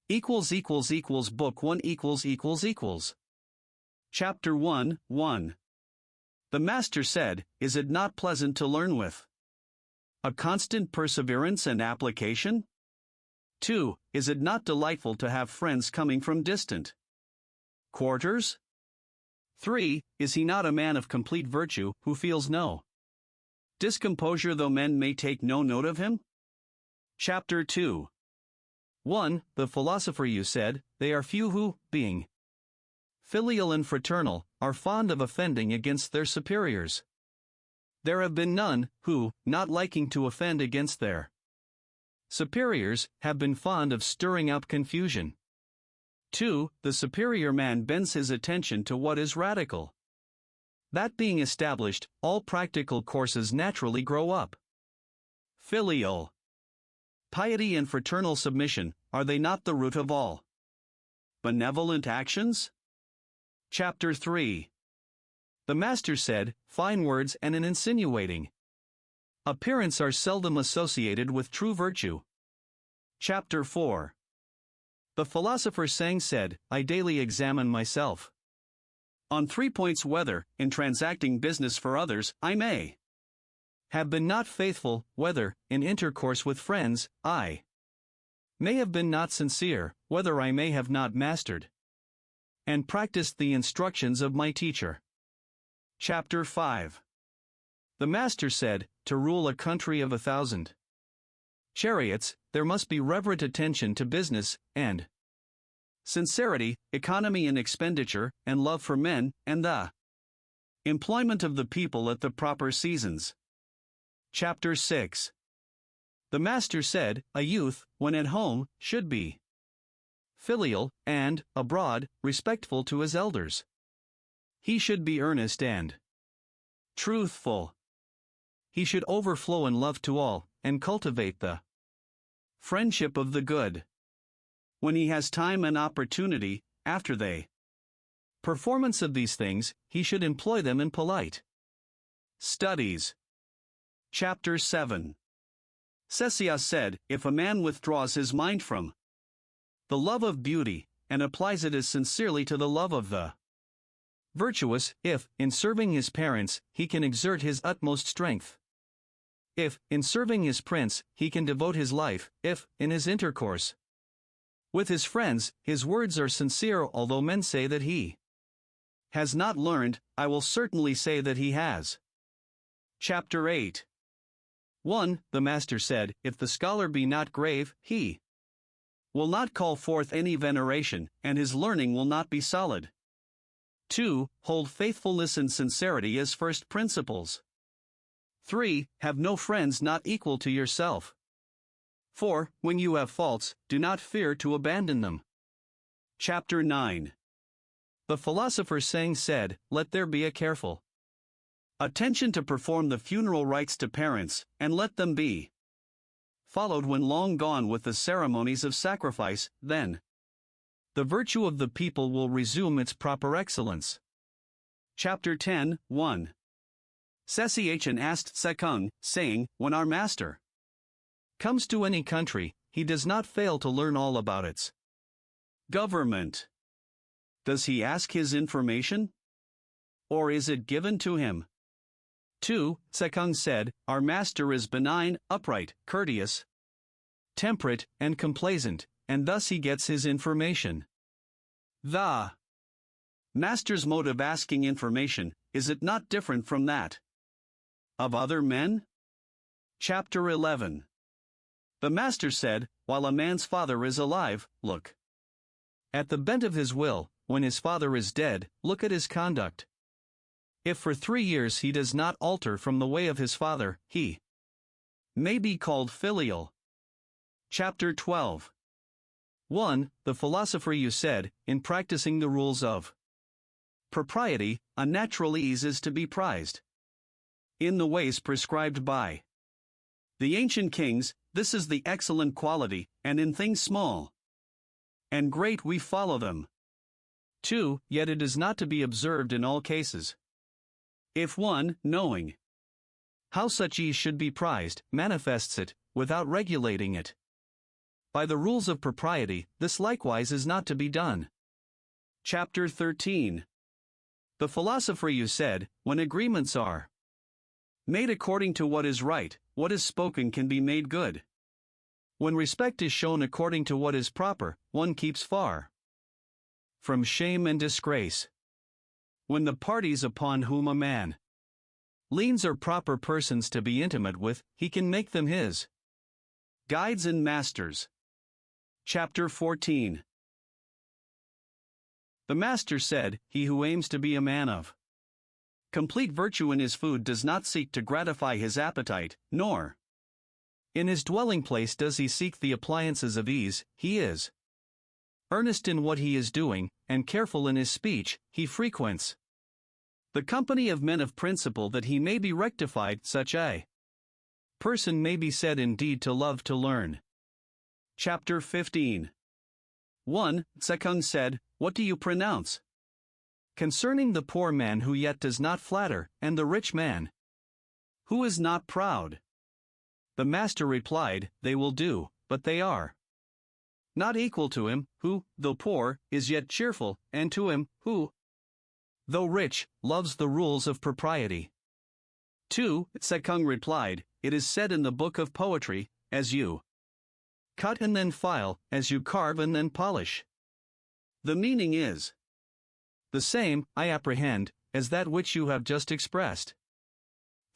Book 1 == Chapter 1, 1. The Master said, Is it not pleasant to learn with a constant perseverance and application? 2. Is it not delightful to have friends coming from distant quarters? 3. Is he not a man of complete virtue, who feels no discomposure though men may take no note of him? Chapter 2. 1. The philosopher you said, they are few who, being filial and fraternal, are fond of offending against their superiors. There have been none, who, not liking to offend against their superiors, have been fond of stirring up confusion. 2. The superior man bends his attention to what is radical. That being established, all practical courses naturally grow up. Filial piety and fraternal submission, are they not the root of all benevolent actions? Chapter 3. The Master said, Fine words and an insinuating appearance are seldom associated with true virtue. Chapter 4. The philosopher Sang said, I daily examine myself on 3 points: whether, in transacting business for others, I may have been not faithful; whether, in intercourse with friends, I may have been not sincere; whether I may have not mastered and practiced the instructions of my teacher. Chapter 5. The Master said, To rule a country of 1,000 chariots, there must be reverent attention to business, and sincerity, economy in expenditure, and love for men, and the employment of the people at the proper seasons. Chapter 6. The Master said, A youth, when at home, should be filial, and, abroad, respectful to his elders. He should be earnest and truthful. He should overflow in love to all, and cultivate the friendship of the good. When he has time and opportunity, after the performance of these things, he should employ them in polite studies. Chapter 7. Ctesias said, If a man withdraws his mind from the love of beauty, and applies it as sincerely to the love of the virtuous, if, in serving his parents, he can exert his utmost strength; if, in serving his prince, he can devote his life; if, in his intercourse with his friends, his words are sincere, although men say that he has not learned, I will certainly say that he has. Chapter 8. 1. The Master said, If the scholar be not grave, he will not call forth any veneration, and his learning will not be solid. 2. Hold faithfulness and sincerity as first principles. 3. Have no friends not equal to yourself. 4. When you have faults, do not fear to abandon them. Chapter 9. The philosopher Sang said, Let there be a careful attention to perform the funeral rites to parents, and let them be followed when long gone with the ceremonies of sacrifice, then the virtue of the people will resume its proper excellence. Chapter 10, 1. Ctesias asked Sekung, saying, When our master comes to any country, he does not fail to learn all about its government. Does he ask his information? Or is it given to him? 2. Sekung said, Our master is benign, upright, courteous, temperate, and complaisant, and thus he gets his information. The master's mode of asking information, is it not different from that of other men? Chapter 11. The Master said, While a man's father is alive, look at the bent of his will; when his father is dead, look at his conduct. If for 3 years he does not alter from the way of his father, he may be called filial. Chapter 12. 1. The philosopher you said, in practicing the rules of propriety, a natural ease is to be prized in the ways prescribed by the ancient kings. This is the excellent quality, and in things small and great we follow them. 2. Yet it is not to be observed in all cases. If one, knowing how such ease should be prized, manifests it, without regulating it, By the rules of propriety, this likewise is not to be done. Chapter 13. The philosopher you said, when agreements are made according to what is right, what is spoken can be made good. When respect is shown according to what is proper, one keeps far from shame and disgrace. When the parties upon whom a man leans are proper persons to be intimate with, he can make them his guides and masters. Chapter 14. The master said, he who aims to be a man of complete virtue in his food does not seek to gratify his appetite, nor in his dwelling place does he seek the appliances of ease. He is earnest in what he is doing, and careful in his speech. He frequents the company of men of principle that he may be rectified. Such a person may be said indeed to love to learn. Chapter 15. 1. Tsekung said, what do you pronounce concerning the poor man who yet does not flatter, and the rich man who is not proud? The master replied, they will do, but they are not equal to him, who, though poor, is yet cheerful, and to him, who, though rich, loves the rules of propriety. 2. Tsekung replied, it is said in the book of poetry, as you cut and then file, as you carve and then polish. The meaning is the same, I apprehend, as that which you have just expressed.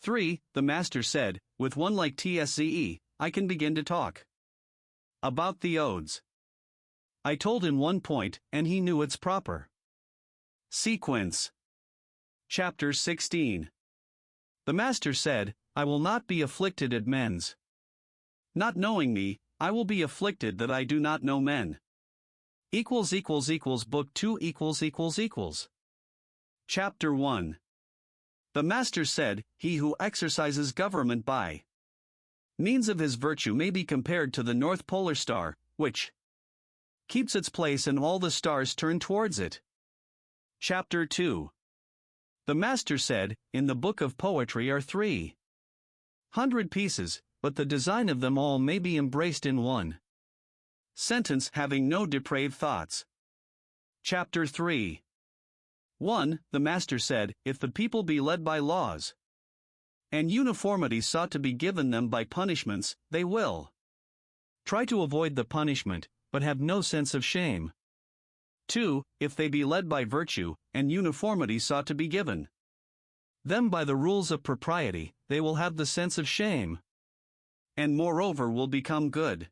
3. The master said, with one like Tsze, I can begin to talk about the odes. I told him one point, and he knew its proper sequence. Chapter 16. The master said, I will not be afflicted at men's not knowing me, I will be afflicted that I do not know men. Book 2 ====. Chapter 1. The master said, he who exercises government by means of his virtue may be compared to the North Polar Star, which keeps its place and all the stars turn towards it. Chapter 2. The master said, in the book of poetry are 300 pieces, but the design of them all may be embraced in one sentence, having no depraved thoughts. Chapter 3. 1. The master said, if the people be led by laws, and uniformity sought to be given them by punishments, they will try to avoid the punishment, but have no sense of shame. 2. If they be led by virtue, and uniformity sought to be given them by the rules of propriety, they will have the sense of shame, and moreover will become good.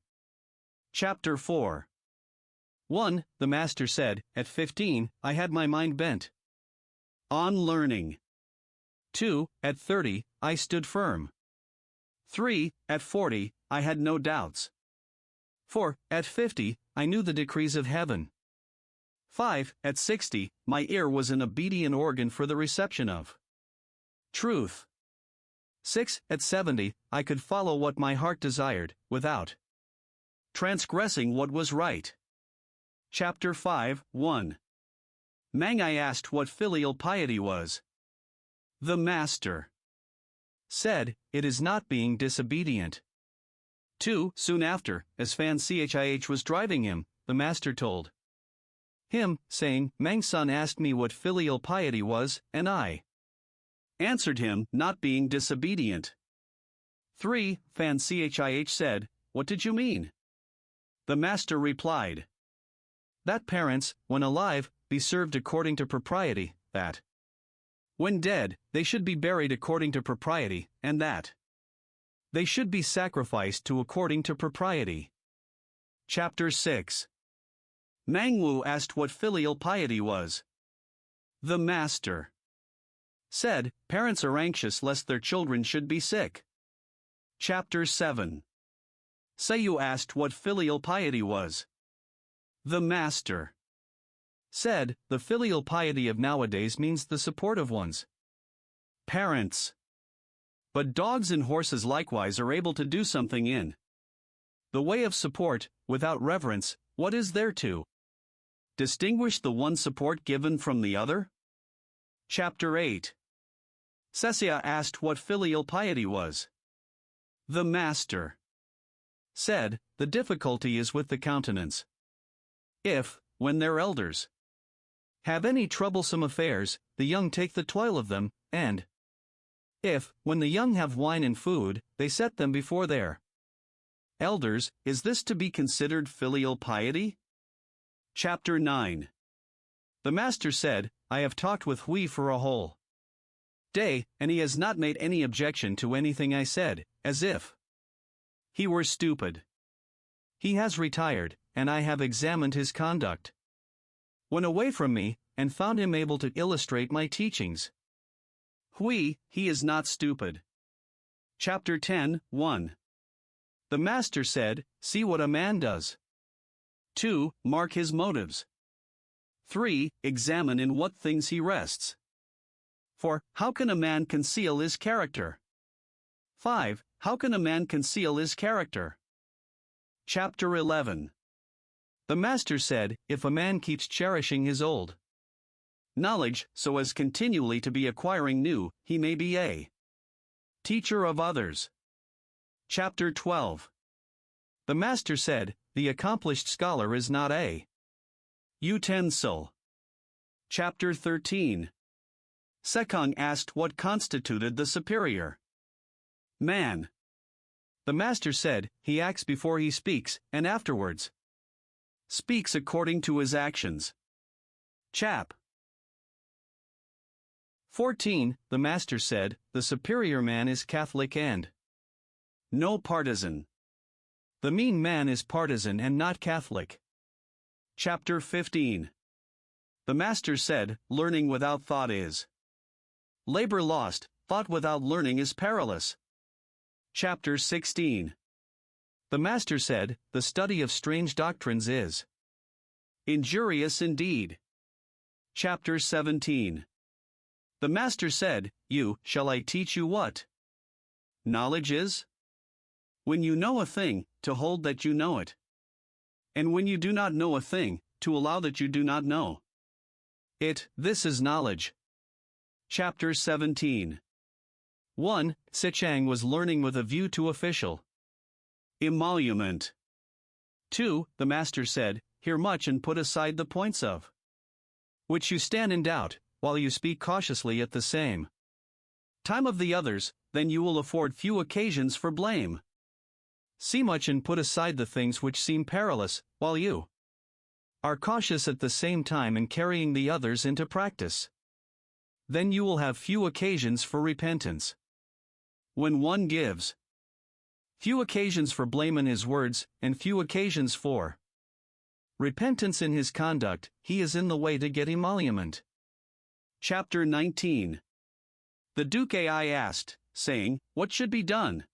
Chapter 4. 1. The master said, at 15, I had my mind bent on learning. 2. At 30, I stood firm. 3. At 40, I had no doubts. 4. At 50, I knew the decrees of heaven. 5. At 60, my ear was an obedient organ for the reception of truth. 6. At 70, I could follow what my heart desired, without transgressing what was right. Chapter 5. 1. Mang I asked what filial piety was. The master said, it is not being disobedient. 2. Soon after, as Fan Chih was driving him, the master told him, saying, Mang's son asked me what filial piety was, and I answered him, not being disobedient. 3. Fan Chih said, what did you mean? The master replied, that parents, when alive, be served according to propriety, that when dead, they should be buried according to propriety, and that they should be sacrificed to according to propriety. Chapter 6. Mang Wu asked what filial piety was. The master said, parents are anxious lest their children should be sick. Chapter 7. Seiyu asked what filial piety was. The master said, the filial piety of nowadays means the support of one's parents. But dogs and horses likewise are able to do something in the way of support, without reverence. What is there to distinguish the one support given from the other? Chapter 8. Sesia asked what filial piety was. The master said, the difficulty is with the countenance. If, when their elders have any troublesome affairs, the young take the toil of them, and if, when the young have wine and food, they set them before their elders, is this to be considered filial piety? Chapter 9. The master said, I have talked with Hui for a whole day, and he has not made any objection to anything I said, as if he were stupid. He has retired, and I have examined his conduct when away from me, and found him able to illustrate my teachings. Hui, he is not stupid. Chapter 10, 1. The master said, see what a man does. 2. Mark his motives. 3. Examine in what things he rests. 4. How can a man conceal his character? 5. How can a man conceal his character? Chapter 11. The master said, if a man keeps cherishing his old knowledge, so as continually to be acquiring new, he may be a teacher of others. Chapter 12. The master said, the accomplished scholar is not a utensil. Chapter 13. Sekong asked what constituted the superior man. The master said, he acts before he speaks, and afterwards speaks according to his actions. Chap. 14. The master said, the superior man is Catholic and no partisan. The mean man is partisan and not Catholic. Chapter 15. The master said, learning without thought is labor lost, thought without learning is perilous. Chapter 16. The master said, the study of strange doctrines is injurious indeed. Chapter 17. The master said, shall I teach you what knowledge is? When you know a thing, to hold that you know it. And when you do not know a thing, to allow that you do not know it. This is knowledge. Chapter 17. 1. Sichang was learning with a view to official emolument. 2. The master said, hear much and put aside the points of which you stand in doubt, while you speak cautiously at the same time of the others, then you will afford few occasions for blame. See much and put aside the things which seem perilous, while you are cautious at the same time in carrying the others into practice. Then you will have few occasions for repentance. When one gives few occasions for blame in his words, and few occasions for repentance in his conduct, he is in the way to get emolument. Chapter 19. The Duke Ai asked, saying, what should be done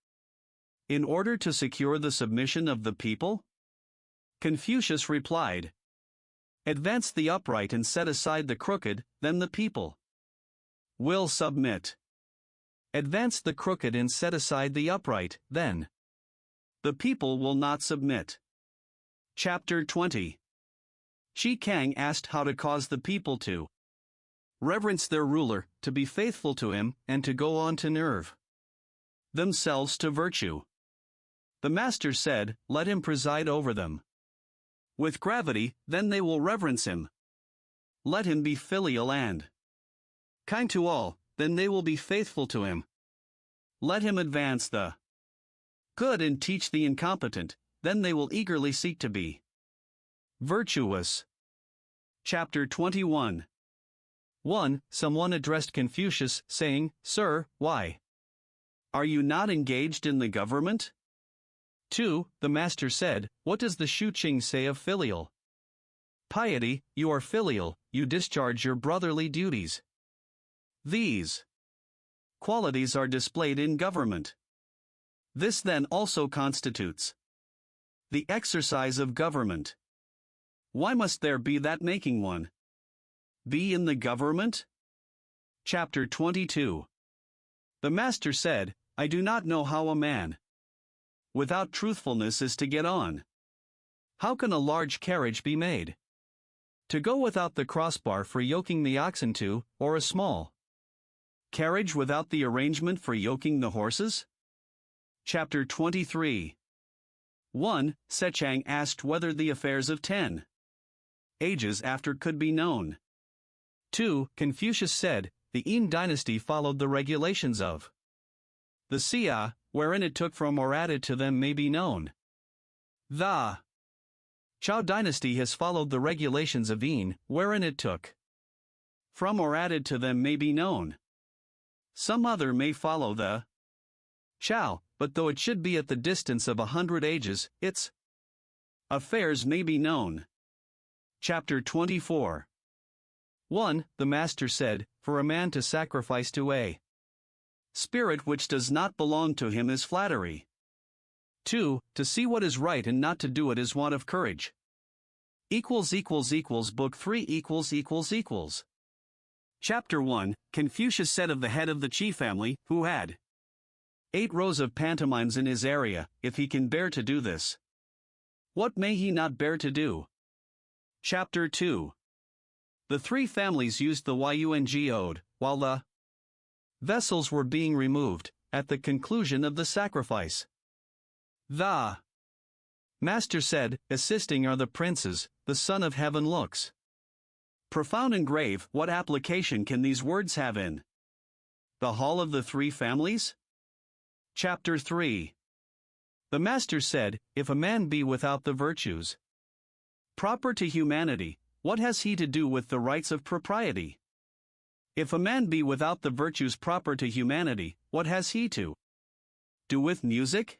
in order to secure the submission of the people? Confucius replied, advance the upright and set aside the crooked, then the people will submit. Advance the crooked and set aside the upright, then the people will not submit. Chapter 20. Shi Kang asked how to cause the people to reverence their ruler, to be faithful to him, and to go on to nerve themselves to virtue. The master said, let him preside over them with gravity, then they will reverence him. Let him be filial and kind to all, then they will be faithful to him. Let him advance the good and teach the incompetent, then they will eagerly seek to be virtuous. Chapter 21. 1. Someone addressed Confucius, saying, Sir, why are you not engaged in the government? 2. The master said, what does the Shuqing say of filial piety? You are filial, you discharge your brotherly duties. These qualities are displayed in government. This then also constitutes the exercise of government. Why must there be that making one be in the government? Chapter 22. The master said, I do not know how a man without truthfulness is to get on. How can a large carriage be made to go without the crossbar for yoking the oxen to, or a small carriage without the arrangement for yoking the horses? Chapter 23. 1. Sechang asked whether the affairs of 10 ages after could be known. 2. Confucius said, the Yin dynasty followed the regulations of the Xia, wherein it took from or added to them may be known. The Zhao dynasty has followed the regulations of Yin, wherein it took from or added to them may be known. Some other may follow the Zhao, but though it should be at the distance of 100 ages, its affairs may be known. Chapter 24. 1. The Master said, for a man to sacrifice to a spirit which does not belong to him is flattery. 2. To see what is right and not to do it is want of courage. Book 3 == Chapter 1. Confucius said of the head of the Qi family, who had 8 rows of pantomimes in his area, if he can bear to do this, what may he not bear to do? Chapter 2. The 3 families used the Yung ode, while the vessels were being removed, at the conclusion of the sacrifice. The Master said, assisting are the princes, the Son of Heaven looks profound and grave. What application can these words have in the hall of the 3 families? Chapter 3. The Master said, if a man be without the virtues proper to humanity, what has he to do with the rights of propriety? If a man be without the virtues proper to humanity, what has he to do with music?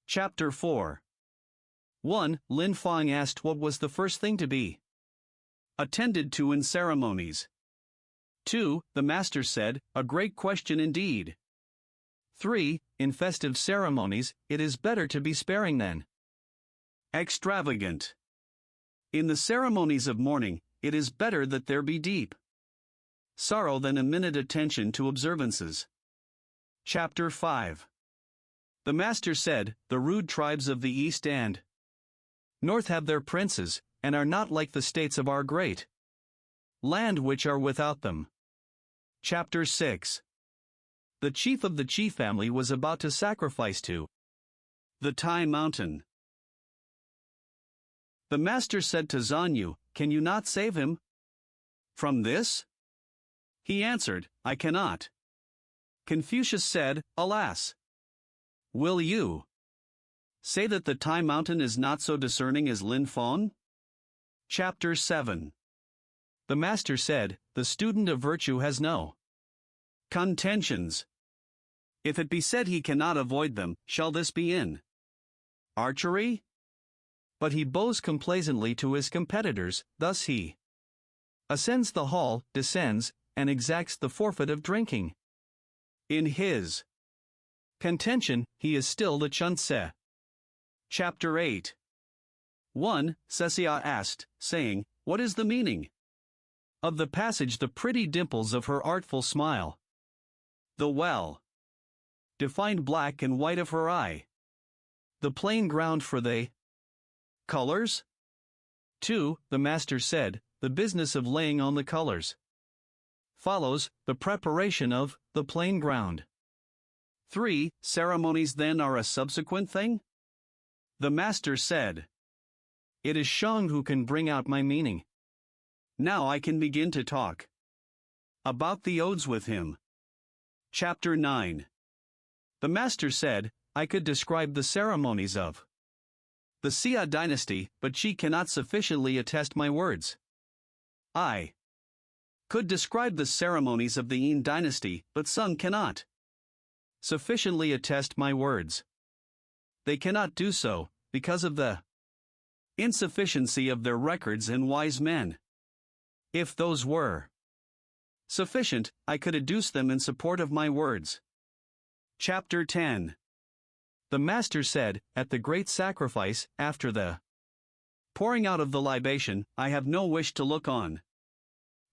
Chapter 4. 1. Lin Fang asked what was the first thing to be attended to in ceremonies. 2. The Master said, a great question indeed. 3. In festive ceremonies, it is better to be sparing than extravagant. In the ceremonies of mourning, it is better that there be deep sorrow than a minute attention to observances. Chapter 5. The Master said, the rude tribes of the East and North have their princes, and are not like the states of our great land which are without them. Chapter 6. The chief of the Qi family was about to sacrifice to the Tai mountain. The Master said to Zanyu, can you not save him from this? He answered, I cannot. Confucius said, alas! Will you say that the Tai mountain is not so discerning as Lin Fang? Chapter 7. The Master said, the student of virtue has no contentions. If it be said he cannot avoid them, shall this be in archery? But he bows complacently to his competitors, thus he ascends the hall, descends, and exacts the forfeit of drinking. In his contention, he is still the Chunse. Chapter 8. 1. Cecilia asked, saying, what is the meaning of the passage, the pretty dimples of her artful smile, the well defined black and white of her eye, the plain ground for the colors? 2. The Master said, the business of laying on the colors follows the preparation of the plain ground. 3. Ceremonies then are a subsequent thing? The Master said, it is Shang who can bring out my meaning. Now I can begin to talk about the odes with him. Chapter 9. The Master said, I could describe the ceremonies of the Xia dynasty, but she cannot sufficiently attest my words. I could describe the ceremonies of the Yin dynasty, but some cannot sufficiently attest my words. They cannot do so, because of the insufficiency of their records and wise men. If those were sufficient, I could adduce them in support of my words. Chapter 10. The Master said, at the great sacrifice, after the pouring out of the libation, I have no wish to look on.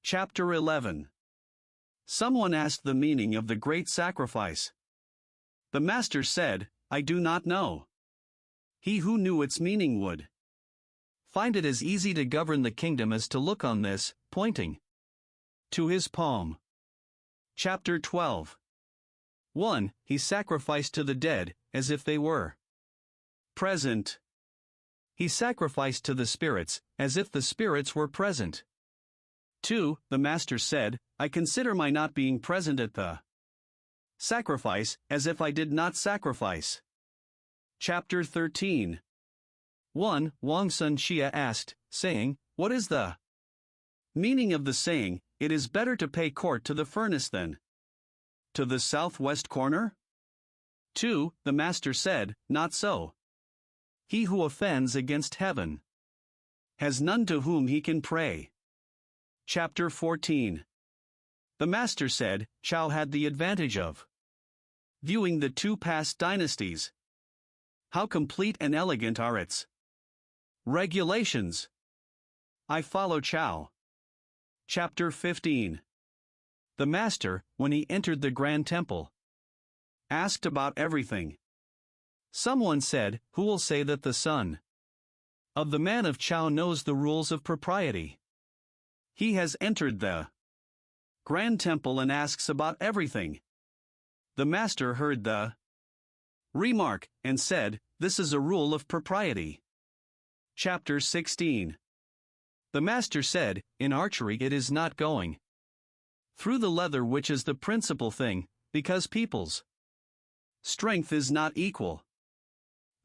Chapter 11. Someone asked the meaning of the great sacrifice. The Master said, I do not know. He who knew its meaning would find it as easy to govern the kingdom as to look on this, pointing to his palm. Chapter 12. 1. He sacrificed to the dead, as if they were Present. He sacrificed to the spirits, as if the spirits were present. 2. The master said, I consider my not being present at the sacrifice, as if I did not sacrifice. Chapter 13. 1. Wang Sun Xia asked, saying, What is the meaning of the saying, it is better to pay court to the furnace than to the southwest corner? 2. The master said, Not so. He who offends against heaven has none to whom he can pray. Chapter 14. The master said, Chao had the advantage of viewing the two past dynasties. How complete and elegant are its regulations. I follow Chao. Chapter 15. The master, when he entered the grand temple, asked about everything. Someone said, Who will say that the son of the man of Chao knows the rules of propriety? He has entered the grand temple and asks about everything. The master heard the remark and said, This is a rule of propriety. Chapter 16. The master said, In archery it is not going through the leather, which is the principal thing, because people's strength is not equal.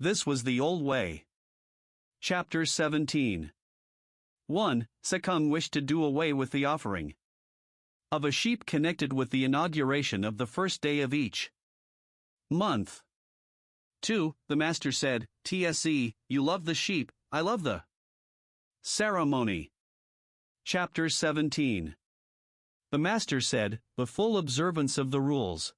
This was the old way. Chapter 17. 1. Sekung wished to do away with the offering of a sheep connected with the inauguration of the first day of each month. 2. The master said, TSE, you love the sheep, I love the ceremony. Chapter 17. The master said, The full observance of the rules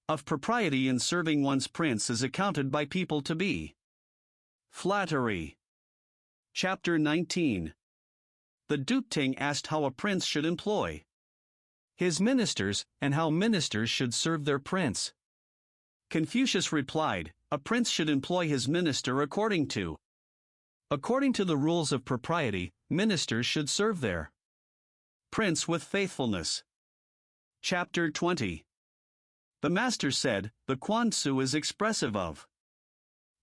of propriety in serving one's prince is accounted by people to be flattery. Chapter 19. The Duke Ting asked how a prince should employ his ministers, and how ministers should serve their prince. Confucius replied, A prince should employ his minister according to the rules of propriety. Ministers should serve their prince with faithfulness. Chapter 20. The master said, The Quan Tzu is expressive of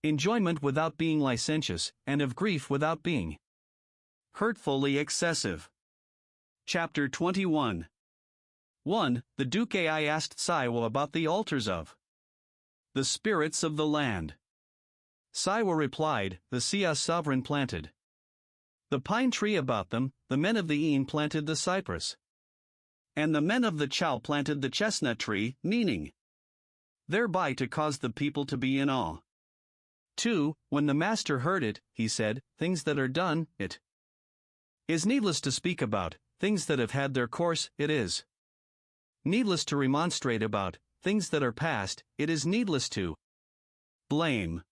enjoyment without being licentious, and of grief without being hurtfully excessive. Chapter 21. 1. The Duke Ai asked Saiwa about the altars of the spirits of the land. Saiwa replied, The Xia sovereign planted the pine tree about them, the men of the Yin planted the cypress, and the men of the Chao planted the chestnut tree, meaning thereby to cause the people to be in awe. 2. When the master heard it, he said, Things that are done, it is needless to speak about; things that have had their course, it is needless to remonstrate about; things that are past, it is needless to blame.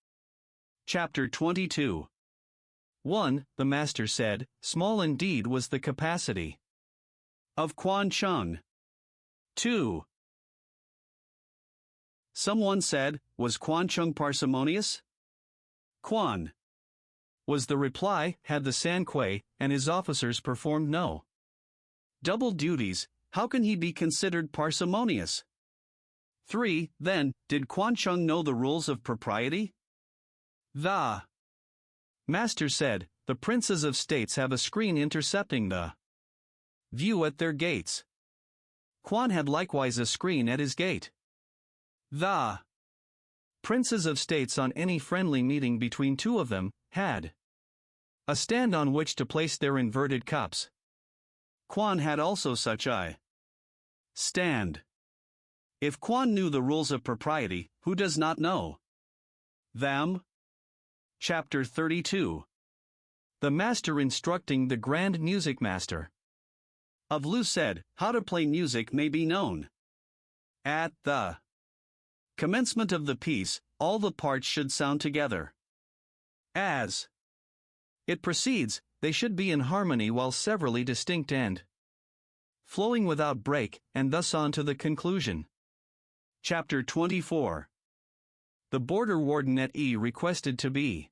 Chapter 22. 1. The master said, Small indeed was the capacity of Quan Chung. 2. Someone said, Was Quan Chung parsimonious? Quan was the reply, had the San Kuei and his officers performed no double duties, how can he be considered parsimonious? 3. Then, did Quan Chung know the rules of propriety? The master said, The princes of states have a screen intercepting the view at their gates. Quan had likewise a screen at his gate. The princes of states, on any friendly meeting between two of them, had a stand on which to place their inverted cups. Quan had also such a stand. If Quan knew the rules of propriety, who does not know them? Chapter 32. The master instructing the grand music master of Lu said, How to play music may be known. At the commencement of the piece, all the parts should sound together. As it proceeds, they should be in harmony while severally distinct and flowing without break, and thus on to the conclusion. Chapter 24. The border warden at E requested to be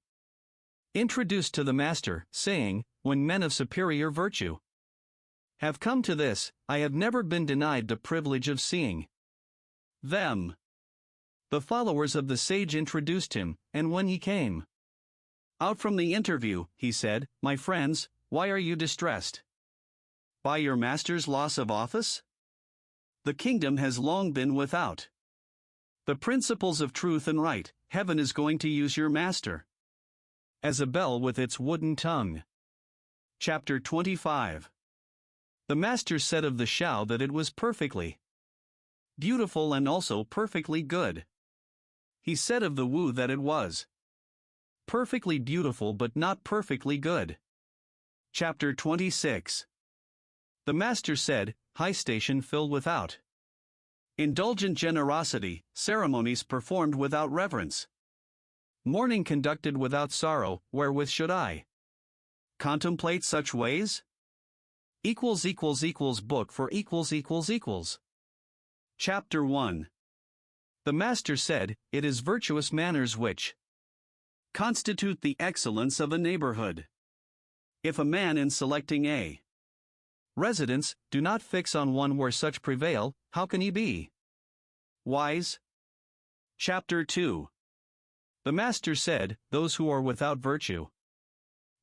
introduced to the master, saying, When men of superior virtue have come to this, I have never been denied the privilege of seeing them. The followers of the sage introduced him, and when he came out from the interview, he said, "My friends, why are you distressed? By your master's loss of office? The kingdom has long been without the principles of truth and right. Heaven is going to use your master as a bell with its wooden tongue." Chapter 25. The master said of the Shao that it was perfectly beautiful and also perfectly good. He said of the Wu that it was perfectly beautiful but not perfectly good. Chapter 26. The master said, "High station filled without indulgent generosity, ceremonies performed without reverence, mourning conducted without sorrow, wherewith should I contemplate such ways?" Book for Chapter 1. The master said, "It is virtuous manners which constitute the excellence of a neighborhood. If a man in selecting a residence do not fix on one where such prevail, how can he be wise?" Chapter 2. The master said, "Those who are without virtue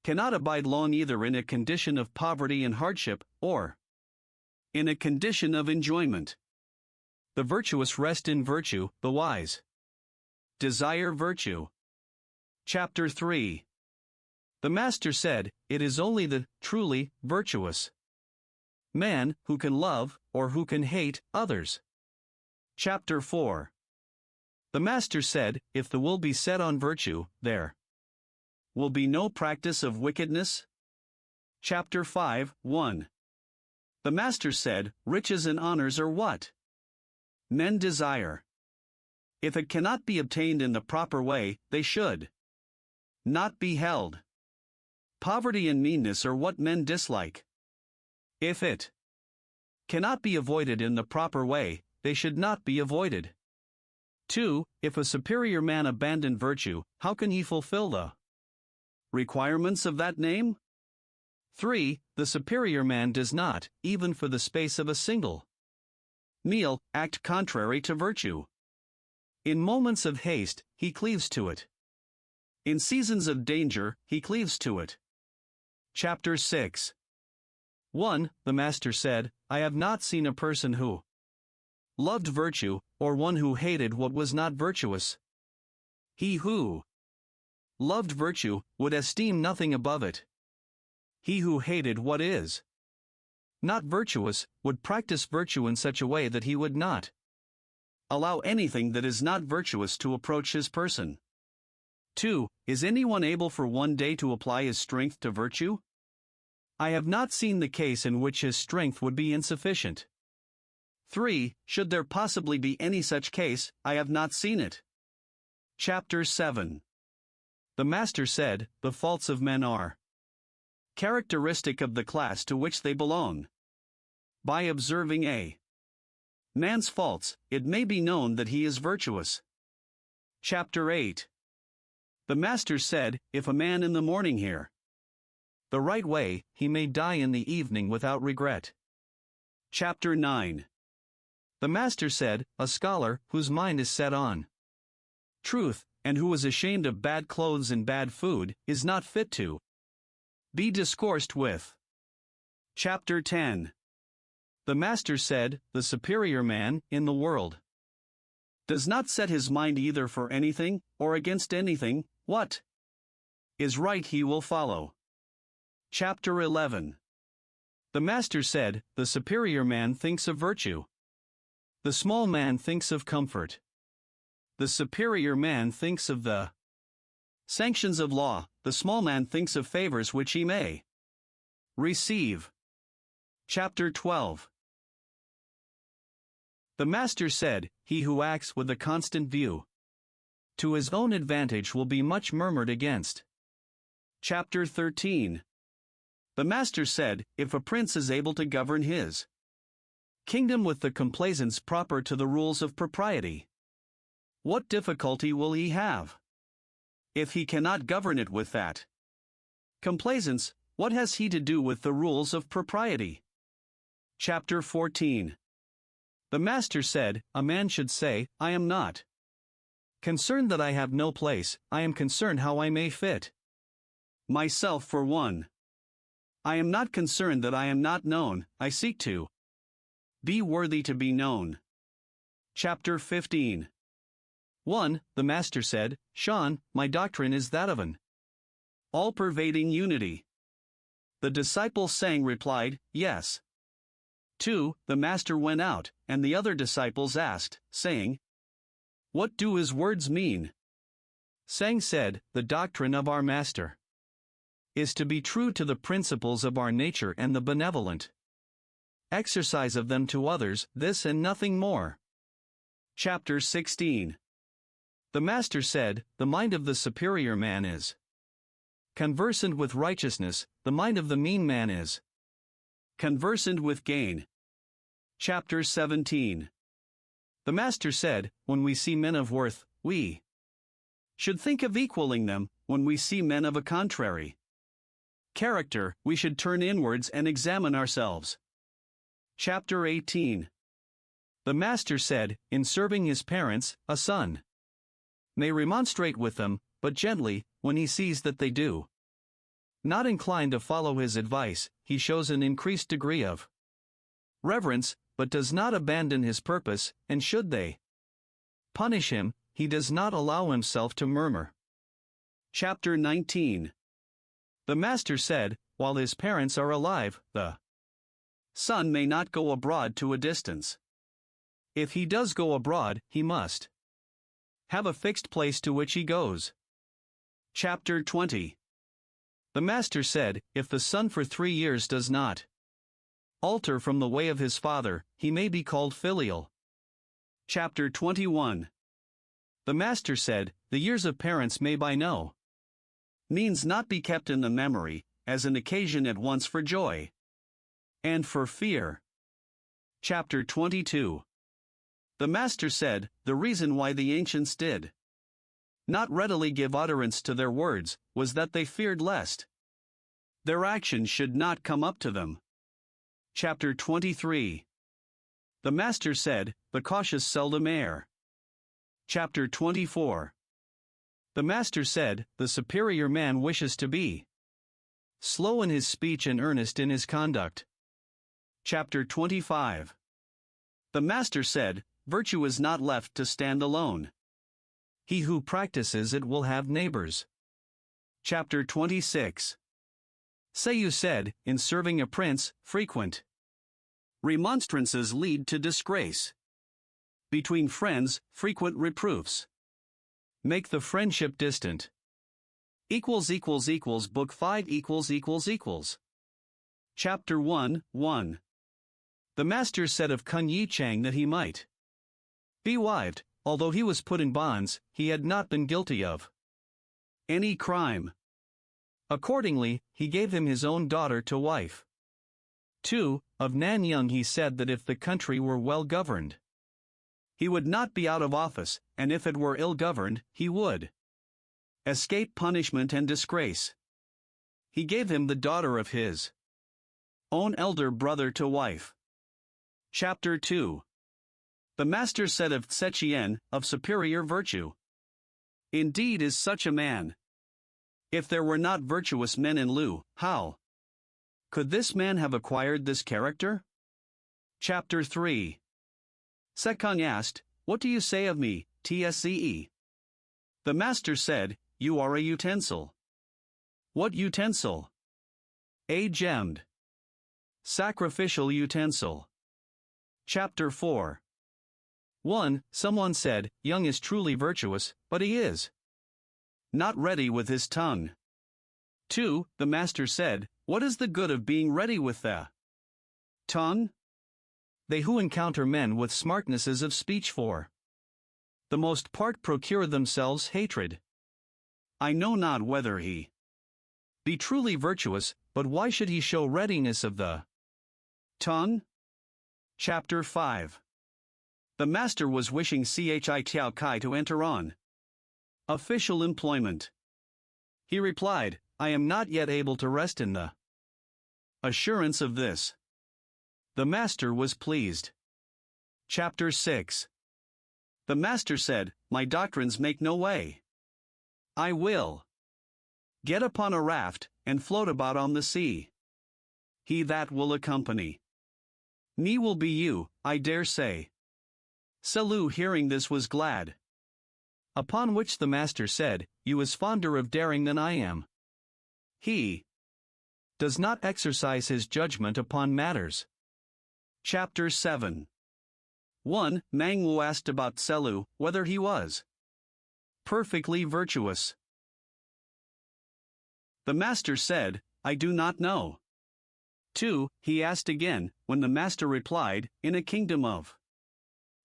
cannot abide long either in a condition of poverty and hardship, or in a condition of enjoyment. The virtuous rest in virtue, the wise desire virtue." Chapter 3. The master said, "It is only the truly virtuous man who can love, or who can hate, others." Chapter 4. The master said, "If the will be set on virtue, there will be no practice of wickedness." Chapter 5, 1. The master said, "Riches and honors are what men desire. If it cannot be obtained in the proper way, they should not be held. Poverty and meanness are what men dislike. If it cannot be avoided in the proper way, they should not be avoided." 2. If a superior man abandon virtue, how can he fulfill the requirements of that name? 3. The superior man does not, even for the space of a single meal, act contrary to virtue. In moments of haste, he cleaves to it. In seasons of danger, he cleaves to it. Chapter 6. 1. The master said, "I have not seen a person who loved virtue, or one who hated what was not virtuous. He who loved virtue would esteem nothing above it. He who hated what is not virtuous would practice virtue in such a way that he would not allow anything that is not virtuous to approach his person." 2. Is anyone able for one day to apply his strength to virtue? I have not seen the case in which his strength would be insufficient. 3. Should there possibly be any such case, I have not seen it. Chapter 7. The master said, "The faults of men are characteristic of the class to which they belong. By observing a man's faults, it may be known that he is virtuous." Chapter 8. The master said, "If a man in the morning hear the right way, he may die in the evening without regret." Chapter 9. The master said, "A scholar, whose mind is set on truth, and who is ashamed of bad clothes and bad food, is not fit to be discoursed with." Chapter 10. The master said, "The superior man, in the world, does not set his mind either for anything, or against anything. What is right he will follow." Chapter 11. The master said, "The superior man thinks of virtue. The small man thinks of comfort. The superior man thinks of the sanctions of law, the small man thinks of favors which he may receive." Chapter 12. The master said, "He who acts with a constant view to his own advantage will be much murmured against." Chapter 13. The master said, "If a prince is able to govern his kingdom with the complaisance proper to the rules of propriety, what difficulty will he have? If he cannot govern it with that complaisance, what has he to do with the rules of propriety?" Chapter 14. The master said, "A man should say, I am not Concerned that I have no place, I am concerned how I may fit myself for one. I am not concerned that I am not known, I seek to be worthy to be known. Chapter 15. 1. The Master said, Sean, my doctrine is that of an all-pervading unity. The disciple saying replied, Yes. 2. The Master went out, and the other disciples asked, saying, What do his words mean? Sang said, The doctrine of our Master is to be true to the principles of our nature and the benevolent exercise of them to others, this and nothing more. Chapter 16. The Master said, The mind of the superior man is conversant with righteousness, the mind of the mean man is conversant with gain. Chapter 17. The Master said, When we see men of worth, we should think of equaling them. When we see men of a contrary character, we should turn inwards and examine ourselves. Chapter 18. The Master said, In serving his parents, a son may remonstrate with them, but gently, when he sees that they do not incline to follow his advice, he shows an increased degree of reverence, but does not abandon his purpose, and should they punish him, he does not allow himself to murmur. Chapter 19. The Master said, While his parents are alive, the son may not go abroad to a distance. If he does go abroad, he must have a fixed place to which he goes. Chapter 20. The Master said, If the son for 3 years does not alter from the way of his father, he may be called filial. Chapter 21. The Master said, The years of parents may by no means not be kept in the memory, as an occasion at once for joy and for fear. Chapter 22. The Master said, The reason why the ancients did not readily give utterance to their words was that they feared lest their actions should not come up to them. Chapter 23. The Master said, The cautious seldom err. Chapter 24. The Master said, The superior man wishes to be slow in his speech and earnest in his conduct. Chapter 25. The Master said, Virtue is not left to stand alone. He who practices it will have neighbors. Chapter 26. Say you said, In serving a prince, frequent remonstrances lead to disgrace. Between friends, frequent reproofs make the friendship distant. Book 5 Chapter 1. The Master said of Kun Yi Chang that he might be wived, although he was put in bonds, he had not been guilty of any crime. Accordingly, he gave him his own daughter to wife. 2. Of Nan Young he said that if the country were well governed, he would not be out of office, and if it were ill governed, he would escape punishment and disgrace. He gave him the daughter of his own elder brother to wife. Chapter 2. The Master said of Tse Chien, of superior virtue, Indeed is such a man. If there were not virtuous men in Lu, how could this man have acquired this character? Chapter 3. Sekong asked, What do you say of me, Tse? The Master said, You are a utensil. What utensil? A gemmed sacrificial utensil. Chapter 4. 1. Someone said, Young is truly virtuous, but he is not ready with his tongue. 2. The Master said, What is the good of being ready with the tongue? They who encounter men with smartnesses of speech for the most part procure themselves hatred. I know not whether he be truly virtuous, but why should he show readiness of the tongue? Chapter 5. The Master was wishing Chi Tiao Kai to enter on official employment. He replied, I am not yet able to rest in the assurance of this. The Master was pleased. Chapter 6. The master said, My doctrines make no way. I will get upon a raft, and float about on the sea. He that will accompany me will be you, I dare say. Selu hearing this was glad. Upon which the master said, You is fonder of daring than I am. He does not exercise his judgment upon matters. Chapter 7. 1. Mangwu asked about Selu, whether he was perfectly virtuous. The master said, I do not know. 2. He asked again, when the master replied, In a kingdom of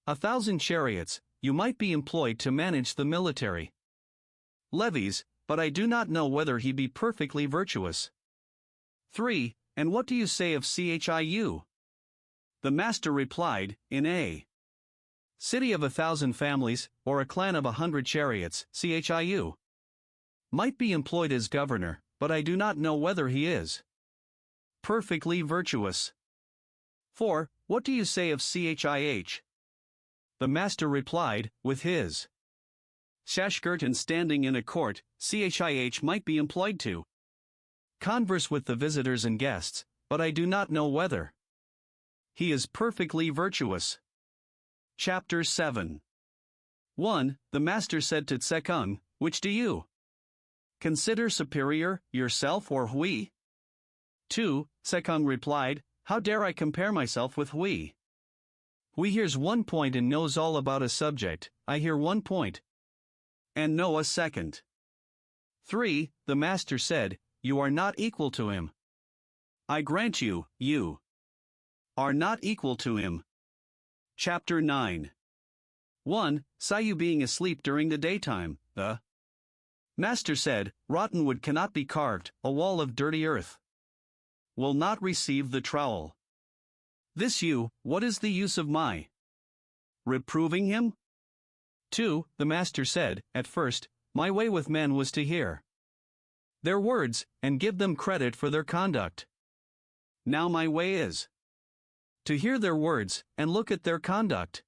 1,000 chariots, you might be employed to manage the military levies, but I do not know whether he be perfectly virtuous. 3. And what do you say of Chiu? The master replied, In a city of 1,000 families, or a clan of 100 chariots, Chiu might be employed as governor, but I do not know whether he is perfectly virtuous. 4. What do you say of Chih? The master replied, With his Shashgurtan standing in a court, Chih might be employed to converse with the visitors and guests, but I do not know whether he is perfectly virtuous. Chapter 7. 1. The master said to Tsekung, Which do you consider superior, yourself or Hui? 2. Tsekung replied, How dare I compare myself with Hui? Hui hears one point and knows all about a subject, I hear one point and know a second. 3. The master said, You are not equal to him. I grant you, you are not equal to him. Chapter 9. 1. Sayu being asleep during the daytime, the master said, Rotten wood cannot be carved, a wall of dirty earth will not receive the trowel. This you, what is the use of my reproving him? 2. The master said, At first, my way with men was to hear their words, and give them credit for their conduct. Now my way is to hear their words, and look at their conduct.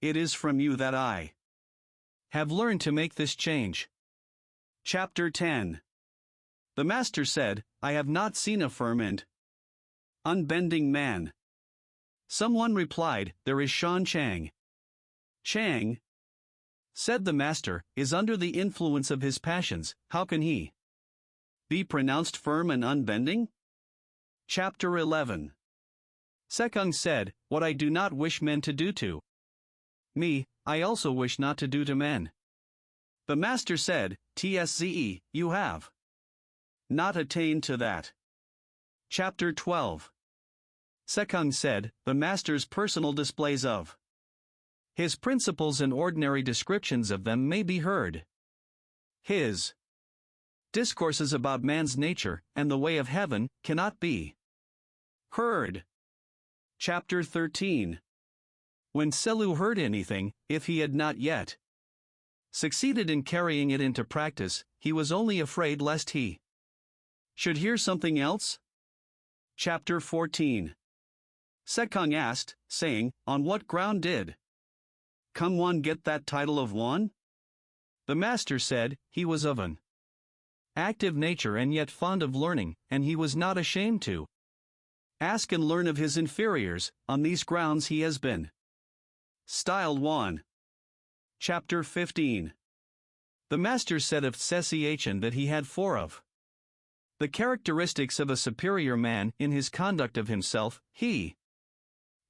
It is from you that I have learned to make this change. Chapter 10. The master said, I have not seen a firm and unbending man. Someone replied, There is Shan Chang. Chang, said the master, is under the influence of his passions, how can he be pronounced firm and unbending? Chapter 11. Sekung said, What I do not wish men to do to me, I also wish not to do to men. The master said, Tsze, you have not attained to that. Chapter 12. Sekung said, The master's personal displays of his principles and ordinary descriptions of them may be heard. His discourses about man's nature and the way of heaven cannot be heard. Chapter 13. When Selu heard anything, if he had not yet succeeded in carrying it into practice, he was only afraid lest he should hear something else. Chapter 14. Sekung asked, saying, On what ground did Kung Wan get that title of Wan? The master said, He was of an active nature and yet fond of learning, and he was not ashamed to ask and learn of his inferiors. On these grounds he has been styled Wan. Chapter 15. The master said of Tsesiachin that he had four of the characteristics of a superior man. In his conduct of himself, he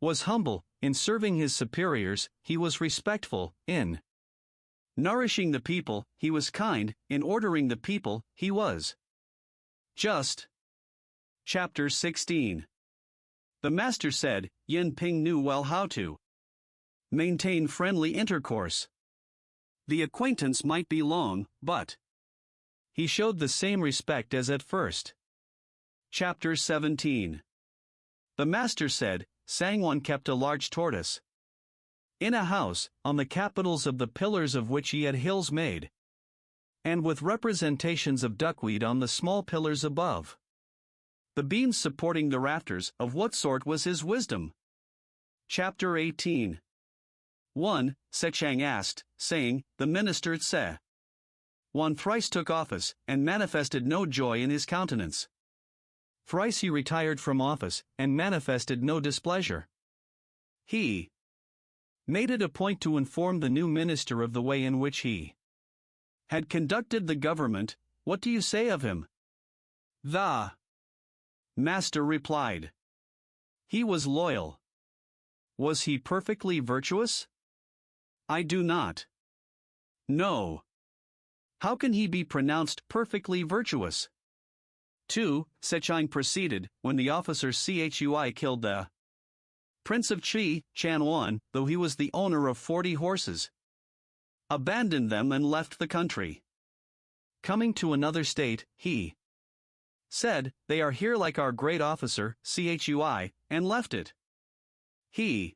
was humble; in serving his superiors, he was respectful; in nourishing the people, he was kind; in ordering the people, he was just. Chapter 16. The master said, Yin Ping knew well how to maintain friendly intercourse. The acquaintance might be long, but he showed the same respect as at first. Chapter 17. The master said, Sangwon kept a large tortoise in a house, on the capitals of the pillars of which he had hills made, and with representations of duckweed on the small pillars above. The beams supporting the rafters, of what sort was his wisdom? Chapter 18. 1. Sechang asked, saying, the minister Tse. 1. Thrice took office, and manifested no joy in his countenance. Thrice he retired from office, and manifested no displeasure. He made it a point to inform the new minister of the way in which he had conducted the government. What do you say of him? The master replied. He was loyal. Was he perfectly virtuous? I do not know. How can he be pronounced perfectly virtuous? 2. Sechang proceeded, when the officer Chui killed the Prince of Chi, Chanwan, though he was the owner of 40 horses, abandoned them and left the country. Coming to another state, he said, they are here like our great officer, Chui, and left it. He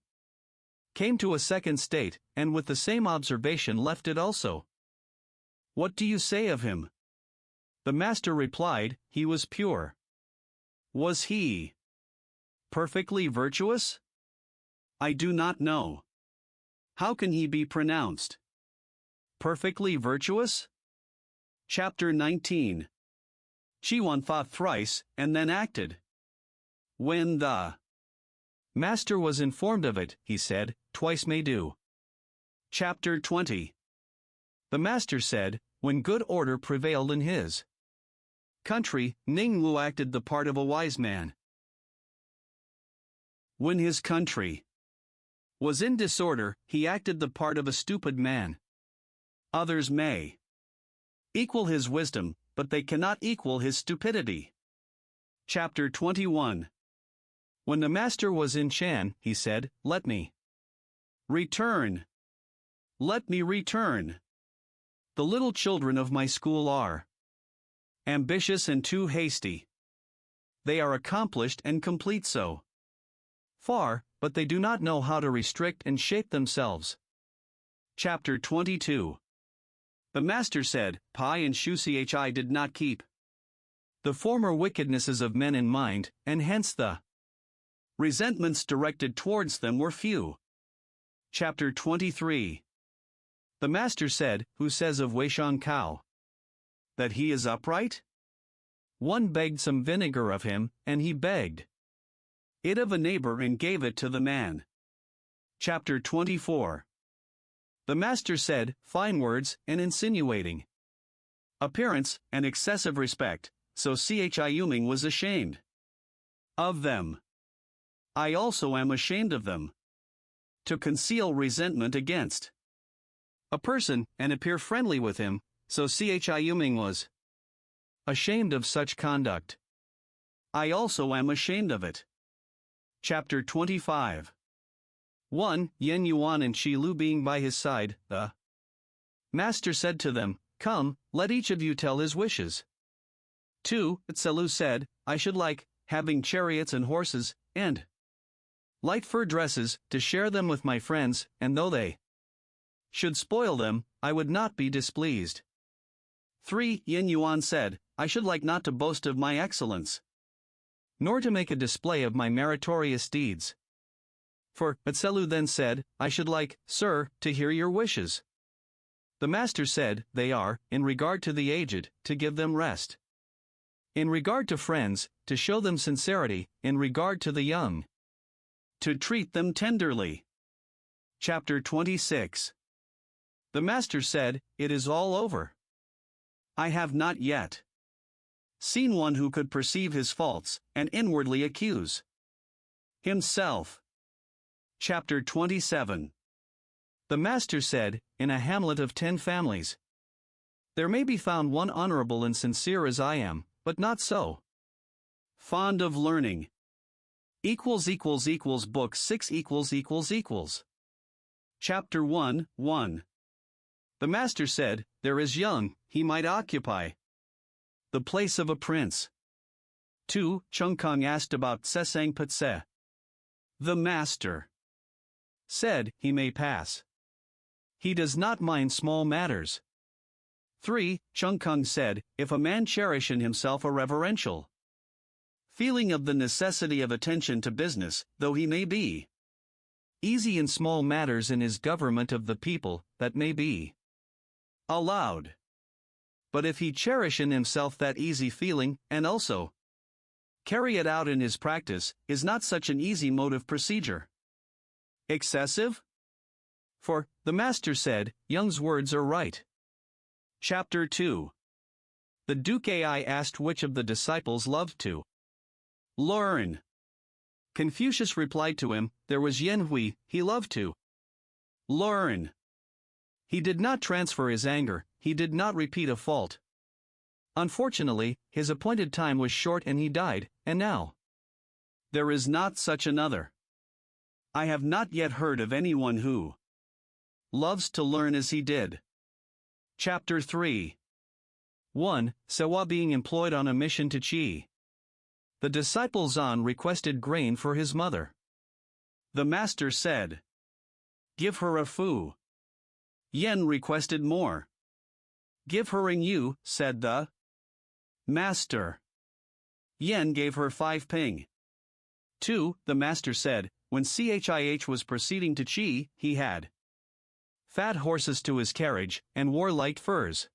came to a second state, and with the same observation left it also. What do you say of him? The master replied, he was pure. Was he perfectly virtuous? I do not know. How can he be pronounced perfectly virtuous? Chapter 19. Chiwan thought thrice, and then acted. When the master was informed of it, he said, twice may do. Chapter 20. The master said, when good order prevailed in his country, Ningwu acted the part of a wise man. When his country was in disorder, he acted the part of a stupid man. Others may equal his wisdom, but they cannot equal his stupidity. Chapter 21. When the master was in Shan, he said, let me return. Let me return. The little children of my school are ambitious and too hasty. They are accomplished and complete so far, but they do not know how to restrict and shape themselves. Chapter 22. The master said, Pai and Shuchi did not keep the former wickednesses of men in mind, and hence the resentments directed towards them were few. Chapter 23. The master said, who says of Weishang Kao that he is upright? One begged some vinegar of him, and he begged it of a neighbor and gave it to the man. Chapter 24. The master said, fine words and insinuating appearance and excessive respect, so Chi Yuming was ashamed of them. I also am ashamed of them. To conceal resentment against a person and appear friendly with him, so Chi Yuming was ashamed of such conduct. I also am ashamed of it. Chapter 25. 1. Yen Yuan and Shi Lu being by his side, the master said to them, come, let each of you tell his wishes. 2. Tse Lu said, I should like, having chariots and horses, and light fur dresses, to share them with my friends, and though they should spoil them, I would not be displeased. 3. Yin Yuan said, I should like not to boast of my excellence, nor to make a display of my meritorious deeds. For Tse Lu then said, I should like, sir, to hear your wishes. The master said, they are, in regard to the aged, to give them rest. In regard to friends, to show them sincerity, in regard to the young, to treat them tenderly. Chapter 26. The master said, it is all over. I have not yet seen one who could perceive his faults, and inwardly accuse himself. Chapter 27. The master said, in a hamlet of 10 families, there may be found one honorable and sincere as I am, but not so fond of learning. Book 6 =====. Chapter 1:1. The master said, there is young, he might occupy the place of a prince. 2. Chung Kong asked about Sesang Patse. The master said, he may pass. He does not mind small matters. 3. Chung Kong said, if a man cherish in himself a reverential feeling of the necessity of attention to business, though he may be easy in small matters in his government of the people, that may be allowed. But if he cherish in himself that easy feeling, and also carry it out in his practice, is not such an easy mode of procedure excessive? For, the master said, Young's words are right. Chapter 2. The Duke Ai asked which of the disciples loved to learn. Confucius replied to him, there was Yen Hui, he loved to learn. He did not transfer his anger, he did not repeat a fault. Unfortunately, his appointed time was short and he died, and now there is not such another. I have not yet heard of anyone who loves to learn as he did. Chapter 3. 1. Sewa being employed on a mission to Qi. The disciple Zan requested grain for his mother. The master said, give her a fu. Yen requested more. Give her an yu, said the master. Yen gave her 5 ping. 2. The master said, when Chih was proceeding to Qi, he had fat horses to his carriage, and wore light furs.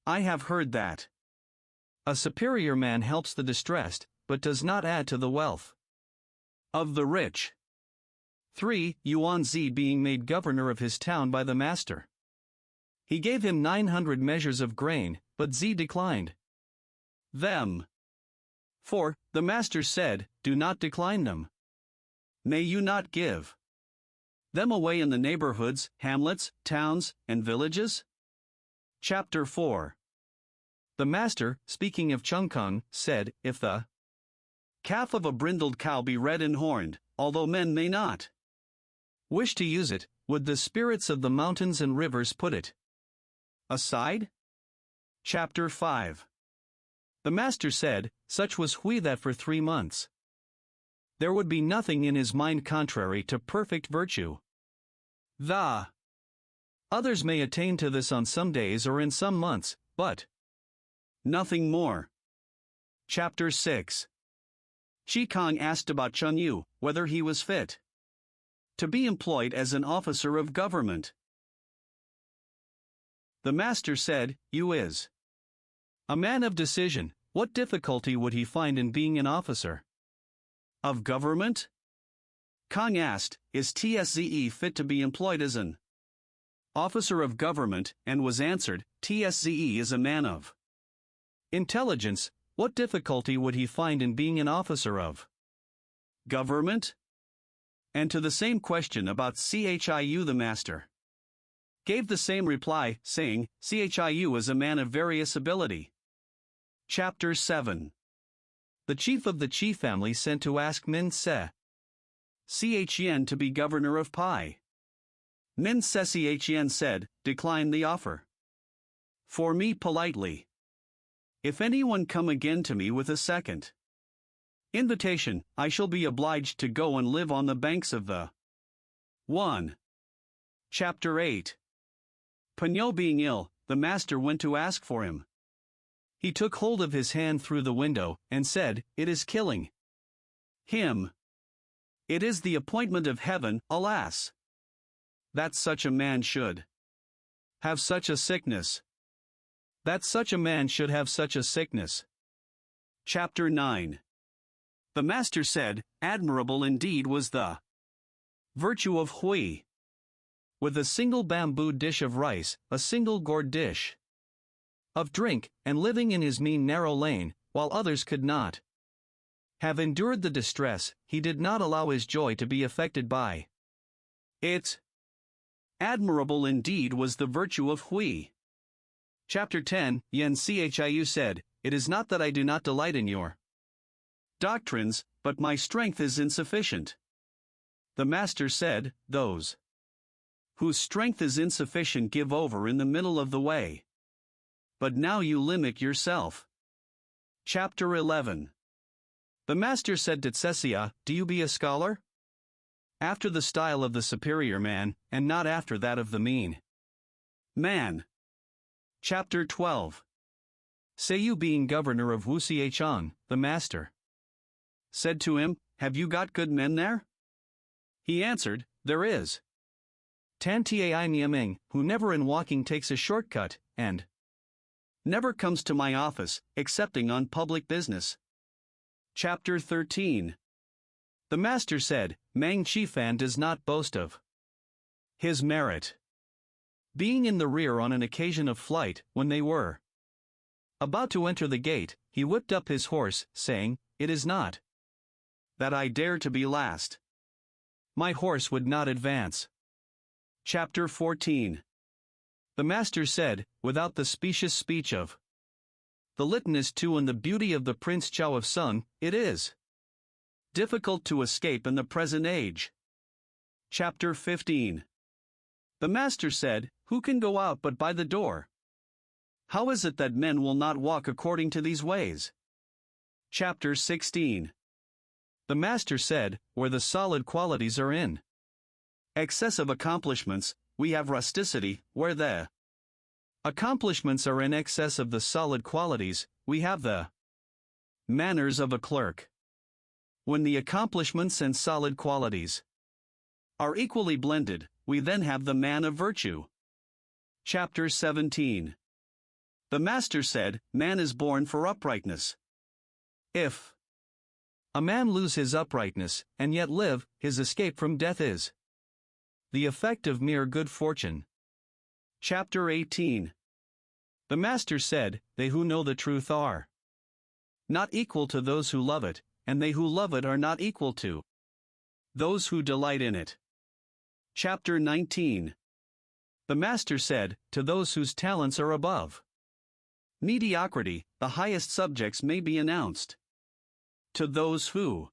I have heard that a superior man helps the distressed, but does not add to the wealth of the rich. 3. Yuan Zi being made governor of his town by the master. He gave him 900 measures of grain, but Zi declined them. 4. The master said, do not decline them. May you not give them away in the neighborhoods, hamlets, towns, and villages? Chapter 4. The master, speaking of Chungkung, said, if the calf of a brindled cow be red and horned, although men may not wish to use it, would the spirits of the mountains and rivers put it aside? Chapter 5. The master said, such was Hui that for 3 months there would be nothing in his mind contrary to perfect virtue. The others may attain to this on some days or in some months, but nothing more. Chapter 6. Shi Kang asked about Chun Yu, whether he was fit to be employed as an officer of government. The master said, Yu is a man of decision, what difficulty would he find in being an officer of government? Kang asked, is Tsze fit to be employed as an officer of government, and was answered, Tsze is a man of intelligence, what difficulty would he find in being an officer of government? And to the same question about Chiu the master gave the same reply, saying, Chiu is a man of various ability. Chapter 7. The chief of the Qi family sent to ask Min Se Chen to be governor of Pai. Min Se Chen said, decline the offer. For me politely. If anyone come again to me with a second invitation, I shall be obliged to go and live on the banks of the 1. Chapter 8. Pagno being ill, the master went to ask for him. He took hold of his hand through the window, and said, it is killing him. It is the appointment of heaven, alas! That such a man should have such a sickness. That such a man should have such a sickness. Chapter 9. The master said, admirable indeed was the virtue of Hui. With a single bamboo dish of rice, a single gourd dish of drink, and living in his mean narrow lane, while others could not have endured the distress, he did not allow his joy to be affected by it. Admirable indeed was the virtue of Hui. Chapter 10. Yen Chiu said, it is not that I do not delight in your doctrines, but my strength is insufficient. The master said, those whose strength is insufficient give over in the middle of the way. But now you limit yourself. Chapter 11. The master said to Tsesia, do you be a scholar? After the style of the superior man, and not after that of the mean man. Chapter 12. Seiyu being governor of Wuxiechang, the master said to him, have you got good men there? He answered, there is. Tan Tai Niaming, who never in walking takes a shortcut, and never comes to my office, excepting on public business. Chapter 13. The master said, Mang Chi Fan does not boast of his merit being in the rear on an occasion of flight. When they were about to enter the gate, he whipped up his horse, saying, It is not that I dare to be last. My horse would not advance. Chapter 14. The master said, without the specious speech of the litanies too and the beauty of the Prince Chow of Sung, it is difficult to escape in the present age. Chapter 15. The master said, Who can go out but by the door? How is it that men will not walk according to these ways? Chapter 16. The master said, Where the solid qualities are in excessive accomplishments, we have rusticity. Where the accomplishments are in excess of the solid qualities, we have the manners of a clerk. When the accomplishments and solid qualities are equally blended, we then have the man of virtue. Chapter 17. The master said, Man is born for uprightness. If a man lose his uprightness, and yet live, his escape from death is the effect of mere good fortune. Chapter 18. The master said, They who know the truth are not equal to those who love it, and they who love it are not equal to those who delight in it. Chapter 19. The master said, To those whose talents are above mediocrity, the highest subjects may be announced. To those who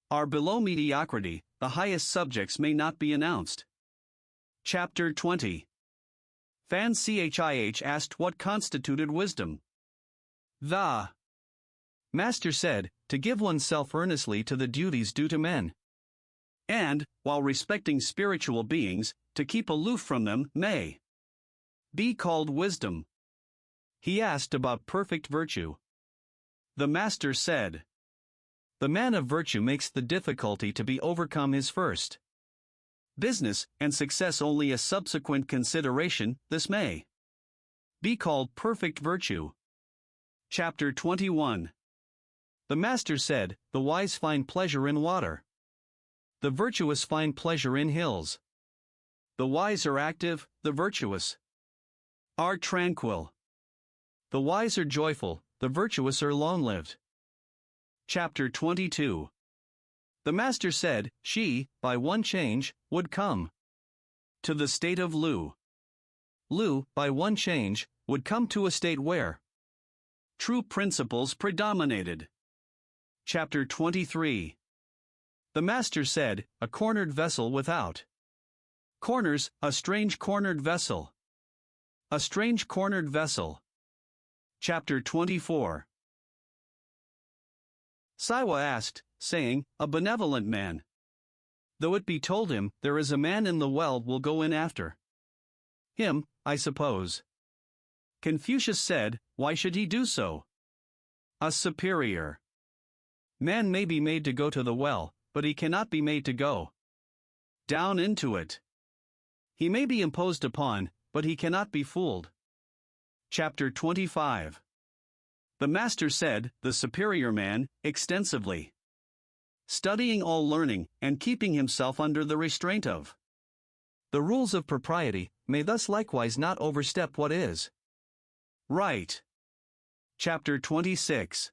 are below mediocrity, the highest subjects may not be announced. Chapter 20. Fan Chih asked what constituted wisdom. The master said, To give oneself earnestly to the duties due to men, and, while respecting spiritual beings, to keep aloof from them may be called wisdom. He asked about perfect virtue. The master said, The man of virtue makes the difficulty to be overcome his first business, and success only a subsequent consideration. This may be called perfect virtue. Chapter 21. The master said, The wise find pleasure in water. The virtuous find pleasure in hills. The wise are active, the virtuous are tranquil. The wise are joyful, the virtuous are long-lived. Chapter 22. The master said, She, by one change, would come to the state of Lu. Lu, by one change, would come to a state where true principles predominated. Chapter 23. The master said, A cornered vessel without corners, a strange cornered vessel. A strange cornered vessel. Chapter 24. Saiwa asked, saying, A benevolent man, though it be told him, There is a man in the well, will go in after him, I suppose. Confucius said, Why should he do so? A superior man may be made to go to the well, but he cannot be made to go down into it. He may be imposed upon, but he cannot be fooled. Chapter 25. The master said, The superior man, extensively studying all learning, and keeping himself under the restraint of the rules of propriety, may thus likewise not overstep what is right. Chapter 26.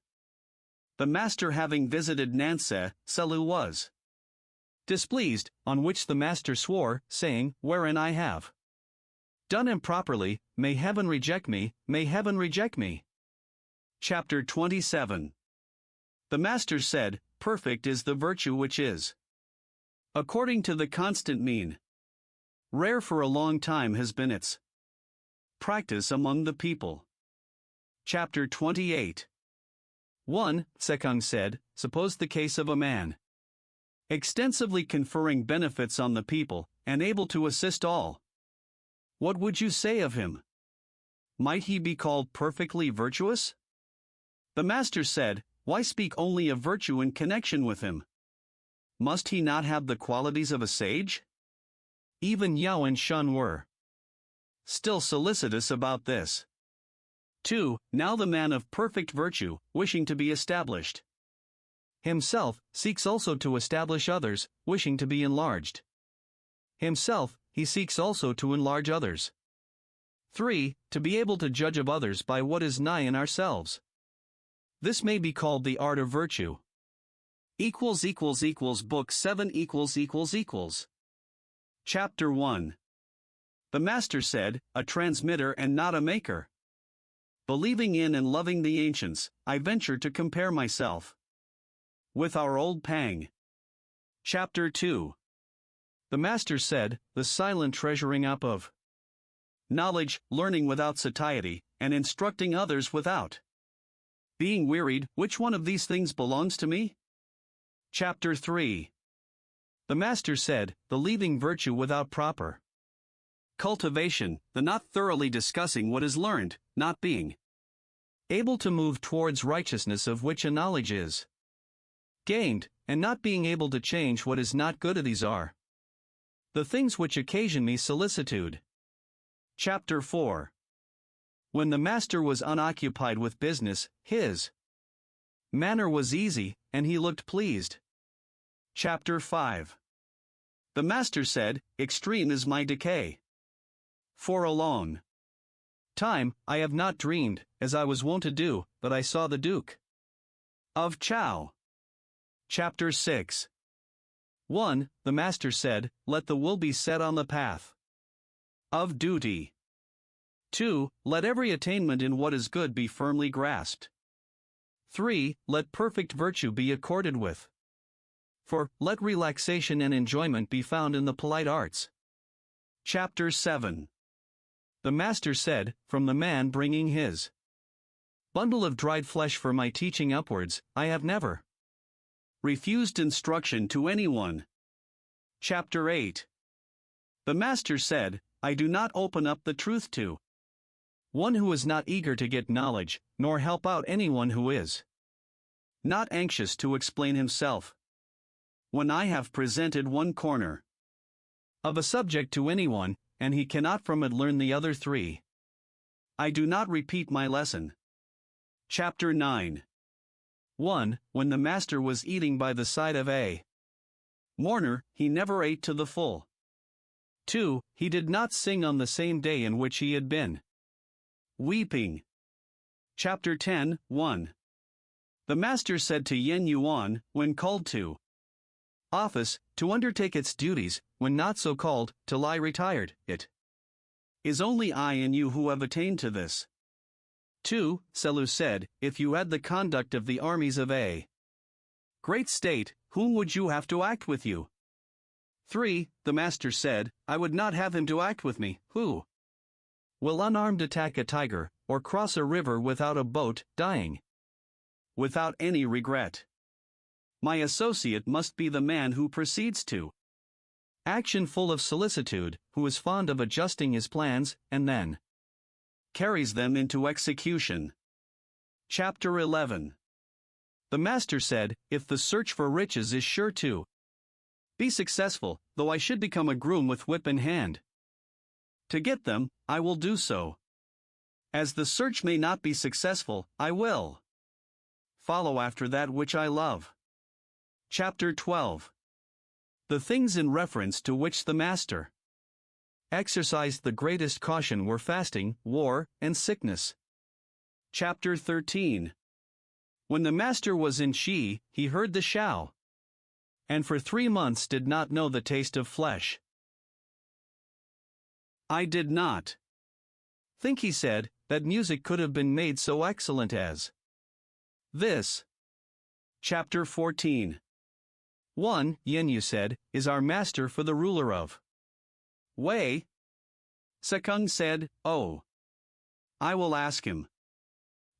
The master having visited Nanse, Selu was displeased, on which the master swore, saying, Wherein I have done improperly, may heaven reject me, may heaven reject me. Chapter 27. The master said, Perfect is the virtue which is according to the constant mean. Rare for a long time has been its practice among the people. Chapter 28. 1. Sekung said, Suppose the case of a man extensively conferring benefits on the people, and able to assist all. What would you say of him? Might he be called perfectly virtuous? The master said, Why speak only of virtue in connection with him? must he not have the qualities of a sage? Even Yao and Shun were still solicitous about this. 2. Now the man of perfect virtue, wishing to be established himself, seeks also to establish others, wishing to be enlarged himself, he seeks also to enlarge others. 3. To be able to judge of others by what is nigh in ourselves. This may be called the art of virtue. Book 7 == Chapter 1. The Master said, a transmitter and not a maker. Believing in and loving the ancients, I venture to compare myself with our old Pang. Chapter 2. The Master said, the silent treasuring up of knowledge, learning without satiety, and instructing others without being wearied, which one of these things belongs to me? Chapter 3. The Master said, the leaving virtue without proper cultivation, the not thoroughly discussing what is learned, not being able to move towards righteousness of which a knowledge is gained, and not being able to change what is not good. These are the things which occasion me solicitude. Chapter 4. When the Master was unoccupied with business, his manner was easy, and he looked pleased. Chapter 5. The Master said, extreme is my decay. For a long time, I have not dreamed, as I was wont to do, that I saw the Duke of Chow. Chapter 6. 1. The Master said, let the will be set on the path of duty. 2. Let every attainment in what is good be firmly grasped. 3. Let perfect virtue be accorded with. 4. Let relaxation and enjoyment be found in the polite arts. Chapter 7. The Master said, from the man bringing his bundle of dried flesh for my teaching upwards, I have never refused instruction to anyone. Chapter 8. The Master said, I do not open up the truth to one who is not eager to get knowledge, nor help out anyone who is not anxious to explain himself. When I have presented one corner of a subject to anyone, and he cannot from it learn the other 3, I do not repeat my lesson. Chapter 9. 1. When the Master was eating by the side of a mourner, he never ate to the full. 2. He did not sing on the same day in which he had been weeping. Chapter 10. 1. The Master said to Yen Yuan, when called to office, to undertake its duties, when not so called, to lie retired. It is only I and you who have attained to this. 2. Selu said, if you had the conduct of the armies of a great state, whom would you have to act with you? 3. The Master said, I would not have him to act with me, who will unarmed attack a tiger, or cross a river without a boat, dying without any regret. My associate must be the man who proceeds to action full of solicitude, who is fond of adjusting his plans, and then carries them into execution. Chapter 11. The Master said, if the search for riches is sure to be successful, though I should become a groom with whip in hand to get them, I will do so. As the search may not be successful, I will follow after that which I love. Chapter 12. The things in reference to which the Master exercised the greatest caution were fasting, war, and sickness. Chapter 13. When the Master was in Shi, he heard the Shao, and for 3 months did not know the taste of flesh. I did not think, he said, that music could have been made so excellent as this. Chapter 14. 1. Yen Yu said, is our Master for the ruler of Wei? Sekung said, oh, I will ask him.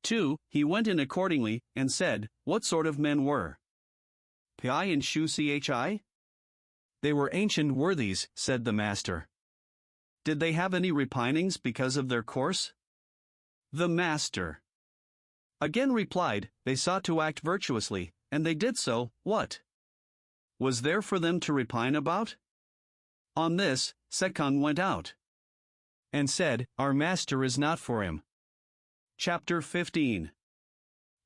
2. He went in accordingly, and said, what sort of men were Pi and Shu Chi? They were ancient worthies, said the Master. Did they have any repinings because of their course? The Master again replied, they sought to act virtuously, and they did so. What was there for them to repine about? On this, Sekon went out and said, Our master is not for him. Chapter 15.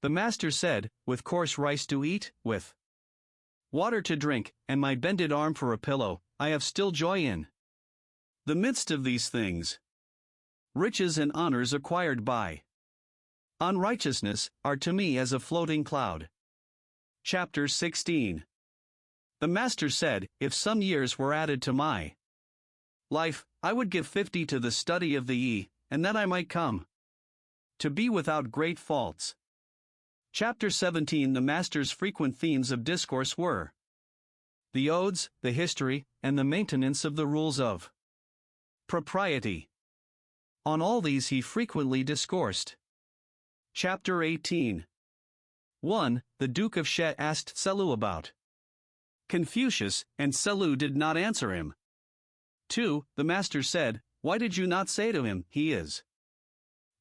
The master said, With coarse rice to eat, with water to drink, and my bended arm for a pillow, I have still joy in the midst of these things. Riches and honors acquired by unrighteousness are to me as a floating cloud. Chapter 16. The master said, If some years were added to my life, I would give 50 to the study of the Yi, and that I might come to be without great faults. Chapter 17. The master's frequent themes of discourse were the odes, the history, and the maintenance of the rules of propriety. On all these he frequently discoursed. Chapter 18. 1. The Duke of She asked Selu about Confucius, and Selu did not answer him. 2. The master said, Why did you not say to him, He is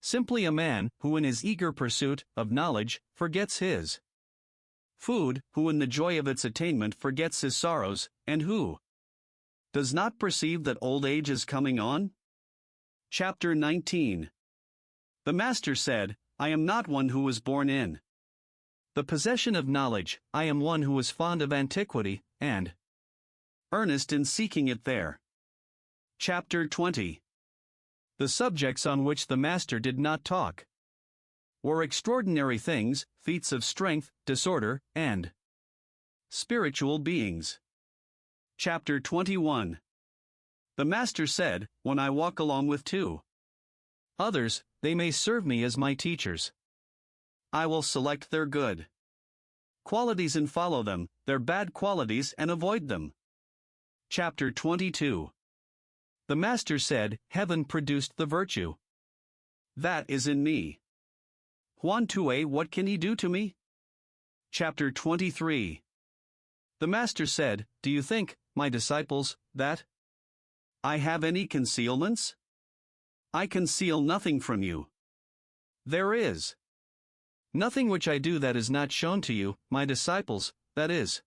simply a man who in his eager pursuit of knowledge forgets his food, who in the joy of its attainment forgets his sorrows, and who does not perceive that old age is coming on? Chapter 19. The master said, I am not one who was born in the possession of knowledge, I am one who was fond of antiquity, and earnest in seeking it there. Chapter 20. The subjects on which the master did not talk were extraordinary things, feats of strength, disorder, and spiritual beings. Chapter 21. The master said, When I walk along with two others, they may serve me as my teachers. I will select their good qualities and follow them, their bad qualities and avoid them. Chapter 22. The master said, Heaven produced the virtue that is in me. Huan Tue, what can he do to me? Chapter 23. The master said, Do you think, my disciples, that I have any concealments? I conceal nothing from you. There is nothing which I do that is not shown to you, my disciples, that is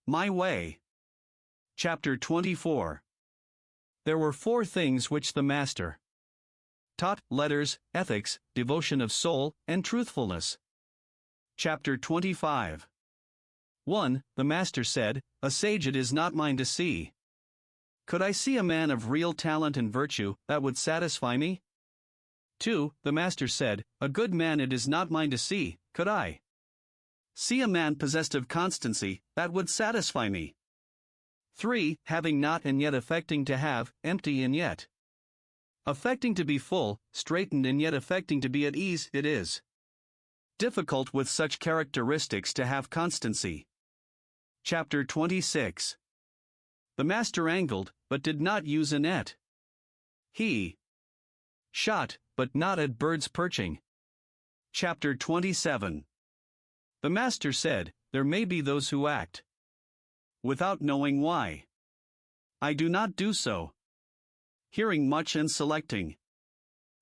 my way. Chapter 24. There were 4 things which the master taught: letters, ethics, devotion of soul, and truthfulness. Chapter 25. 1. The master said, A sage it is not mine to see. Could I see a man of real talent and virtue, that would satisfy me? 2. The master said, A good man it is not mine to see. Could I see a man possessed of constancy, that would satisfy me? 3. Having not and yet affecting to have, empty and yet affecting to be full, straitened and yet affecting to be at ease, it is difficult with such characteristics to have constancy. Chapter 26. The master angled, but did not use a net. He shot, but not at birds perching. Chapter 27. The master said, There may be those who act without knowing why. I do not do so. Hearing much and selecting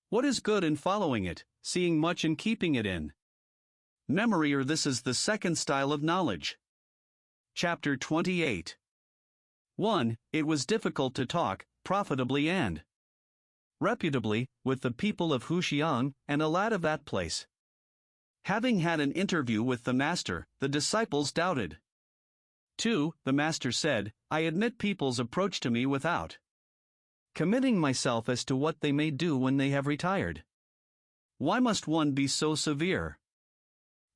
what is good and following it, seeing much and keeping it in memory, or this is the second style of knowledge. Chapter 28. 1. It was difficult to talk, profitably and reputably, with the people of Huxiang, and a lad of that place. Having had an interview with the master, the disciples doubted. 2. The master said, I admit people's approach to me without committing myself as to what they may do when they have retired. Why must one be so severe?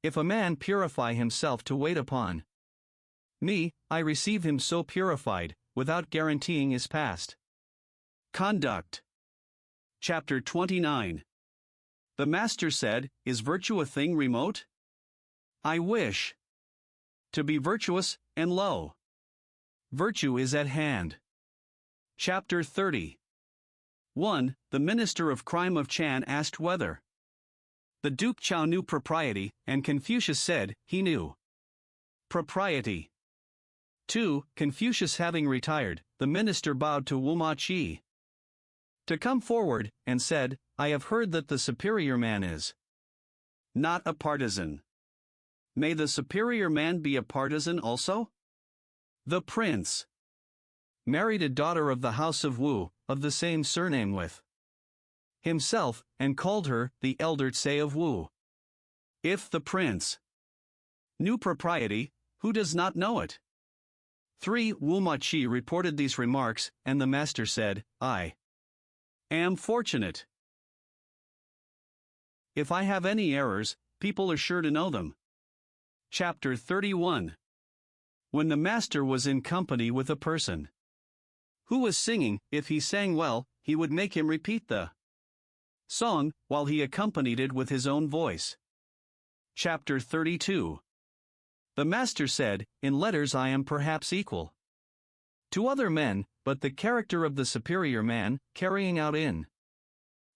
If a man purify himself to wait upon me, I receive him so purified, without guaranteeing his past conduct. Chapter 29. The master said, Is virtue a thing remote? I wish to be virtuous, and lo, virtue is at hand. Chapter 30. 1. The minister of crime of Chan asked whether the Duke Chao knew propriety, and Confucius said, he knew propriety. 2. Confucius having retired, the minister bowed to Wu Ma Chi to come forward, and said, I have heard that the superior man is not a partisan. May the superior man be a partisan also? The prince married a daughter of the house of Wu, of the same surname with himself, and called her the elder Tsai of Wu. If the prince knew propriety, who does not know it? 3. Wu Machi reported these remarks, and the master said, I am fortunate. If I have any errors, people are sure to know them. Chapter 31. When the master was in company with a person who was singing, if he sang well, he would make him repeat the song, while he accompanied it with his own voice. Chapter 32. The master said, in letters I am perhaps equal to other men, but the character of the superior man, carrying out in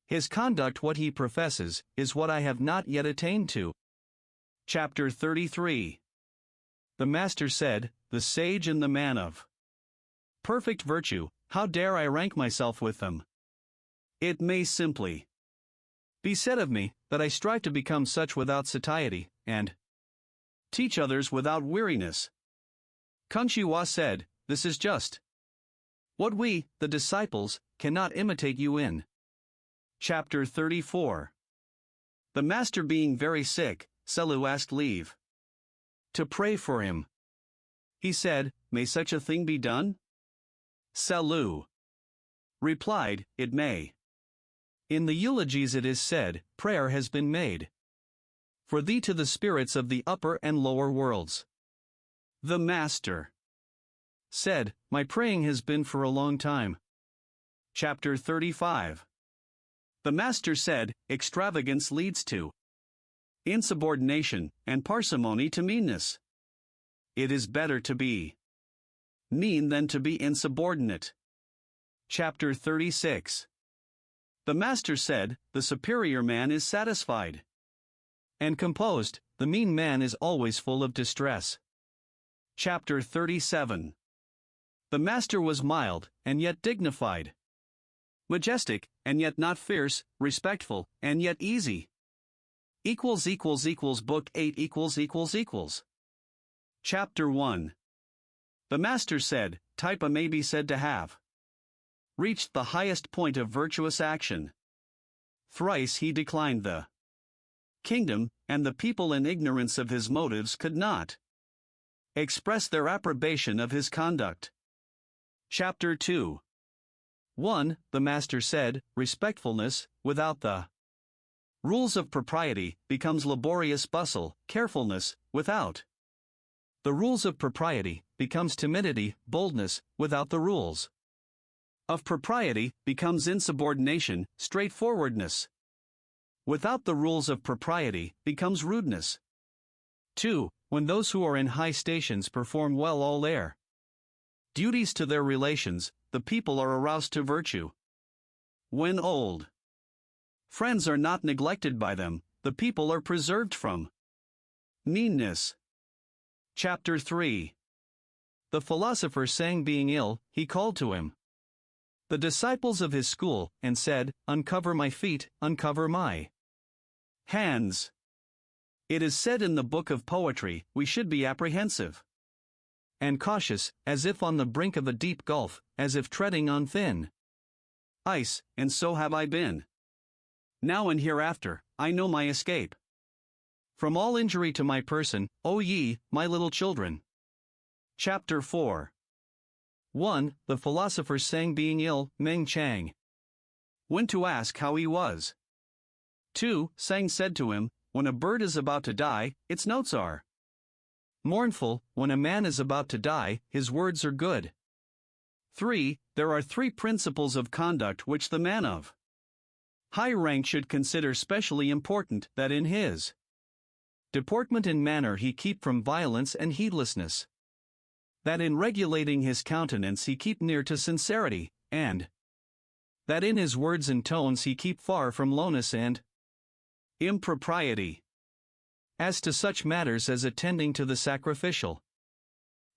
his conduct what he professes, is what I have not yet attained to. Chapter 33. The master said, the sage and the man of perfect virtue, how dare I rank myself with them? It may simply be said of me, that I strive to become such without satiety, and teach others without weariness. Confucius said, this is just what we, the disciples, cannot imitate you in. Chapter 34. The master being very sick, Selu asked leave to pray for him. He said, may such a thing be done? Selu replied, it may. In the eulogies it is said, prayer has been made for thee to the spirits of the upper and lower worlds. The master said, my praying has been for a long time. Chapter 35. The master said, extravagance leads to insubordination, and parsimony to meanness. It is better to be mean than to be insubordinate. Chapter 36. The master said, the superior man is satisfied and composed, the mean man is always full of distress. Chapter 37. The master was mild, and yet dignified, majestic, and yet not fierce, respectful, and yet easy. Book 8 == Chapter 1. The master said, Taipa may be said to have reached the highest point of virtuous action. Thrice he declined the kingdom, and the people in ignorance of his motives could not express their approbation of his conduct. Chapter 2. 1. The master said, respectfulness, without the rules of propriety, becomes laborious bustle, carefulness, without the rules of propriety, becomes timidity, boldness, without the rules of propriety, becomes insubordination, straightforwardness. Without the rules of propriety, becomes rudeness. 2. When those who are in high stations perform well all their duties to their relations, the people are aroused to virtue. When old friends are not neglected by them, the people are preserved from meanness. Chapter 3. The philosopher sang being ill, he called to him the disciples of his school, and said, uncover my feet, uncover my hands. It is said in the book of poetry, we should be apprehensive and cautious, as if on the brink of a deep gulf, as if treading on thin ice, and so have I been. Now and hereafter, I know my escape from all injury to my person, O ye, my little children. Chapter 4. 1. The philosopher sang being ill, Meng Chang went to ask how he was. 2. Sang said to him, when a bird is about to die, its notes are mournful, when a man is about to die, his words are good. 3. There are 3 principles of conduct which the man of high rank should consider specially important, that in his deportment and manner he keep from violence and heedlessness, that in regulating his countenance he keep near to sincerity, and that in his words and tones he keep far from lowness and impropriety. As to such matters as attending to the sacrificial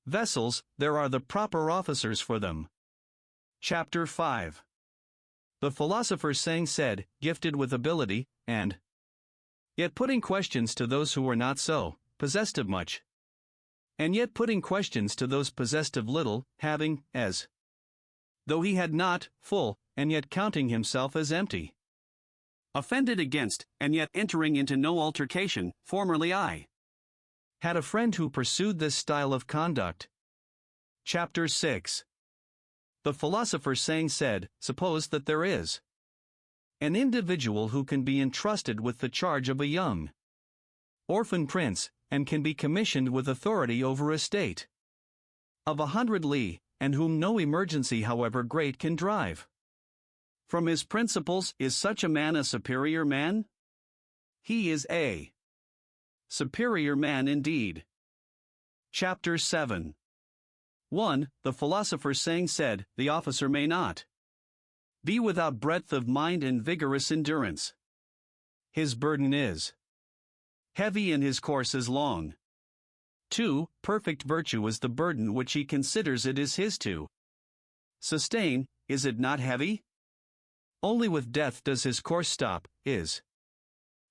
vessels, there are the proper officers for them. Chapter 5. The philosopher sang said, gifted with ability, and yet putting questions to those who were not so, possessed of much and yet putting questions to those possessed of little, having, as though he had not, full, and yet counting himself as empty. Offended against, and yet entering into no altercation, formerly I had a friend who pursued this style of conduct. Chapter 6. The philosopher saying said, suppose that there is an individual who can be entrusted with the charge of a young orphan prince, and can be commissioned with authority over a state of 100 li, and whom no emergency however great can drive from his principles. Is such a man a superior man? He is a superior man indeed. Chapter 7. 1. The philosopher saying said, the officer may not be without breadth of mind and vigorous endurance. His burden is heavy and his course is long. 2. Perfect virtue is the burden which he considers it is his to sustain. Is it not heavy? Only with death does his course stop. Is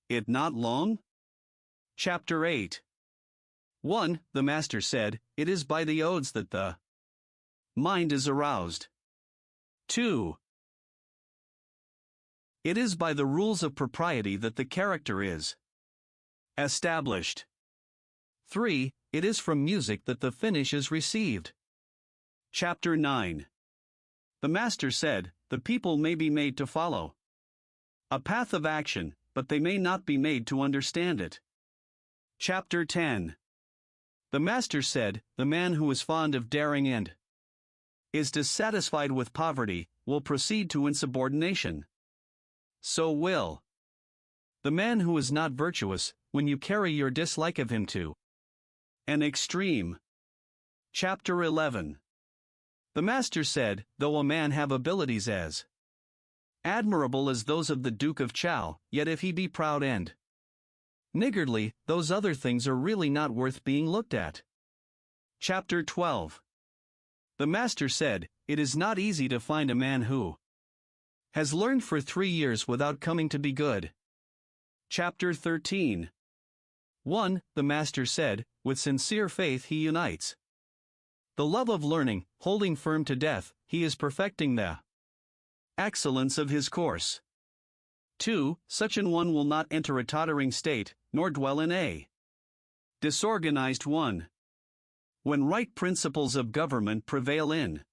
it not long? Chapter 8. 1. The master said, it is by the odes that the mind is aroused. 2. It is by the rules of propriety that the character is established. 3. It is from music that the finish is received. Chapter 9. The master said, the people may be made to follow a path of action, but they may not be made to understand it. Chapter 10. The master said, the man who is fond of daring and is dissatisfied with poverty will proceed to insubordination. So will the man who is not virtuous, when you carry your dislike of him to an extreme. Chapter 11. The master said, though a man have abilities as admirable as those of the Duke of Chow, yet if he be proud and niggardly, those other things are really not worth being looked at. Chapter 12. The master said, it is not easy to find a man who has learned for 3 years without coming to be good. Chapter 13. 1. The master said, with sincere faith he unites the love of learning, holding firm to death, he is perfecting the excellence of his course. 2. Such an one will not enter a tottering state, nor dwell in a disorganized one. When right principles of government prevail in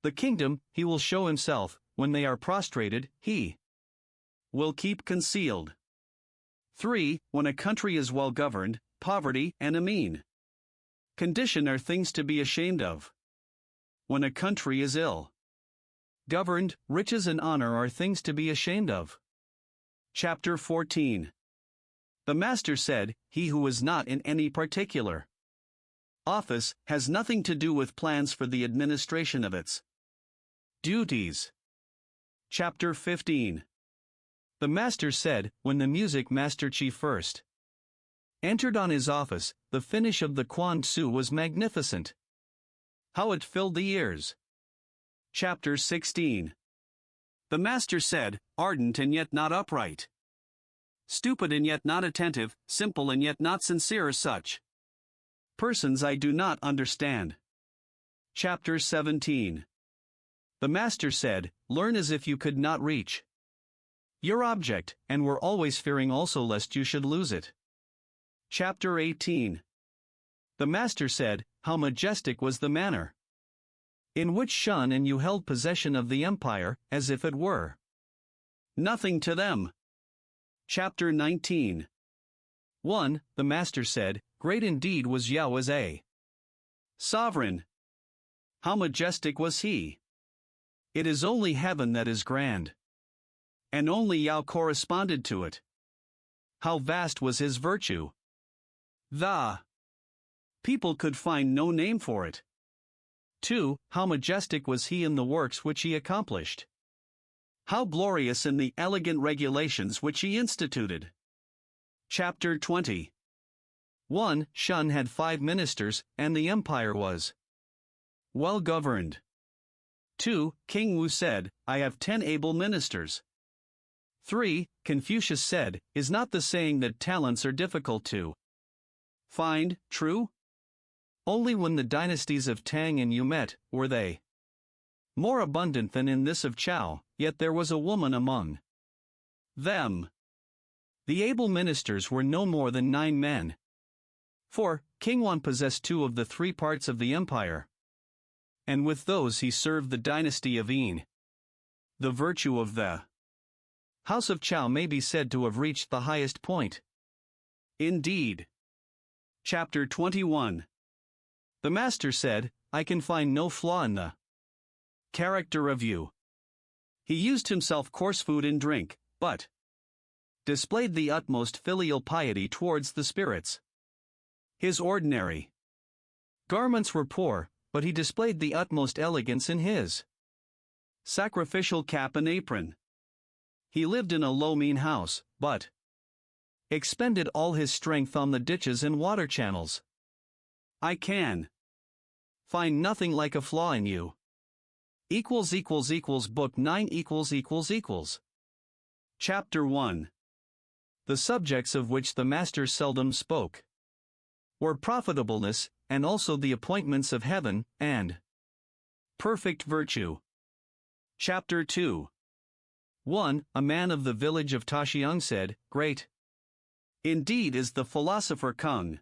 the kingdom, he will show himself. When they are prostrated, he will keep concealed. 3. When a country is well governed, poverty and a mean condition are things to be ashamed of. When a country is ill governed, riches and honor are things to be ashamed of. Chapter 14. The master said, he who is not in any particular office has nothing to do with plans for the administration of its duties. Chapter 15. The master said, when the music master chief first entered on his office, the finish of the Quan Tzu was magnificent. How it filled the ears. Chapter 16. The master said, ardent and yet not upright, stupid and yet not attentive, simple and yet not sincere are such persons I do not understand. Chapter 17. The master said, learn as if you could not reach your object, and were always fearing also lest you should lose it. Chapter 18. The master said, how majestic was the manner in which Shun and you held possession of the empire, as if it were nothing to them. Chapter 19. 1. The master said, great indeed was Yao as a sovereign. How majestic was he! It is only heaven that is grand, and only Yao corresponded to it. How vast was his virtue! The people could find no name for it. 2. How majestic was he in the works which he accomplished! How glorious in the elegant regulations which he instituted! Chapter 20. 1. Shun had 5 ministers, and the empire was well governed. 2. King Wu said, I have 10 able ministers. 3. Confucius said, is not the saying that talents are difficult to find true? Only when the dynasties of Tang and Yu met were they more abundant than in this of Chao, yet there was a woman among them. The able ministers were no more than 9 men. For King Wan possessed 2 of the 3 parts of the empire, and with those he served the dynasty of Yin. The virtue of the House of Chao may be said to have reached the highest point. Indeed. Chapter 21. The master said, I can find no flaw in the character of you. He used himself coarse food and drink, but displayed the utmost filial piety towards the spirits. His ordinary garments were poor, but he displayed the utmost elegance in his sacrificial cap and apron. He lived in a low mean house, but expended all his strength on the ditches and water channels. I can find nothing like a flaw in you. Book 9 Chapter 1. The subjects of which the master seldom spoke were profitableness, and also the appointments of heaven, and perfect virtue. Chapter 2. 1. A man of the village of Taxiang said, Great indeed is the philosopher Kung.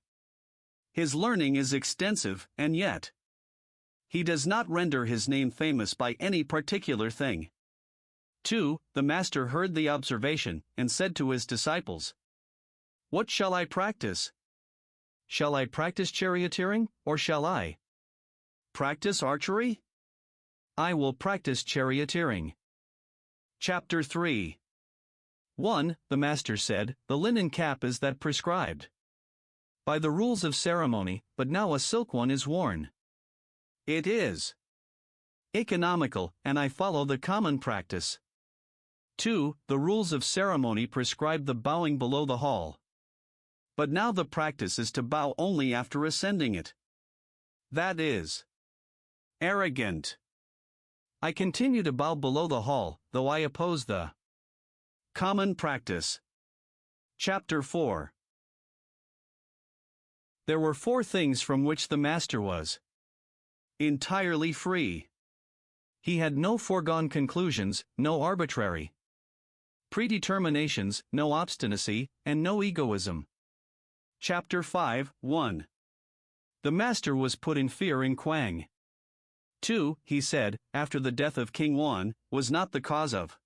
His learning is extensive, and yet he does not render his name famous by any particular thing. 2. The master heard the observation, and said to his disciples, What shall I practice? Shall I practice charioteering, or shall I practice archery? I will practice charioteering. Chapter 3. 1. The master said, The linen cap is that prescribed by the rules of ceremony, but now a silk one is worn. It is economical, and I follow the common practice. 2. The rules of ceremony prescribe the bowing below the hall, but now the practice is to bow only after ascending it. That is arrogant. I continue to bow below the hall, though I oppose the common practice. Chapter 4. There were 4 things from which the master was entirely free. He had no foregone conclusions, no arbitrary predeterminations, no obstinacy, and no egoism. Chapter 5. 1. The master was put in fear in Kwang. 2. He said, after the death of King Wan, was not the cause of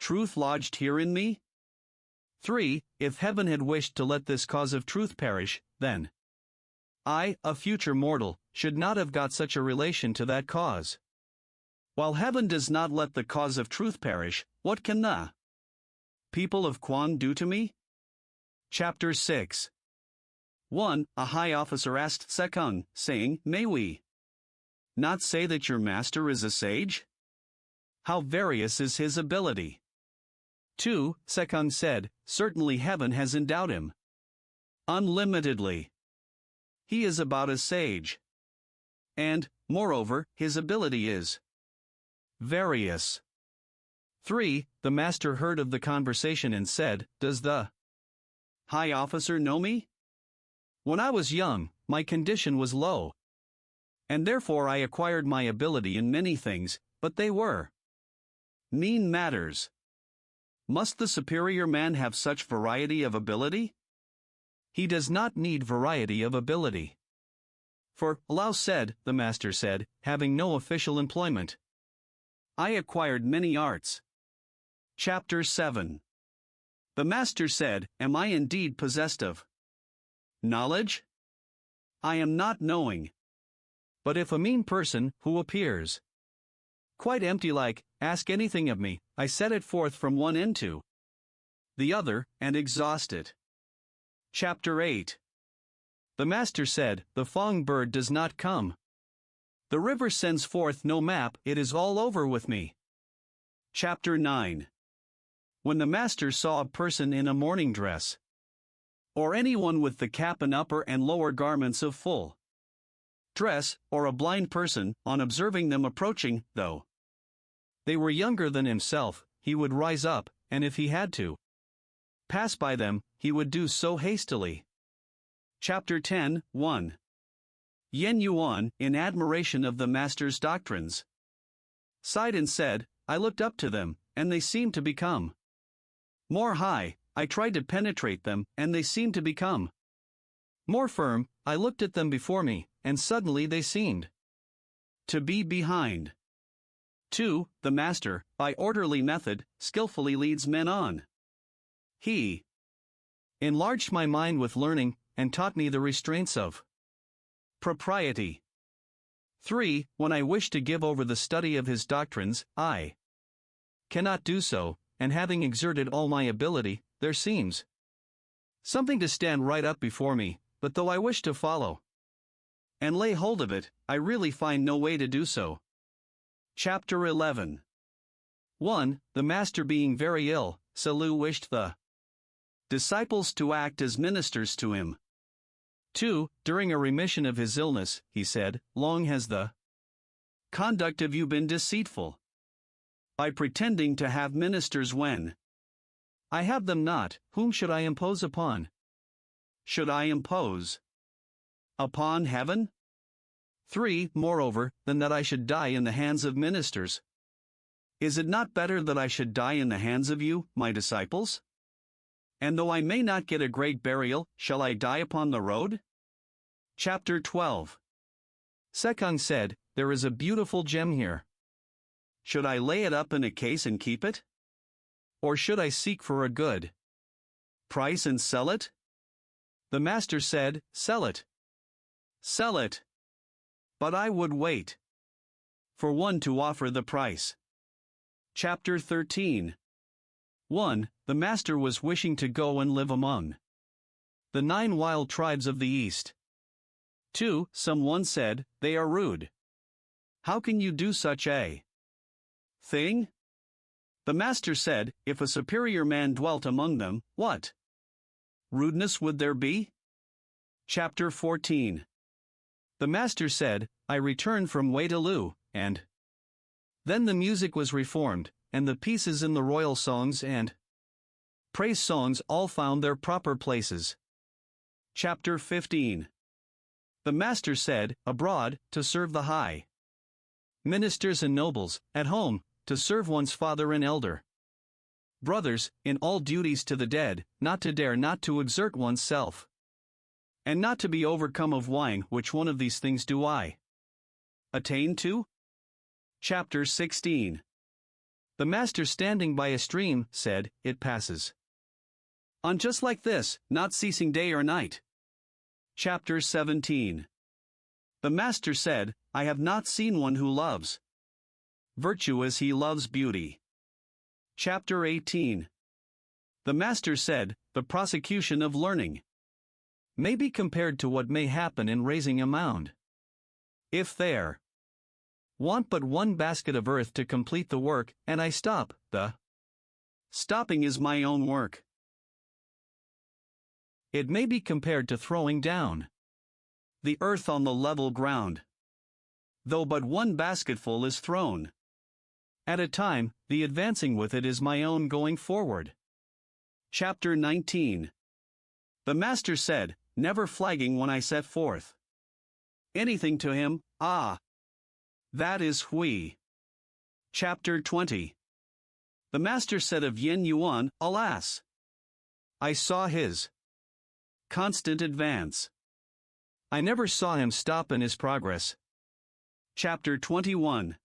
truth lodged here in me? 3. If heaven had wished to let this cause of truth perish, then I, a future mortal, should not have got such a relation to that cause. While heaven does not let the cause of truth perish, what can the people of Quan do to me? Chapter 6. 1. A high officer asked Sekung, saying, May we not say that your master is a sage? How various is his ability? 2. Sekung said, Certainly heaven has endowed him unlimitedly. He is about a sage. And, moreover, his ability is various. 3. The master heard of the conversation and said, Does the high officer know me? When I was young, my condition was low, and therefore I acquired my ability in many things, but they were mean matters. Must the superior man have such variety of ability? He does not need variety of ability. For, Lao said, the master said, having no official employment, I acquired many arts. Chapter 7. The master said, Am I indeed possessed of knowledge? I am not knowing. But if a mean person, who appears quite empty like, ask anything of me, I set it forth from one end to the other, and exhaust it. Chapter 8. The master said, The Fong bird does not come. The river sends forth no map, it is all over with me. Chapter 9. When the master saw a person in a morning dress, or anyone with the cap and upper and lower garments of full dress, or a blind person, on observing them approaching, though they were younger than himself, he would rise up, and if he had to pass by them, he would do so hastily. Chapter 10. 1. Yen Yuan, in admiration of the master's doctrines, sighed and said, I looked up to them, and they seemed to become more high. I tried to penetrate them, and they seemed to become more firm. I looked at them before me, and suddenly they seemed to be behind. 2. The master, by orderly method, skillfully leads men on. He enlarged my mind with learning, and taught me the restraints of propriety. 3. When I wish to give over the study of his doctrines, I cannot do so, and having exerted all my ability, there seems something to stand right up before me, but though I wish to follow and lay hold of it, I really find no way to do so. Chapter 11. 1. The master being very ill, Salu wished the disciples to act as ministers to him. 2. During a remission of his illness, he said, Long has the conduct of you been deceitful, by pretending to have ministers when I have them not. Whom should I impose upon? Should I impose upon heaven? 3. Moreover, than that I should die in the hands of ministers, is it not better that I should die in the hands of you, my disciples? And though I may not get a great burial, shall I die upon the road? Chapter 12. Sekung said, There is a beautiful gem here. Should I lay it up in a case and keep it? Or should I seek for a good price and sell it? The master said, Sell it. Sell it. But I would wait for one to offer the price. Chapter 13. 1. The master was wishing to go and live among the 9 wild tribes of the East. 2. Someone said, They are rude. How can you do such a thing? The master said, If a superior man dwelt among them, what rudeness would there be? Chapter 14. The master said, I returned from Waitaloo, and then the music was reformed, and the pieces in the royal songs and praise songs all found their proper places. Chapter 15. The master said, Abroad, to serve the high ministers and nobles, at home, to serve one's father and elder brothers, in all duties to the dead, not to dare not to exert one's self, and not to be overcome of wine. Which one of these things do I attain to? Chapter 16. The master, standing by a stream, said, It passes on just like this, not ceasing day or night. Chapter 17. The master said, I have not seen one who loves virtue as he loves beauty. Chapter 18. The master said, The prosecution of learning may be compared to what may happen in raising a mound. If there want but one basket of earth to complete the work, and I stop, the stopping is my own work. It may be compared to throwing down the earth on the level ground. Though but one basketful is thrown at a time, the advancing with it is my own going forward. Chapter 19. The master said, never flagging when I set forth anything to him, that is Hui. Chapter 20. The master said of Yen Yuan, Alas! I saw his constant advance. I never saw him stop in his progress. Chapter 21.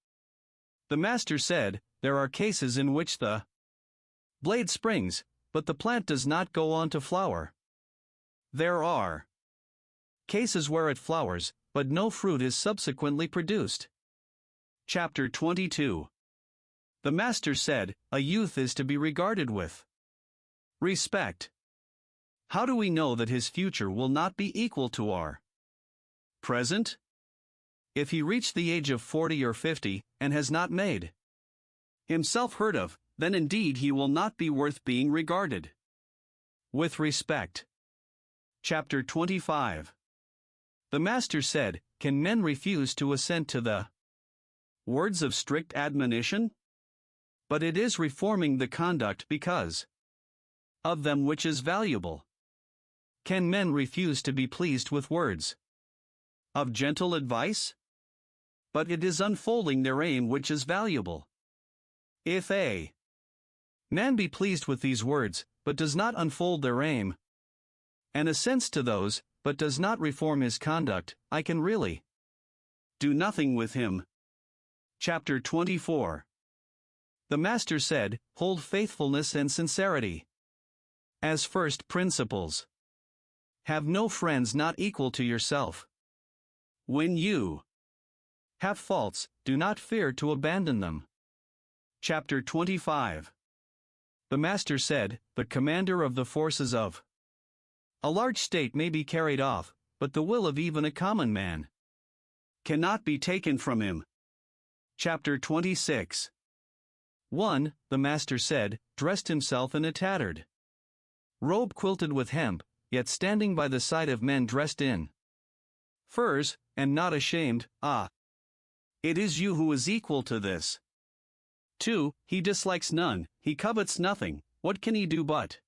The master said, There are cases in which the blade springs, but the plant does not go on to flower. There are cases where it flowers, but no fruit is subsequently produced. Chapter 22. The master said, A youth is to be regarded with respect. How do we know that his future will not be equal to our present? If he reached the age of 40 or 50, and has not made himself heard of, then indeed he will not be worth being regarded with respect. Chapter 25. The master said, Can men refuse to assent to the words of strict admonition? But it is reforming the conduct because of them which is valuable. Can men refuse to be pleased with words Of gentle advice? But it is unfolding their aim which is valuable. If a man be pleased with these words, but does not unfold their aim, and assents to those, but does not reform his conduct, I can really do nothing with him. Chapter 24. The Master said, hold faithfulness and sincerity as first principles. Have no friends not equal to yourself. When you have faults, do not fear to abandon them. Chapter 25. The Master said, the commander of the forces of a large state may be carried off, but the will of even a common man cannot be taken from him. Chapter 26. One, the Master said, dressed himself in a tattered robe quilted with hemp, yet standing by the side of men dressed in furs, and not ashamed. It is you who is equal to this. 2. He dislikes none, he covets nothing, what can he do but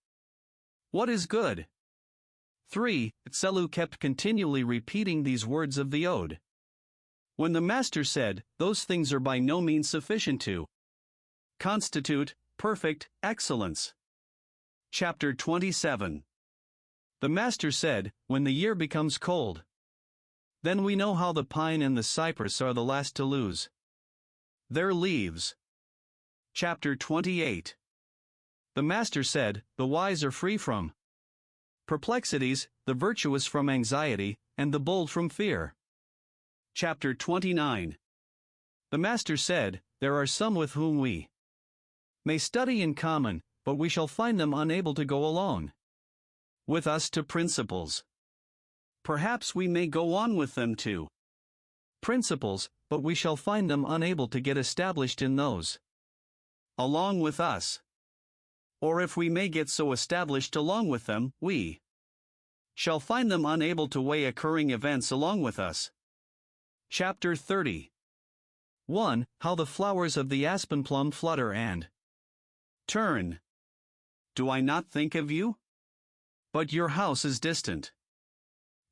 what is good? 3. Tselu kept continually repeating these words of the ode. When the Master said, those things are by no means sufficient to constitute perfect excellence. Chapter 27. The Master said, when the year becomes cold, then we know how the pine and the cypress are the last to lose their leaves. Chapter 28. The Master said, the wise are free from perplexities, the virtuous from anxiety, and the bold from fear. Chapter 29. The Master said, there are some with whom we may study in common, but we shall find them unable to go alone with us to principles. Perhaps we may go on with them to principles, but we shall find them unable to get established in those along with us. Or if we may get so established along with them, we shall find them unable to weigh occurring events along with us. Chapter 30. 1. How the flowers of the aspen plum flutter and turn. Do I not think of you? But your house is distant.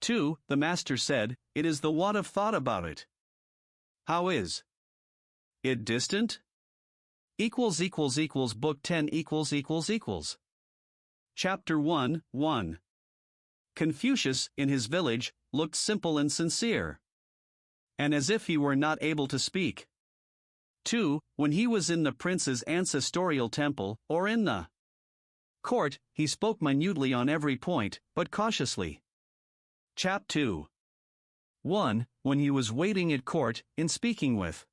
2. The Master said, it is the want of thought about it. How is it distant? Book 10 Chapter 1, 1. Confucius, in his village, looked simple and sincere, and as if he were not able to speak. 2. When he was in the prince's ancestorial temple, or in the court, he spoke minutely on every point, but cautiously. Chapter 2. 1. When he was waiting at court, in speaking with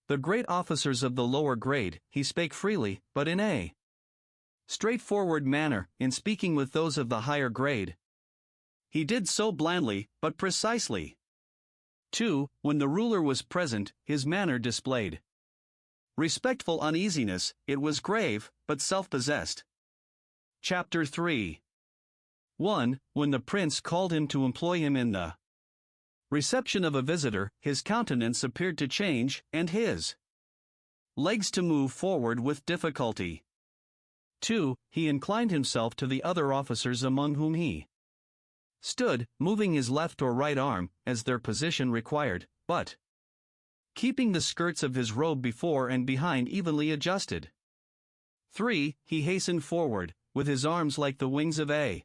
the great officers of the lower grade, he spake freely, but in a straightforward manner. In speaking with those of the higher grade, he did so blandly, but precisely. 2. When the ruler was present, his manner displayed respectful uneasiness, it was grave, but self-possessed. Chapter 3. 1. When the prince called him to employ him in the reception of a visitor, his countenance appeared to change, and his legs to move forward with difficulty. 2. He inclined himself to the other officers among whom he stood, moving his left or right arm, as their position required, but keeping the skirts of his robe before and behind evenly adjusted. 3. He hastened forward, with his arms like the wings of a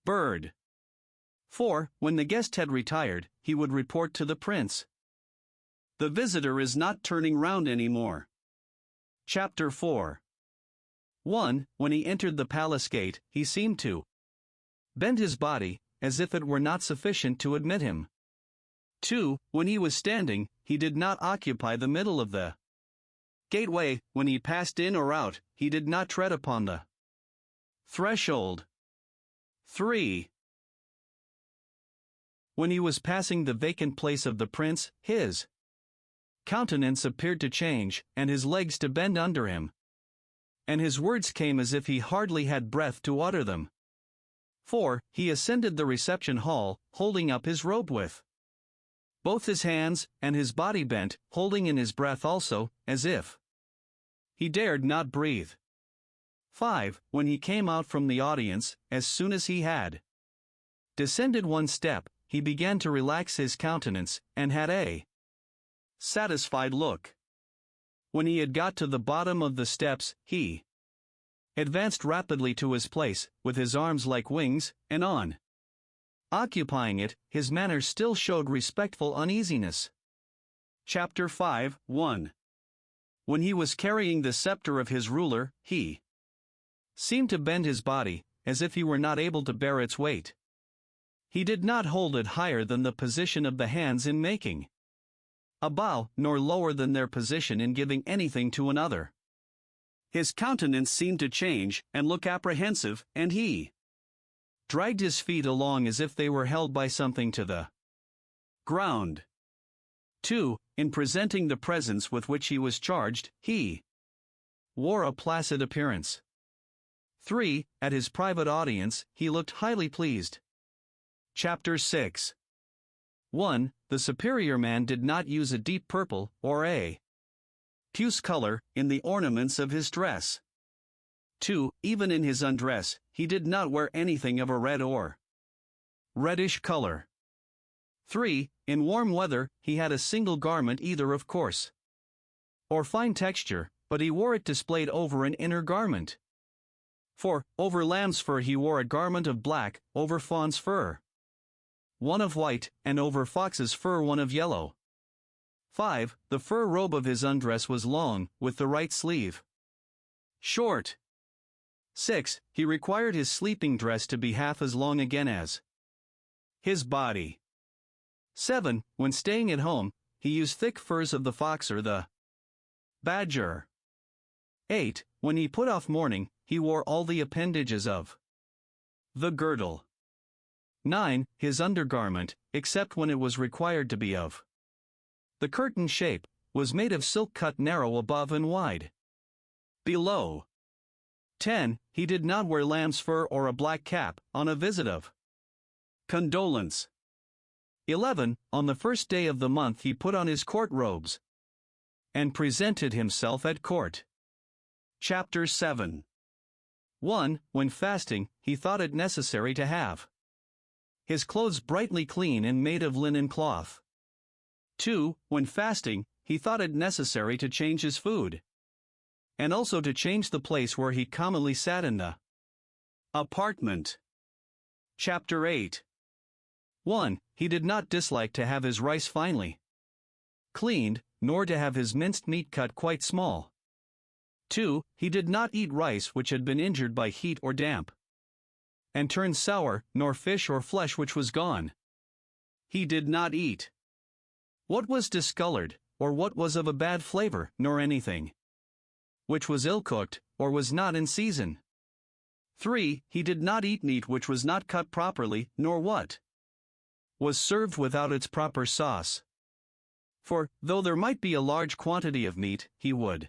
bird. 4. When the guest had retired, he would report to the prince, the visitor is not turning round any more. Chapter 4. 1. When he entered the palace gate, he seemed to bend his body, as if it were not sufficient to admit him. 2. When he was standing, he did not occupy the middle of the gateway. When he passed in or out, he did not tread upon the threshold. 3. When he was passing the vacant place of the prince, his countenance appeared to change, and his legs to bend under him, and his words came as if he hardly had breath to utter them. 4. He ascended the reception hall, holding up his robe with both his hands, and his body bent, holding in his breath also, as if he dared not breathe. 5. When he came out from the audience, as soon as he had descended one step, he began to relax his countenance, and had a satisfied look. When he had got to the bottom of the steps, he advanced rapidly to his place, with his arms like wings, and on occupying it, his manner still showed respectful uneasiness. Chapter 5, 1. When he was carrying the scepter of his ruler, he seemed to bend his body, as if he were not able to bear its weight. He did not hold it higher than the position of the hands in making a bow, nor lower than their position in giving anything to another. His countenance seemed to change, and look apprehensive, and he dragged his feet along as if they were held by something to the ground. 2. In presenting the presents with which he was charged, he wore a placid appearance. 3. At his private audience, he looked highly pleased. Chapter 6. 1. The superior man did not use a deep purple, or a puce color, in the ornaments of his dress. 2. Even in his undress, he did not wear anything of a red or reddish color. 3. In warm weather, he had a single garment either of coarse or fine texture, but he wore it displayed over an inner garment. 4. Over lamb's fur he wore a garment of black, over fawn's fur one of white, and over fox's fur one of yellow. 5. The fur robe of his undress was long, with the right sleeve short. 6. He required his sleeping dress to be half as long again as his body. 7. When staying at home, he used thick furs of the fox or the badger. 8. When he put off mourning, he wore all the appendages of the girdle. 9. His undergarment, except when it was required to be of the curtain shape, was made of silk cut narrow above and wide below. 10. He did not wear lamb's fur or a black cap, on a visit of condolence. 11. On the first day of the month he put on his court robes and presented himself at court. Chapter 7. 1. When fasting, he thought it necessary to have his clothes brightly clean and made of linen cloth. 2. When fasting, he thought it necessary to change his food, and also to change the place where he commonly sat in the apartment. Chapter 8. 1. He did not dislike to have his rice finely cleaned, nor to have his minced meat cut quite small. 2. He did not eat rice which had been injured by heat or damp, and turned sour, nor fish or flesh which was gone. He did not eat what was discolored, or what was of a bad flavor, nor anything which was ill-cooked, or was not in season. 3. He did not eat meat which was not cut properly, nor what was served without its proper sauce. For, though there might be a large quantity of meat, he would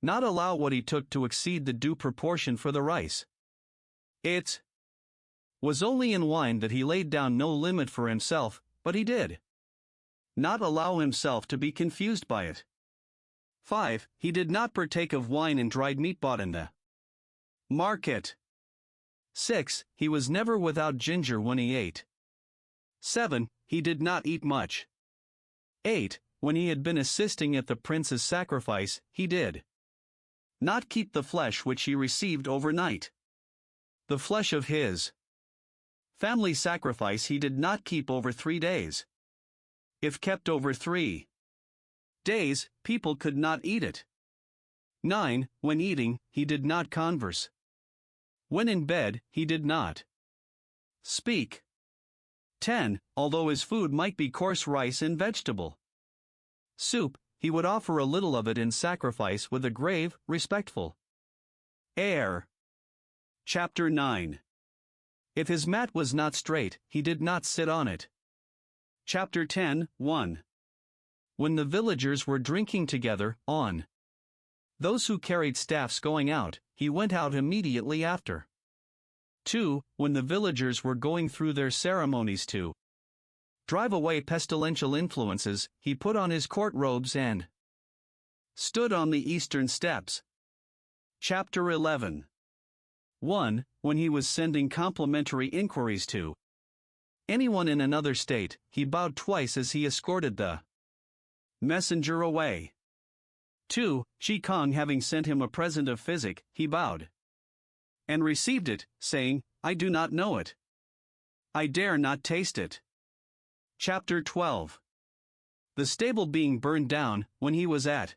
not allow what he took to exceed the due proportion for the rice. It was only in wine that he laid down no limit for himself, but he did not allow himself to be confused by it. 5. He did not partake of wine and dried meat bought in the market. 6. He was never without ginger when he ate. 7. He did not eat much. 8. When he had been assisting at the prince's sacrifice, he did not keep the flesh which he received overnight. The flesh of his family sacrifice he did not keep over 3 days. If kept over 3 days, people could not eat it. 9. When eating, he did not converse. When in bed, he did not speak. 10. Although his food might be coarse rice and vegetable soup, he would offer a little of it in sacrifice with a grave, respectful air. Chapter 9. If his mat was not straight, he did not sit on it. Chapter 10, 1. When the villagers were drinking together, on those who carried staffs going out, he went out immediately after. 2. When the villagers were going through their ceremonies to drive away pestilential influences, he put on his court robes and stood on the eastern steps. Chapter 11. 1. When he was sending complimentary inquiries to anyone in another state, he bowed twice as he escorted the messenger away. 2. Shi Kong having sent him a present of physic, he bowed and received it, saying, I do not know it. I dare not taste it. Chapter 12. The stable being burned down, when he was at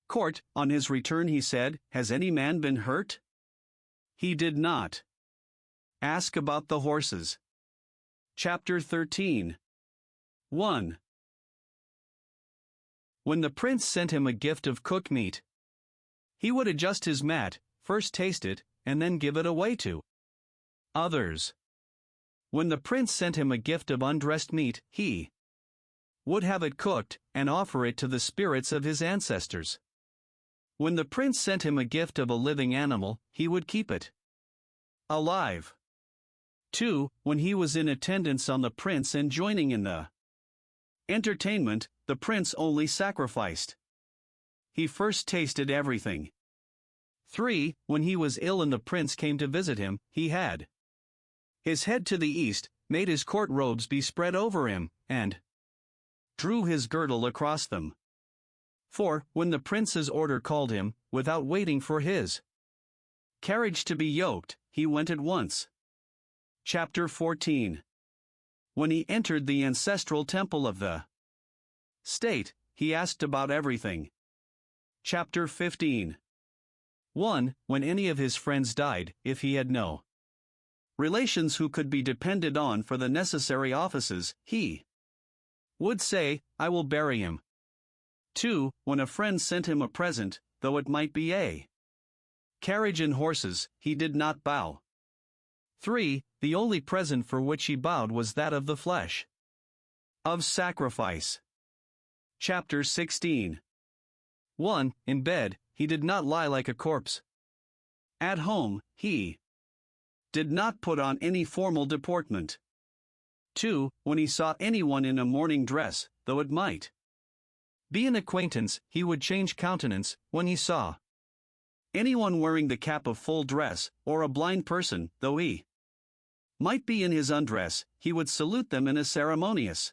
court, on his return he said, Has any man been hurt? He did not. Ask about the horses. Chapter 13. 1. When the prince sent him a gift of cooked meat, he would adjust his mat, first taste it, and then give it away to others. When the prince sent him a gift of undressed meat, he would have it cooked, and offer it to the spirits of his ancestors. When the prince sent him a gift of a living animal, he would keep it alive. 2. When he was in attendance on the prince and joining in the entertainment, the prince only sacrificed. He first tasted everything. 3. When he was ill and the prince came to visit him, he had his head to the east, made his court robes be spread over him, and drew his girdle across them. 4. When the prince's order called him, without waiting for his carriage to be yoked, he went at once. Chapter 14. When he entered the ancestral temple of the state, he asked about everything. Chapter 15. 1. When any of his friends died, if he had no relations who could be depended on for the necessary offices, he would say, I will bury him. 2. When a friend sent him a present, though it might be a carriage and horses, he did not bow. 3. The only present for which he bowed was that of the flesh of sacrifice. Chapter 16. 1. In bed, he did not lie like a corpse. At home, he did not put on any formal deportment. 2. When he saw anyone in a morning dress, though it might be an acquaintance, he would change countenance. When he saw anyone wearing the cap of full dress, or a blind person, though he might be in his undress, he would salute them in a ceremonious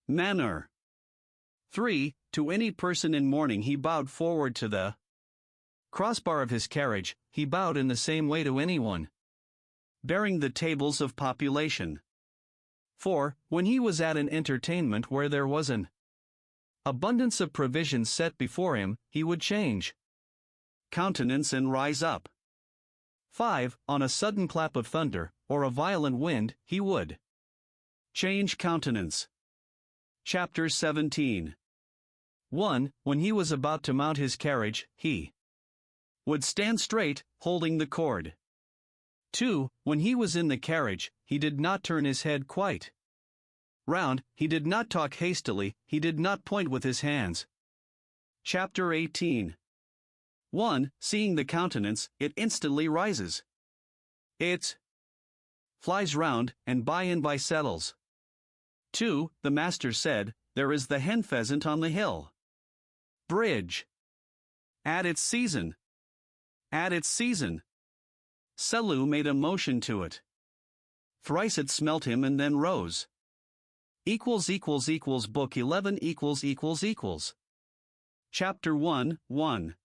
manner. 3. To any person in mourning he bowed forward to the crossbar of his carriage, he bowed in the same way to anyone bearing the tables of population. 4. When he was at an entertainment where there was an abundance of provisions set before him, he would change countenance and rise up. 5. On a sudden clap of thunder, or a violent wind, he would change countenance. Chapter 17. 1. When he was about to mount his carriage, he would stand straight, holding the cord. 2. When he was in the carriage, he did not turn his head quite round, he did not talk hastily, he did not point with his hands. Chapter 18. 1. Seeing the countenance, it instantly rises. It flies round, and by and by settles. 2. The master said, There is the hen pheasant on the hill bridge. At its season. At its season. Selu made a motion to it. Thrice it smelt him and then rose. Book 11 Chapter 1, 1.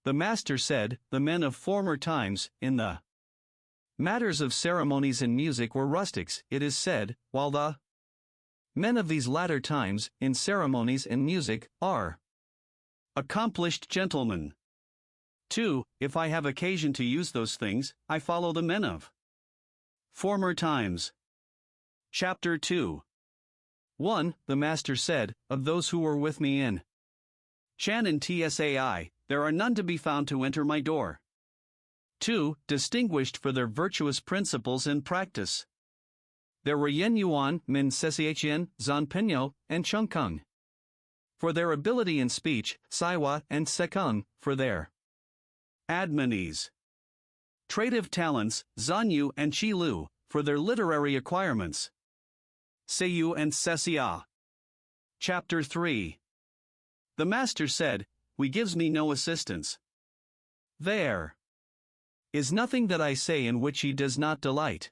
The master said, The men of former times, in the matters of ceremonies and music were rustics, it is said, while the men of these latter times, in ceremonies and music, are accomplished gentlemen. 2. If I have occasion to use those things, I follow the men of former times. Chapter 2. 1. The master said, Of those who were with me in Chan and Tsai, there are none to be found to enter my door. 2. Distinguished for their virtuous principles and practice. There were Yen Yuan, Min Sesiachian, Zan Pinyo, and Chung Kung. For their ability in speech, Saiwa and Sekung, for their admonies. Tradive talents, Zanyu and Chi Lu, for their literary acquirements. Seiyu and Sesia. Chapter 3. The master said, We gives me no assistance. There is nothing that I say in which he does not delight.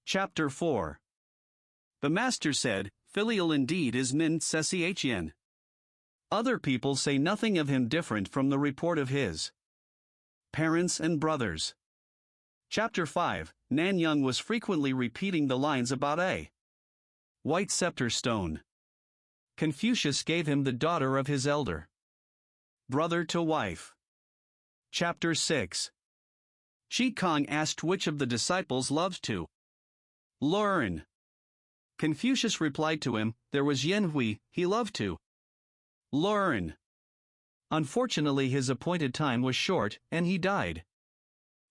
Chapter 4. The master said, "Filial indeed is min session." Other people say nothing of him different from the report of his parents and brothers. Chapter 5. Nan Young was frequently repeating the lines about a white scepter stone. Confucius gave him the daughter of his elder brother to wife. Chapter 6. Shi Kong asked which of the disciples loved to learn. Confucius replied to him, there was Yen Hui, he loved to learn. Unfortunately, his appointed time was short, and he died.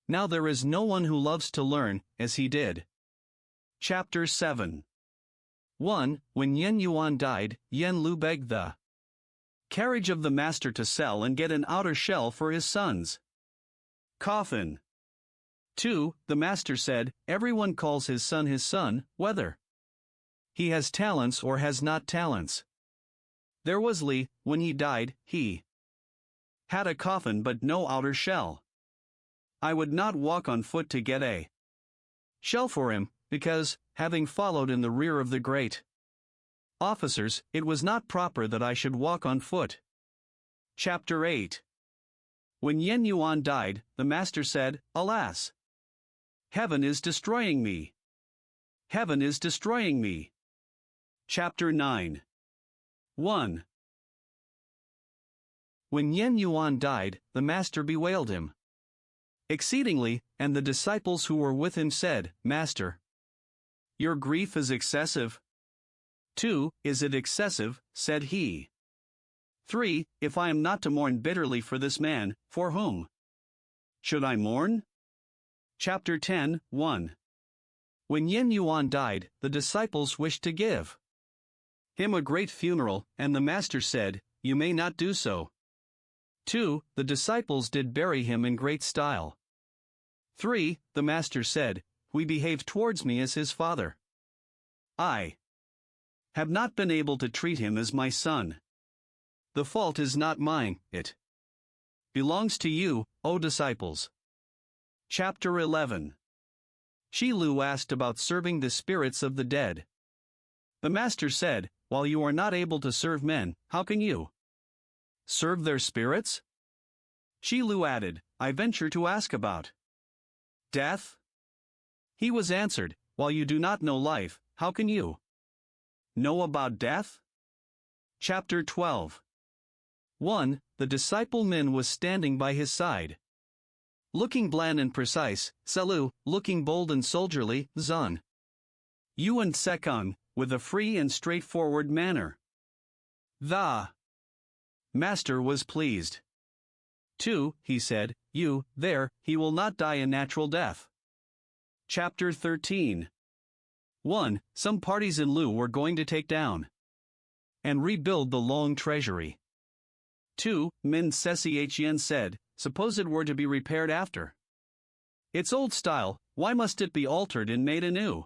Now there is no one who loves to learn, as he did. Chapter 7. 1. When Yen Yuan died, Yen Lu begged the carriage of the master to sell and get an outer shell for his son's coffin. 2. The master said, everyone calls his son, whether he has talents or has not talents. There was Li, when he died, he had a coffin but no outer shell. I would not walk on foot to get a shell for him, because, having followed in the rear of the great officers, it was not proper that I should walk on foot. Chapter 8. When Yen Yuan died, the master said, alas! Heaven is destroying me. Heaven is destroying me. Chapter 9. 1. When Yen Yuan died, the master bewailed him exceedingly, and the disciples who were with him said, Master, your grief is excessive. 2. Is it excessive? Said he. 3. If I am not to mourn bitterly for this man, for whom should I mourn? Chapter 10. 1. When Yen Yuan died, the disciples wished to give him a great funeral, and the master said, you may not do so. 2. The disciples did bury him in great style. 3. The master said, he behaved towards me as his father. I have not been able to treat him as my son. The fault is not mine, it belongs to you, O disciples. Chapter 11. Shi Lu asked about serving the spirits of the dead. The master said, while you are not able to serve men, how can you serve their spirits? Shi Lu added, I venture to ask about death. He was answered, while you do not know life, how can you know about death? Chapter 12. 1. The disciple Min was standing by his side, looking bland and precise, Selu, looking bold and soldierly, Zun. Yu and Sekung, with a free and straightforward manner. The master was pleased. 2. He said, you, there, he will not die a natural death. Chapter 13. 1. Some parties in Lu were going to take down and rebuild the long treasury. 2. Min Session said, suppose it were to be repaired after its old style, why must it be altered and made anew?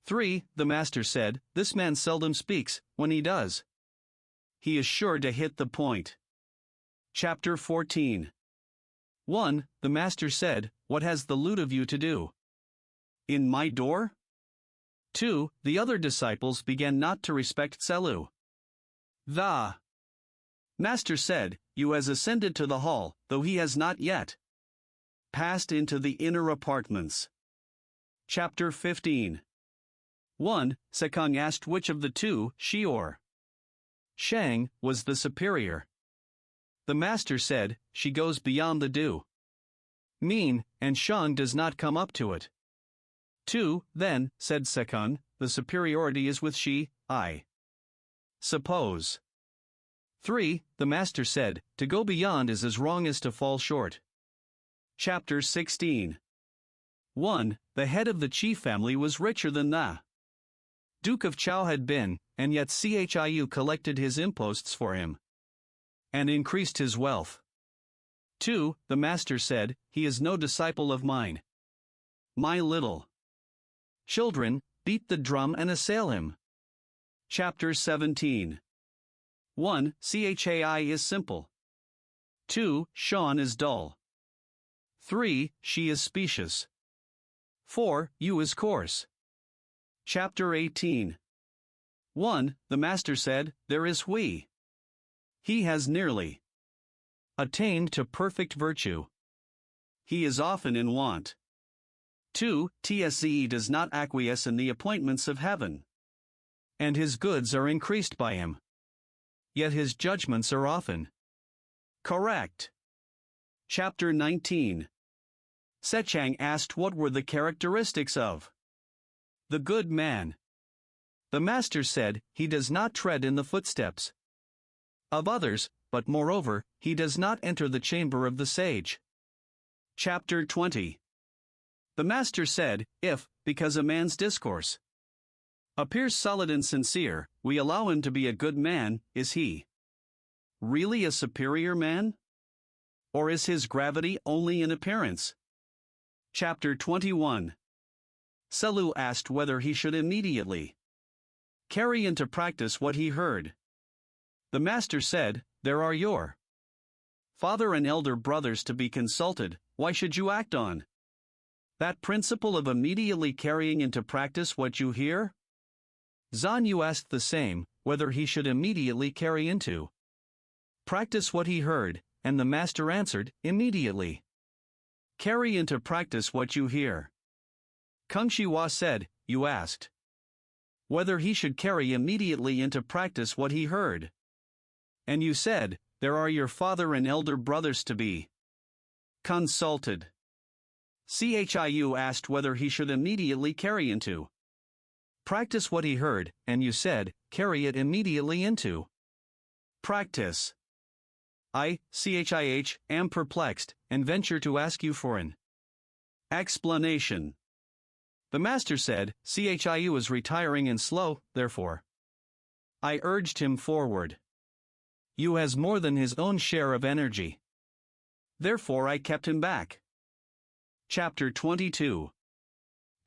3. The master said, this man seldom speaks, when he does, he is sure to hit the point. Chapter 14. 1. The master said, what has the lute of you to do in my door? 2. The other disciples began not to respect Selu. The master said, you has ascended to the hall, though he has not yet passed into the inner apartments. Chapter 15. 1. Sekung asked which of the two, Shi or Shang, was the superior. The master said, she goes beyond the do mean, and Shang does not come up to it. 2. Then, said Sekung, the superiority is with Shi, I suppose. 3. The master said, to go beyond is as wrong as to fall short. Chapter 16. 1. The head of the chief family was richer than the Duke of Chao had been, and yet Chiu collected his imposts for him and increased his wealth. 2. The master said, he is no disciple of mine. My little children, beat the drum and assail him. Chapter 17. 1. Chai is simple. 2. Sean is dull. 3. She is specious. 4. U is coarse. Chapter 18. 1. The master said, there is Hui. He has nearly attained to perfect virtue. He is often in want. 2. Tsze does not acquiesce in the appointments of heaven, and his goods are increased by him. Yet his judgments are often correct. Chapter 19. Sechang asked what were the characteristics of the good man. The master said, he does not tread in the footsteps of others, but moreover, he does not enter the chamber of the sage. Chapter 20. The master said, if, because a man's discourse appears solid and sincere, we allow him to be a good man, is he really a superior man? Or is his gravity only in appearance? Chapter 21. Selu asked whether he should immediately carry into practice what he heard. The master said, there are your father and elder brothers to be consulted, why should you act on that principle of immediately carrying into practice what you hear? Zan Yu asked the same, whether he should immediately carry into practice what he heard, and the master answered, immediately carry into practice what you hear. Kung Shiwa said, you asked whether he should carry immediately into practice what he heard. And you said, there are your father and elder brothers to be consulted. Chiu asked whether he should immediately carry into practice what he heard, and you said, carry it immediately into practice. I, Chih, am perplexed, and venture to ask you for an explanation. The master said, Chiu is retiring and slow, therefore I urged him forward. You has more than his own share of energy. Therefore I kept him back. Chapter 22.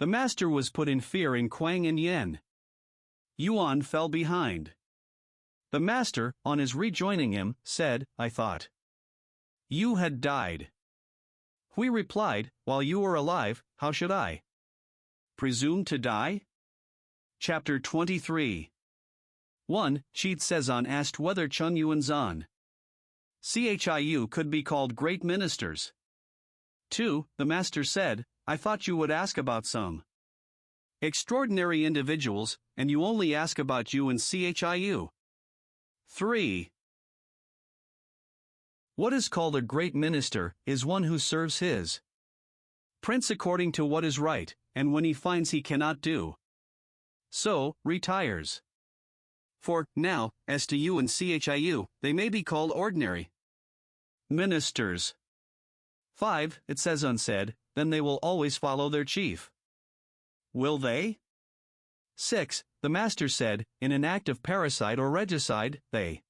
The master was put in fear in Kuang and Yen. Yuan fell behind. The master, on his rejoining him, said, I thought you had died. Hui replied, while you were alive, how should I presume to die? Chapter 23. 1. Shi Tsezan asked whether Chun Yu and Zan Chiu could be called great ministers. 2. The master said, I thought you would ask about some extraordinary individuals, and you only ask about you and Chiu. 3. What is called a great minister is one who serves his prince according to what is right, and when he finds he cannot do so, retires. For, now, as to you and Chiu, they may be called ordinary ministers. 5. It says unsaid, then they will always follow their chief. Will they? 6. The master said, in an act of parricide or regicide, they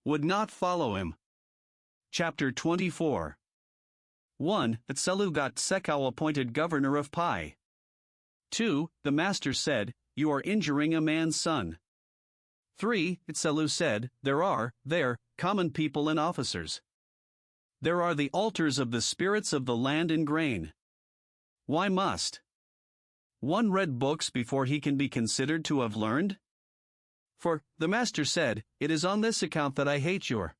would not follow him. Chapter 24. 1. Tselu got Sekao appointed governor of Pai. 2. The master said, you are injuring a man's son. 3. Tselu said, there are, common people and officers. There are the altars of the spirits of the land and grain. Why must one read books before he can be considered to have learned? For, the master said, it is on this account that I hate your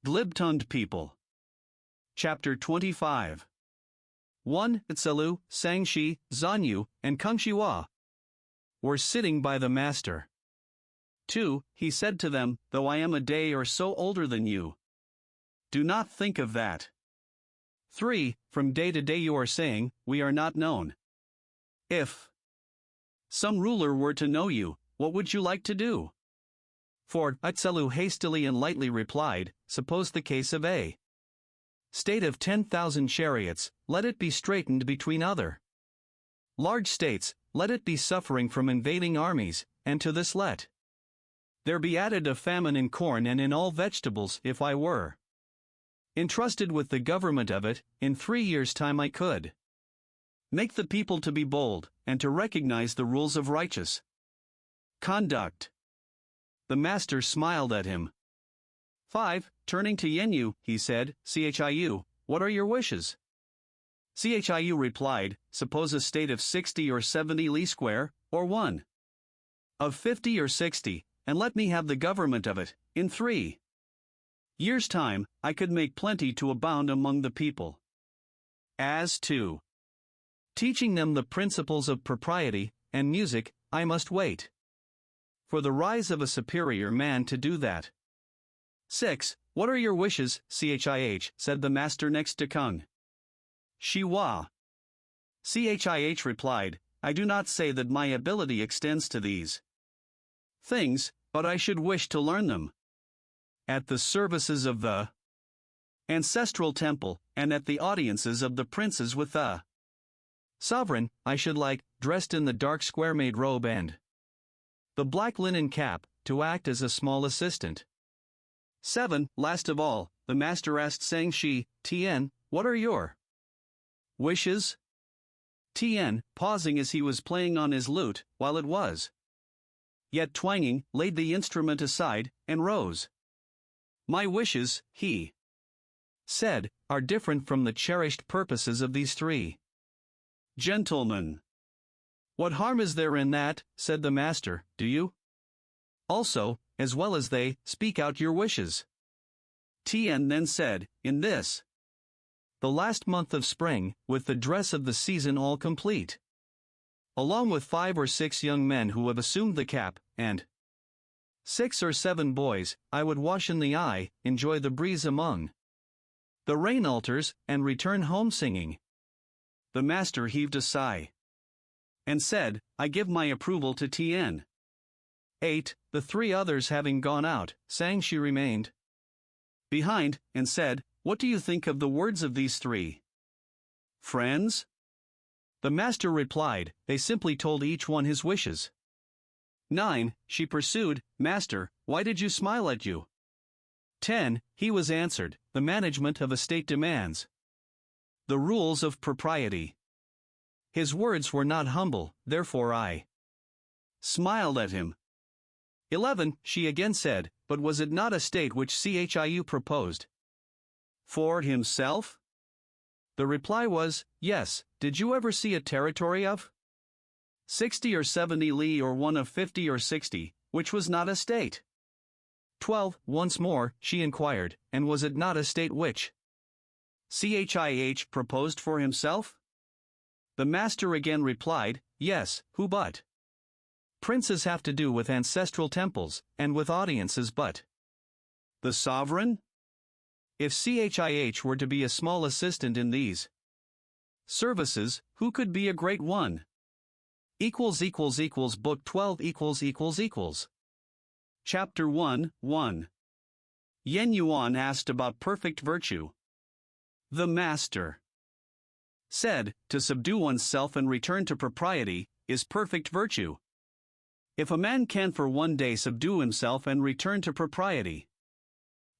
glib-tongued people. Chapter 25. 1. Tselu, Sangshi, Zanyu, and Kung Shiwa were sitting by the master. 2. He said to them, though I am a day or so older than you, do not think of that. 3. From day to day you are saying, we are not known. If some ruler were to know you, what would you like to do? 4. Tselu hastily and lightly replied, suppose the case of a state of 10,000 chariots, let it be straitened between other large states, let it be suffering from invading armies, and to this let there be added a famine in corn and in all vegetables. If I were entrusted with the government of it, in 3 years' time I could make the people to be bold, and to recognize the rules of righteous conduct. The master smiled at him. 5. Turning to Yenyu, he said, Chiu, what are your wishes? Chiu replied, suppose a state of 60 or 70 li square, or 1 of 50 or 60, and let me have the government of it, in 3 years' time, I could make plenty to abound among the people. As to teaching them the principles of propriety and music, I must wait for the rise of a superior man to do that. 6. What are your wishes, Chih? Said the master next to Kung. Shiwa. Chih replied, I do not say that my ability extends to these things, but I should wish to learn them. At the services of the ancestral temple, and at the audiences of the princes with the sovereign, I should like, dressed in the dark square-made robe and the black linen cap, to act as a small assistant. 7. Last of all, the master asked Sang Shi, Tien, what are your wishes? Tien, pausing as he was playing on his lute, while it was yet twanging, laid the instrument aside, and rose. My wishes, he said, are different from the cherished purposes of these 3 gentlemen. What harm is there in that, said the master, do you also, as well as they, speak out your wishes? Tien then said, in this the last month of spring, with the dress of the season all complete, along with 5 or 6 young men who have assumed the cap, and 6 or 7 boys, I would wash in the eye, enjoy the breeze among the rain altars, and return home singing. The master heaved a sigh and said, I give my approval to Tien. 8. The 3 others having gone out, Sang Shi remained behind, and said, what do you think of the words of these 3 friends? The master replied, they simply told each one his wishes. 9. She pursued, Master, why did you smile at you? 10. He was answered, the management of a state demands the rules of propriety. His words were not humble, therefore I smiled at him. 11. She again said, but was it not a state which Chiu proposed for himself? The reply was, yes. Did you ever see a territory of 60 or 70 li or 1 of 50 or 60, which was not a state? 12. Once more, she inquired, and was it not a state which Chih proposed for himself? The master again replied, yes, who but princes have to do with ancestral temples, and with audiences but the sovereign? If Chih were to be a small assistant in these services, who could be a great one? Book 12 Chapter 1, 1. Yen Yuan asked about perfect virtue. The master said, to subdue oneself and return to propriety, is perfect virtue. If a man can for one day subdue himself and return to propriety,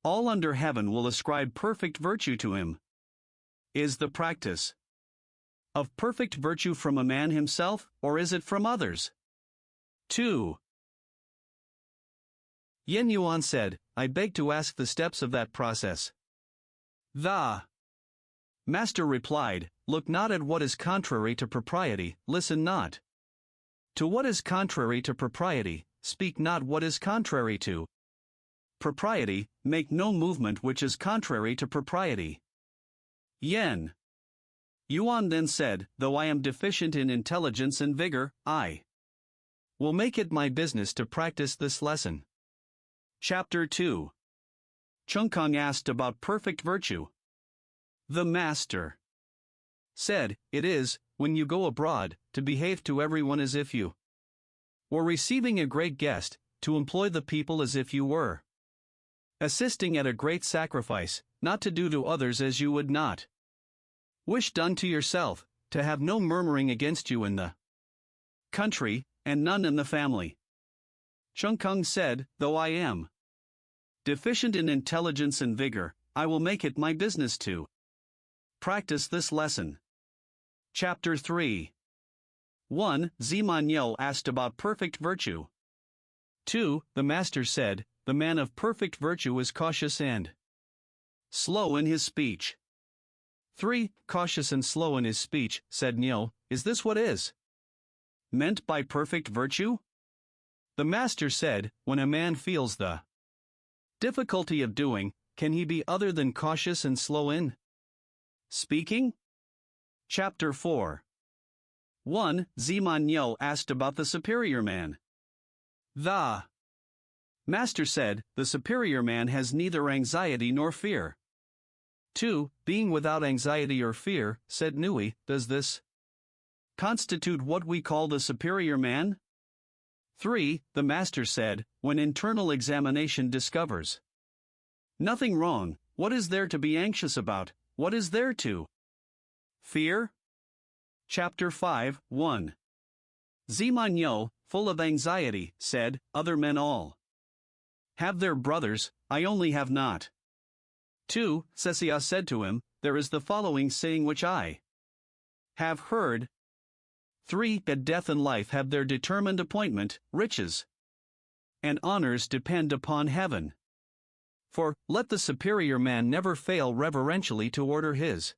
all under heaven will ascribe perfect virtue to him. Is the practice of perfect virtue from a man himself, or is it from others? 2. Yen Yuan said, I beg to ask the steps of that process. The master replied, look not at what is contrary to propriety, listen not to what is contrary to propriety, speak not what is contrary to propriety, make no movement which is contrary to propriety. Yen Yuan then said, though I am deficient in intelligence and vigor, I will make it my business to practice this lesson. Chapter 2. Chungkung asked about perfect virtue. The master said, it is, when you go abroad, to behave to everyone as if you were receiving a great guest, to employ the people as if you were assisting at a great sacrifice, not to do to others as you would not wish done to yourself, to have no murmuring against you in the country, and none in the family. Chungkung said, though I am deficient in intelligence and vigor, I will make it my business to practice this lesson. Chapter 3. 1. Ziman asked about perfect virtue. 2. The master said, the man of perfect virtue is cautious and slow in his speech. 3. Cautious and slow in his speech, said Nyo, is this what is meant by perfect virtue? The master said, when a man feels the difficulty of doing, can he be other than cautious and slow in speaking? Chapter 4. 1. Ziman Nyo asked about the superior man. The master said, the superior man has neither anxiety nor fear. 2. Being without anxiety or fear, said Nui, does this constitute what we call the superior man? 3. The master said, when internal examination discovers nothing wrong, what is there to be anxious about, what is there to fear? Chapter 5, 1. Ziman Yo, full of anxiety, said, other men all have their brothers, I only have not. 2. Sesia said to him, there is the following saying which I have heard. 3. That death and life have their determined appointment, riches and honors depend upon heaven. For, let the superior man never fail reverentially to order his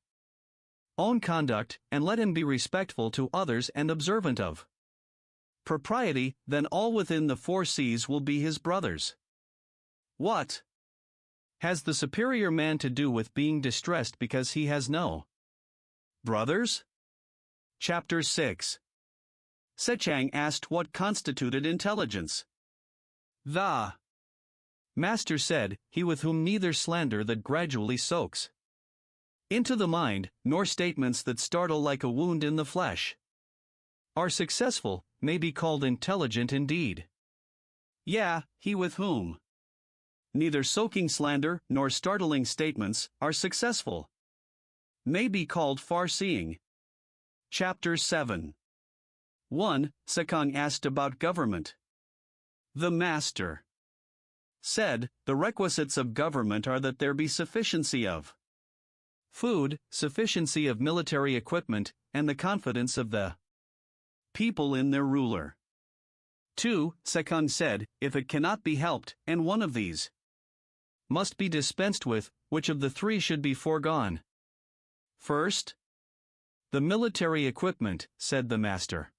own conduct, and let him be respectful to others and observant of propriety, then all within the 4 seas will be his brothers. What has the superior man to do with being distressed because he has no brothers? Chapter 6. Sechang asked what constituted intelligence. The master said, he with whom neither slander that gradually soaks into the mind, nor statements that startle like a wound in the flesh, are successful, may be called intelligent indeed. Yeah, he with whom neither soaking slander nor startling statements are successful, may be called far-seeing. Chapter 7. 1. Sekong asked about government. The master said, the requisites of government are that there be sufficiency of food, sufficiency of military equipment, and the confidence of the people in their ruler. 2. Sekong said, if it cannot be helped, and one of these must be dispensed with, which of the 3 should be foregone? First, the military equipment, said the master.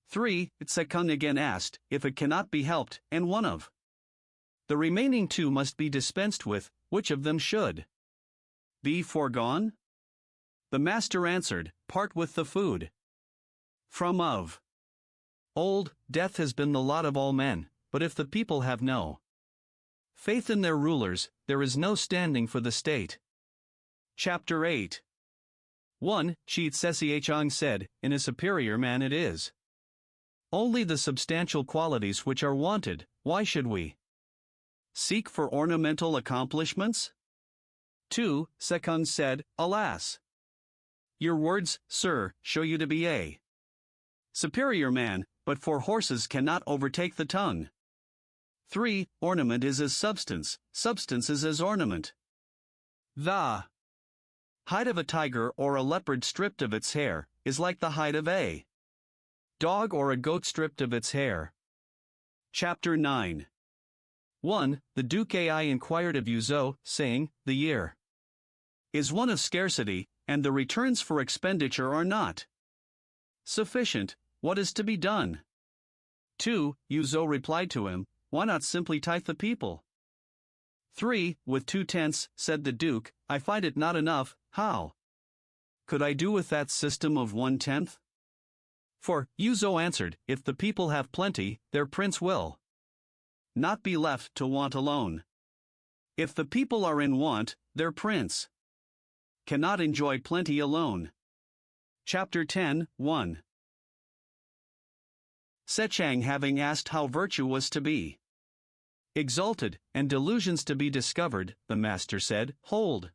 3. Sekong again asked, if it cannot be helped, and one of the remaining 2 must be dispensed with, which of them should be foregone? The master answered, part with the food. From of old, death has been the lot of all men, but if the people have no faith in their rulers, there is no standing for the state. Chapter 8. 1. Chi Tsesiachang said, in a superior man it is only the substantial qualities which are wanted, why should we seek for ornamental accomplishments? 2. Sekong said, alas! Your words, sir, show you to be a superior man, but 4 horses cannot overtake the tongue. 3. Ornament is as substance, substance is as ornament. The hide of a tiger or a leopard stripped of its hair is like the hide of a dog or a goat stripped of its hair. Chapter 9. 1. The Duke Ai inquired of Yuzo, saying, the year is one of scarcity, and the returns for expenditure are not sufficient, what is to be done? 2. Yuzo replied to him, why not simply tithe the people? 3. With 2 tenths, said the Duke, I find it not enough, how could I do with that system of 1/10? For, Yuzo answered, if the people have plenty, their prince will not be left to want alone. If the people are in want, their prince cannot enjoy plenty alone. Chapter 10, 1. Sechang having asked how virtue was to be exalted, and delusions to be discovered, the master said, hold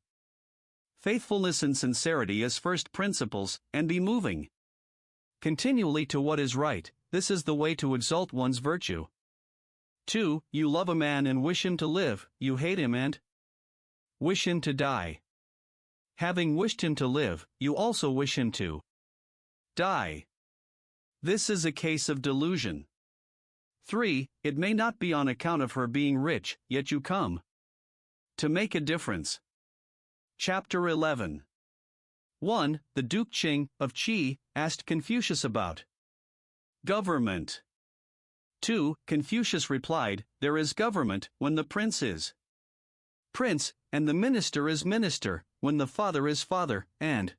faithfulness and sincerity as first principles, and be moving continually to what is right, this is the way to exalt one's virtue. 2. You love a man and wish him to live, you hate him and wish him to die. Having wished him to live, you also wish him to die. This is a case of delusion. 3. It may not be on account of her being rich, yet you come to make a difference. Chapter 11. 1. The Duke Qing of Qi asked Confucius about government. 2. Confucius replied, "There is government when the prince is prince, and the minister is minister, when the father is father, and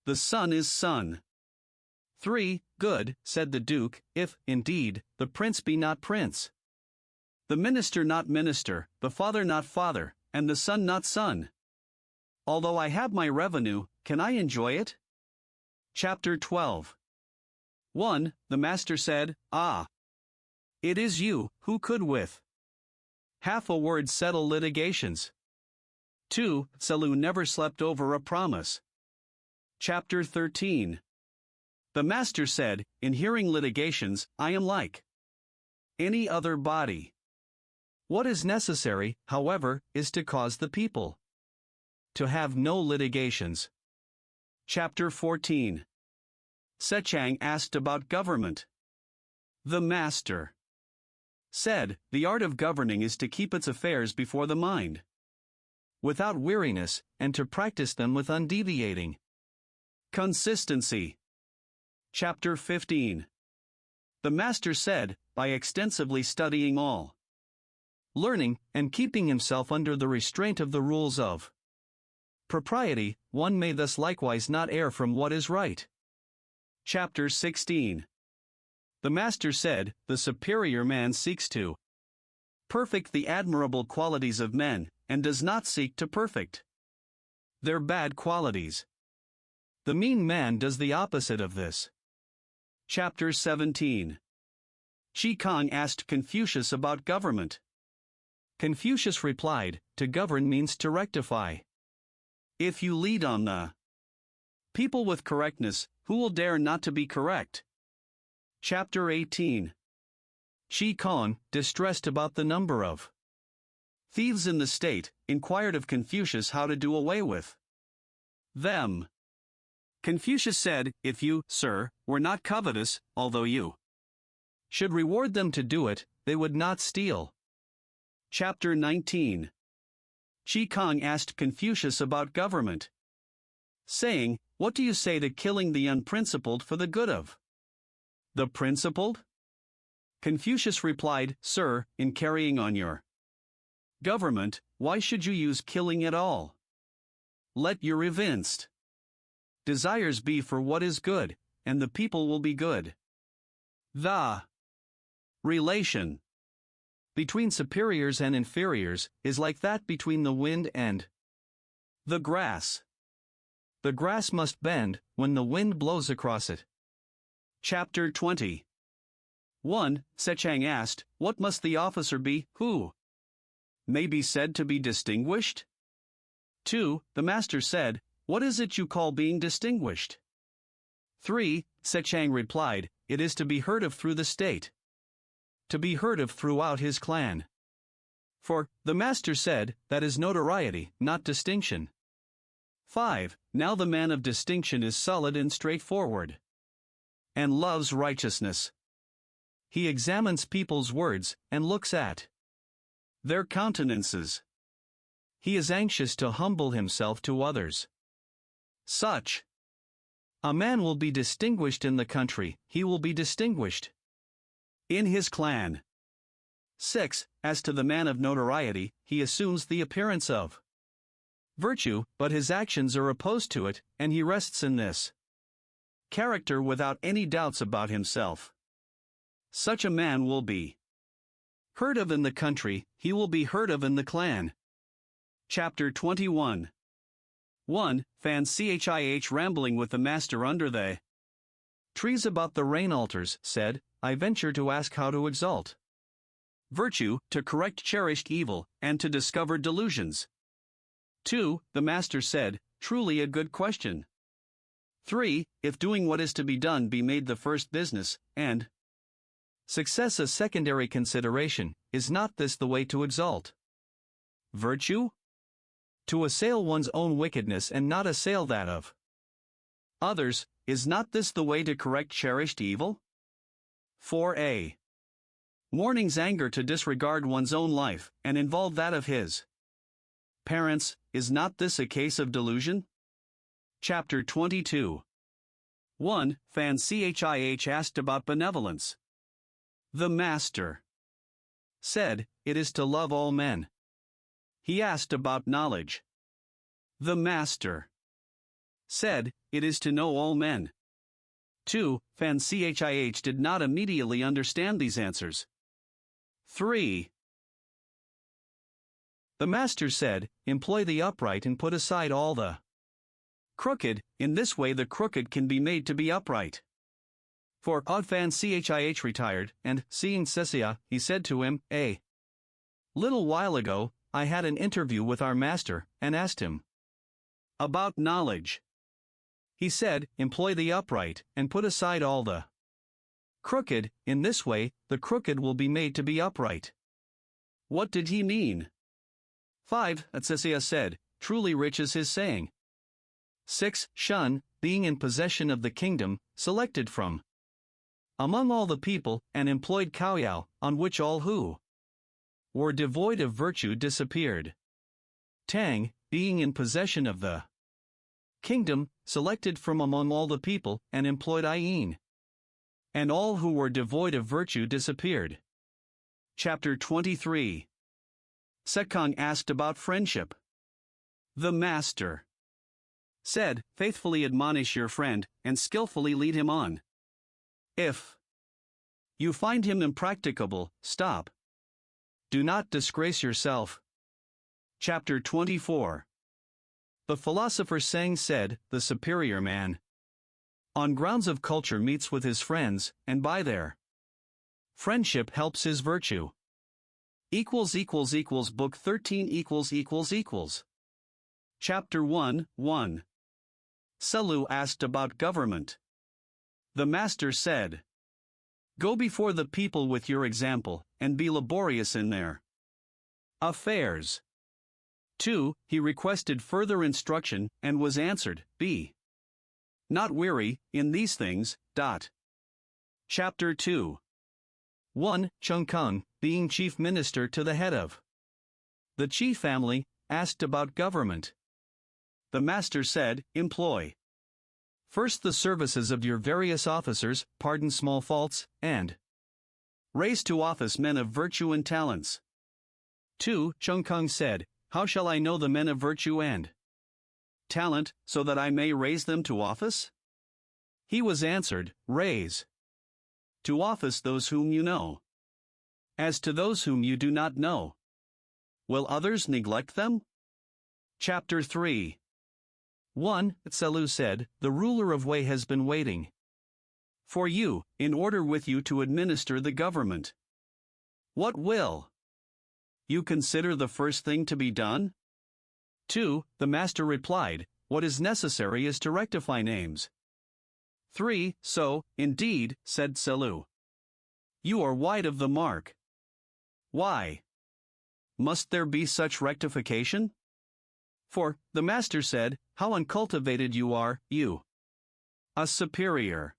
the son is son." 3. "Good," said the Duke, "if, indeed, the prince be not prince, the minister not minister, the father not father, and the son not son. Although I have my revenue, can I enjoy it?" Chapter 12. 1. The master said, "Ah! It is you, who could with half a word settle litigations." 2. Selu never slept over a promise. Chapter 13. The master said, "In hearing litigations, I am like any other body. What is necessary, however, is to cause the people to have no litigations." Chapter 14. Sechang asked about government. The master said, "The art of governing is to keep its affairs before the mind without weariness, and to practice them with undeviating consistency." Chapter 15. The master said, by extensively studying all learning, and keeping himself under the restraint of the rules of propriety, one may thus likewise not err from what is right. Chapter 16. The master said, "The superior man seeks to perfect the admirable qualities of men, and does not seek to perfect their bad qualities. The mean man does the opposite of this." Chapter 17. Shi Kong asked Confucius about government. Confucius replied, "To govern means to rectify. If you lead on the people with correctness, who will dare not to be correct?" Chapter 18. Shi Kong, distressed about the number of thieves in the state, inquired of Confucius how to do away with them. Confucius said, "If you, sir, were not covetous, although you should reward them to do it, they would not steal." Chapter 19. Shi Kong asked Confucius about government, saying, "What do you say to killing the unprincipled for the good of the principled?" Confucius replied, "Sir, in carrying on your government, why should you use killing at all? Let your evinced desires be for what is good, and the people will be good." The relation between superiors and inferiors is like that between the wind and the grass. The grass must bend when the wind blows across it. Chapter 20. 1. Sechang asked, "What must the officer be, who may be said to be distinguished?" 2. The master said, "What is it you call being distinguished?" 3. Sechang replied, "It is to be heard of through the state, to be heard of throughout his clan." For, the master said, that is notoriety, not distinction. 5. Now the man of distinction is solid and straightforward, and loves righteousness. He examines people's words, and looks at their countenances. He is anxious to humble himself to others. Such a man will be distinguished in the country, he will be distinguished in his clan. 6. As to the man of notoriety, he assumes the appearance of virtue, but his actions are opposed to it, and he rests in this character without any doubts about himself. Such a man will be heard of in the country, he will be heard of in the clan. Chapter 21. 1. Fan Chih rambling with the master under the trees about the rain altars, said, "I venture to ask how to exalt virtue, to correct cherished evil, and to discover delusions." 2. The master said, "Truly a good question." 3. If doing what is to be done be made the first business, and success a secondary consideration, is not this the way to exalt virtue? To assail one's own wickedness and not assail that of others, is not this the way to correct cherished evil? 4a. Mourning's anger to disregard one's own life, and involve that of his parents, is not this a case of delusion? Chapter 22. 1. Fan Chih asked about benevolence. The Master said, "It is to love all men." He asked about knowledge. The Master said, "It is to know all men." 2. Fan Chih did not immediately understand these answers. 3. The Master said, "Employ the upright and put aside all the crooked, in this way the crooked can be made to be upright." 4. Fan Chih retired, and, seeing Sesia, he said to him, "A little while ago, I had an interview with our master, and asked him about knowledge. He said, 'Employ the upright, and put aside all the crooked, in this way, the crooked will be made to be upright.'" What did he mean? 5. Sesia said, "Truly rich is his saying." 6. Shun, being in possession of the kingdom, selected from among all the people, and employed Kaoyao, on which all who were devoid of virtue disappeared. Tang, being in possession of the kingdom, selected from among all the people, and employed Yin. And all who were devoid of virtue disappeared. Chapter 23. Sekong asked about friendship. The Master said, "Faithfully admonish your friend, and skillfully lead him on. If you find him impracticable, stop. Do not disgrace yourself." Chapter 24. The philosopher Sang said, "The superior man, on grounds of culture, meets with his friends, and by their friendship helps his virtue." Book 13 ===. Chapter 1. Selu asked about government. The Master said, "Go before the people with your example, and be laborious in their affairs." 2. He requested further instruction, and was answered, "Be not weary in these things." Chapter 2. 1. Chung-kung, being chief minister to the head of the Chi family, asked about government. The Master said, "Employ first the services of your various officers, pardon small faults, and raise to office men of virtue and talents." 2. Chung-kung said, "How shall I know the men of virtue and talent, so that I may raise them to office?" He was answered, "Raise to office those whom you know. As to those whom you do not know, will others neglect them?" Chapter 3. 1. Selu said, "The ruler of Wei has been waiting for you, in order with you to administer the government. What will you consider the first thing to be done?" 2. The Master replied, "What is necessary is to rectify names." 3. "So, indeed," said Selu, "you are wide of the mark. Why must there be such rectification?" 4. The Master said, "How uncultivated you are, you, a superior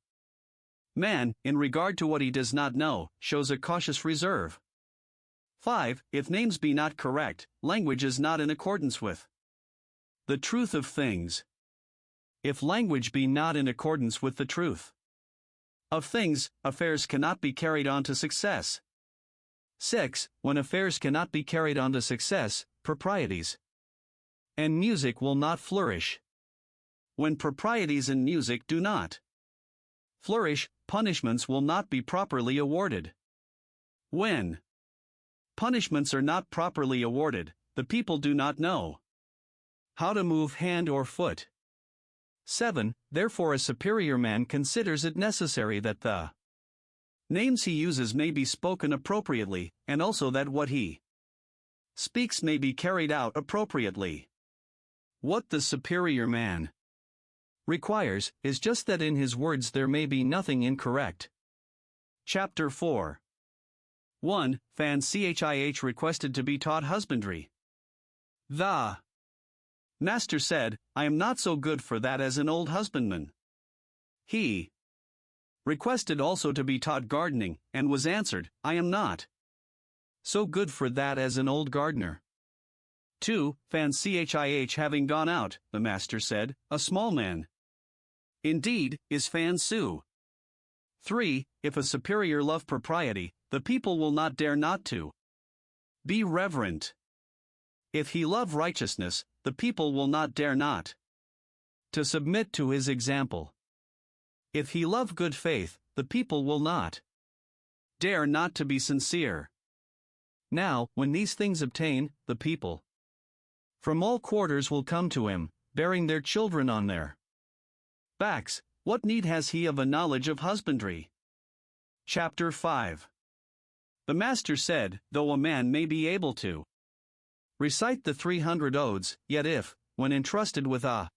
man, in regard to what he does not know, shows a cautious reserve." 5. If names be not correct, language is not in accordance with the truth of things. If language be not in accordance with the truth of things, affairs cannot be carried on to success. 6. When affairs cannot be carried on to success, proprieties and music will not flourish. When proprieties and music do not flourish, punishments will not be properly awarded. When punishments are not properly awarded, the people do not know how to move hand or foot. 7. Therefore a superior man considers it necessary that the names he uses may be spoken appropriately, and also that what he speaks may be carried out appropriately. What the superior man requires is just that in his words there may be nothing incorrect. Chapter 4. 1. Fan Chih requested to be taught husbandry. The Master said, "I am not so good for that as an old husbandman." He requested also to be taught gardening, and was answered, "I am not so good for that as an old gardener." 2. Fan Chih having gone out, the master said, a small man. Indeed, is Fan Su. 3. If a superior love propriety, the people will not dare not to be reverent. If he love righteousness, the people will not dare not to submit to his example. If he love good faith, the people will not dare not to be sincere. Now, when these things obtain, the people from all quarters will come to him, bearing their children on their backs. What need has he of a knowledge of husbandry? Chapter 5. The master said, though a man may be able to recite the 300 odes, yet if, when entrusted with a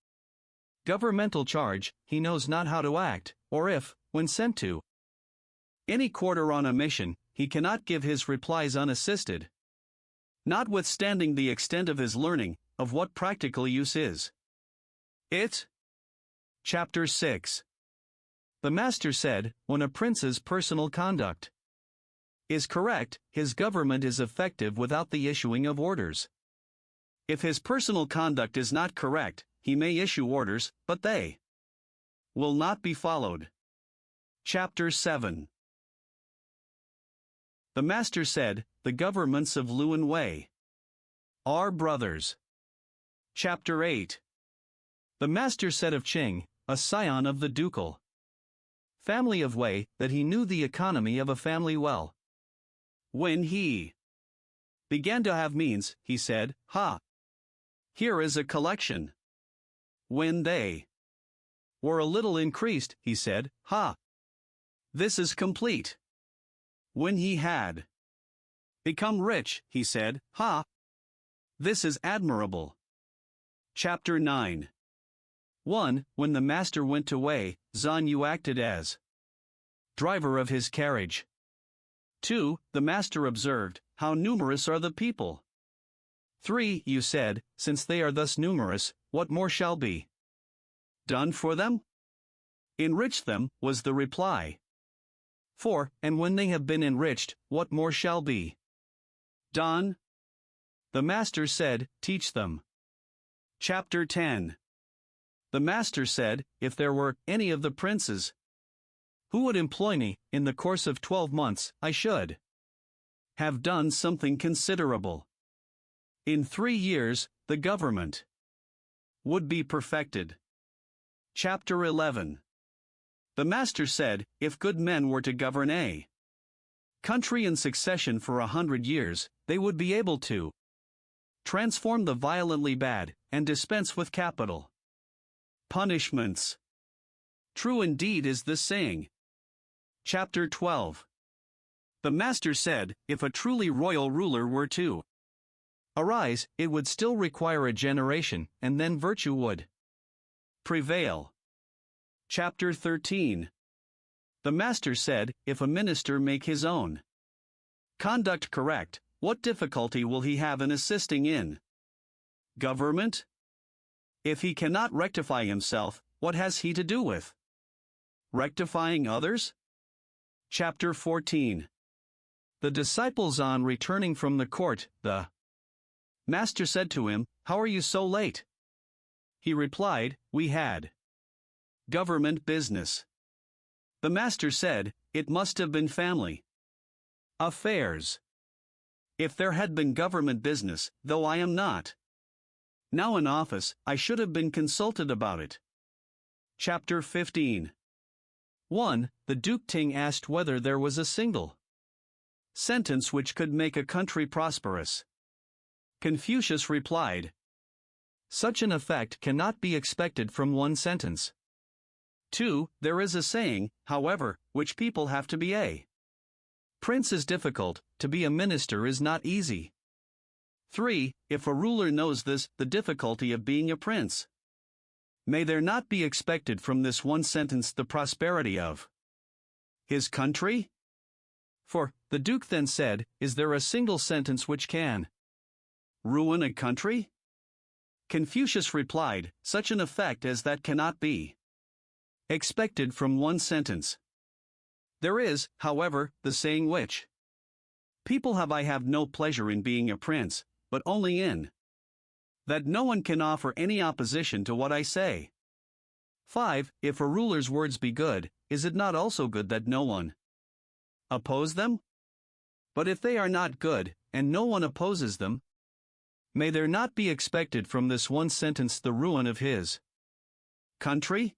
governmental charge, he knows not how to act, or if, when sent to any quarter on a mission, he cannot give his replies unassisted, notwithstanding the extent of his learning, of what practical use is it? Chapter 6. The master said, when a prince's personal conduct is correct, his government is effective without the issuing of orders. If his personal conduct is not correct, he may issue orders, but they will not be followed. Chapter 7. The master said, the governments of Lu and Wei are brothers. Chapter 8. The master said of Qing, a scion of the ducal family of Wei, that he knew the economy of a family well. When he began to have means, he said, "Ha! Here is a collection." When they were a little increased, he said, "Ha! This is complete." When he had become rich, he said, "Ha! This is admirable." Chapter 9. 1. When the master went to Wei, Zan Yu acted as driver of his carriage. 2. The master observed, how numerous are the people. 3. You said, since they are thus numerous, what more shall be done for them? Enrich them, was the reply. 4. And when they have been enriched, what more shall be done? The master said, teach them. Chapter 10. The master said, if there were any of the princes who would employ me, in the course of 12 months, I should have done something considerable. In 3 years, the government would be perfected. Chapter 11. The master said, if good men were to govern a country in succession for 100 years, they would be able to transform the violently bad, and dispense with capital punishments. True indeed is this saying. Chapter 12. The master said, if a truly royal ruler were to arise, it would still require a generation, and then virtue would prevail. Chapter 13. The master said, if a minister make his own conduct correct, what difficulty will he have in assisting in government? If he cannot rectify himself, what has he to do with rectifying others? Chapter 14. The disciples on returning from the court, the master said to him, how are you so late? He replied, we had government business. The master said, it must have been family affairs. If there had been government business, though I am not now in office, I should have been consulted about it. Chapter 15. 1. The Duke Ting asked whether there was a single sentence which could make a country prosperous. Confucius replied, such an effect cannot be expected from one sentence. 2. There is a saying, however, which people have to be a prince is difficult, to be a minister is not easy. 3. If a ruler knows this, the difficulty of being a prince, may there not be expected from this one sentence the prosperity of his country? For, the Duke then said, is there a single sentence which can ruin a country? Confucius replied, such an effect as that cannot be expected from one sentence. There is, however, the saying which people have I have no pleasure in being a prince, but only in that no one can offer any opposition to what I say. 5. If a ruler's words be good, is it not also good that no one oppose them? But if they are not good, and no one opposes them, may there not be expected from this one sentence the ruin of his country?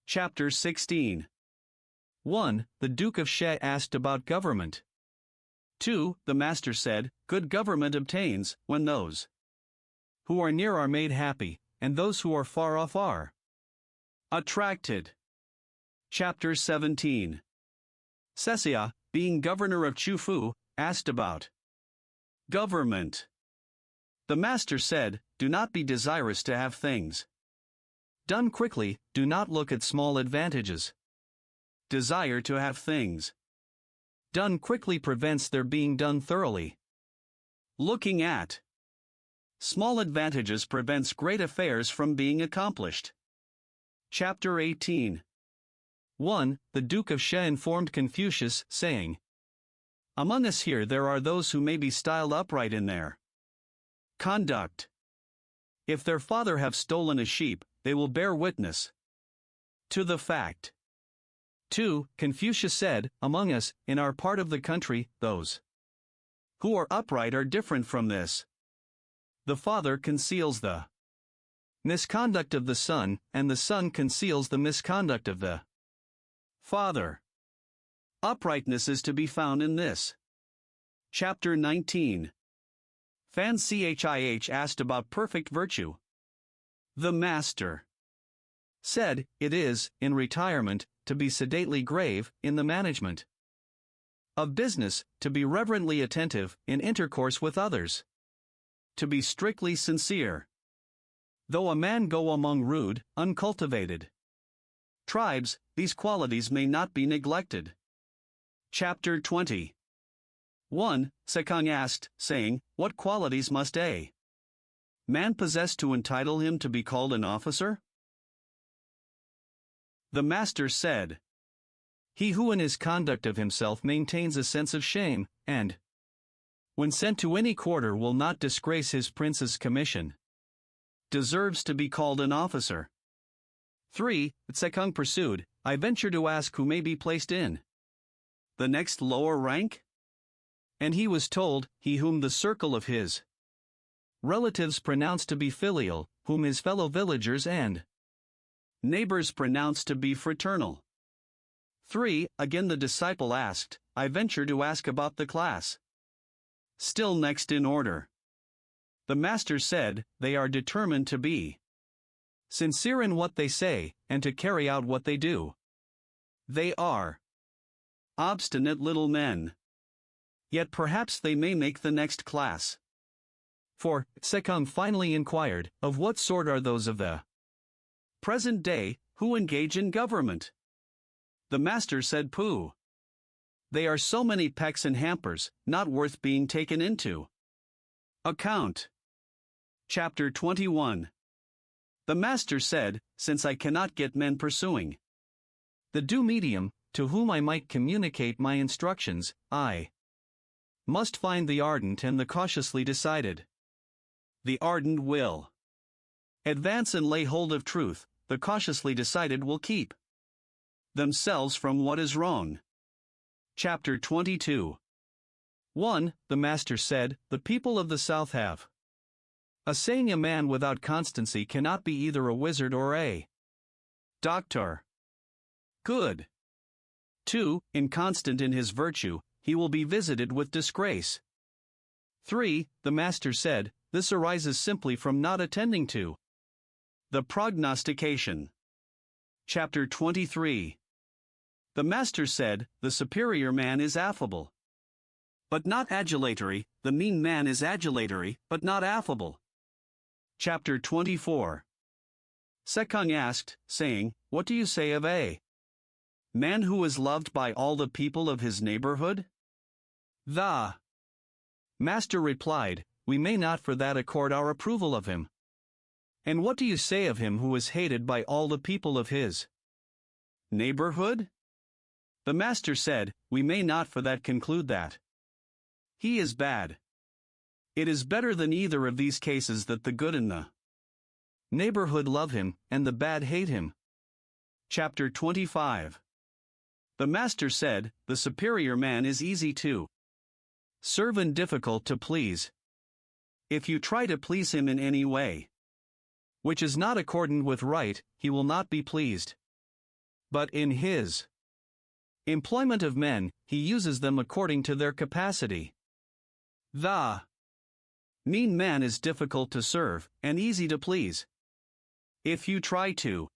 Chapter 16. 1. The Duke of She asked about government. 2. The Master said, good government obtains, when those who are near are made happy, and those who are far off are attracted. Chapter 17. Sesia, being governor of Chufu, asked about government. The Master said, do not be desirous to have things done quickly, do not look at small advantages. Desire to have things done quickly prevents their being done thoroughly. Looking at small advantages prevents great affairs from being accomplished. Chapter 18. 1. The Duke of She informed Confucius, saying, among us here there are those who may be styled upright in their conduct. If their father have stolen a sheep, they will bear witness to the fact. 2. Confucius said, among us, in our part of the country, those who are upright are different from this. The father conceals the misconduct of the son, and the son conceals the misconduct of the father. Uprightness is to be found in this. Chapter 19. Fan Chih asked about perfect virtue. The Master said, it is, in retirement, to be sedately grave, in the management of business, to be reverently attentive, in intercourse with others, to be strictly sincere. Though a man go among rude, uncultivated tribes, these qualities may not be neglected. Chapter 20. 1. Sekong asked, saying, what qualities must a man possess to entitle him to be called an officer? The Master said, he who in his conduct of himself maintains a sense of shame, and when sent to any quarter will not disgrace his prince's commission, deserves to be called an officer. 3. Sekong pursued, I venture to ask who may be placed in the next lower rank? And he was told, he whom the circle of his relatives pronounced to be filial, whom his fellow villagers and neighbors pronounced to be fraternal. 3. Again the disciple asked, I venture to ask about the class still next in order. The Master said, they are determined to be sincere in what they say, and to carry out what they do. They are obstinate little men. Yet perhaps they may make the next class. 4. Sekong finally inquired, of what sort are those of the present day, who engage in government? The Master said, pooh. They are so many pecks and hampers, not worth being taken into account. Chapter 21. The Master said, since I cannot get men pursuing the due medium, to whom I might communicate my instructions, I must find the ardent and the cautiously decided. The ardent will advance and lay hold of truth, the cautiously decided will keep themselves from what is wrong. Chapter 22. 1. The Master said, the people of the South have a saying, a man without constancy cannot be either a wizard or a doctor. Good. 2. Inconstant in his virtue, he will be visited with disgrace. 3. The Master said, this arises simply from not attending to the prognostication. Chapter 23. The Master said, the superior man is affable, but not adulatory, the mean man is adulatory, but not affable. Chapter 24. Sekong asked, saying, what do you say of a man who is loved by all the people of his neighborhood? The Master replied, we may not for that accord our approval of him. And what do you say of him who is hated by all the people of his neighborhood? The Master said, we may not for that conclude that he is bad. It is better than either of these cases that the good and the neighborhood love him, and the bad hate him. Chapter 25. The master said, the superior man is easy to serve and difficult to please. If you try to please him in any way which is not accordant with right, he will not be pleased. But in his employment of men, he uses them according to their capacity. The mean man is difficult to serve, and easy to please. If you try to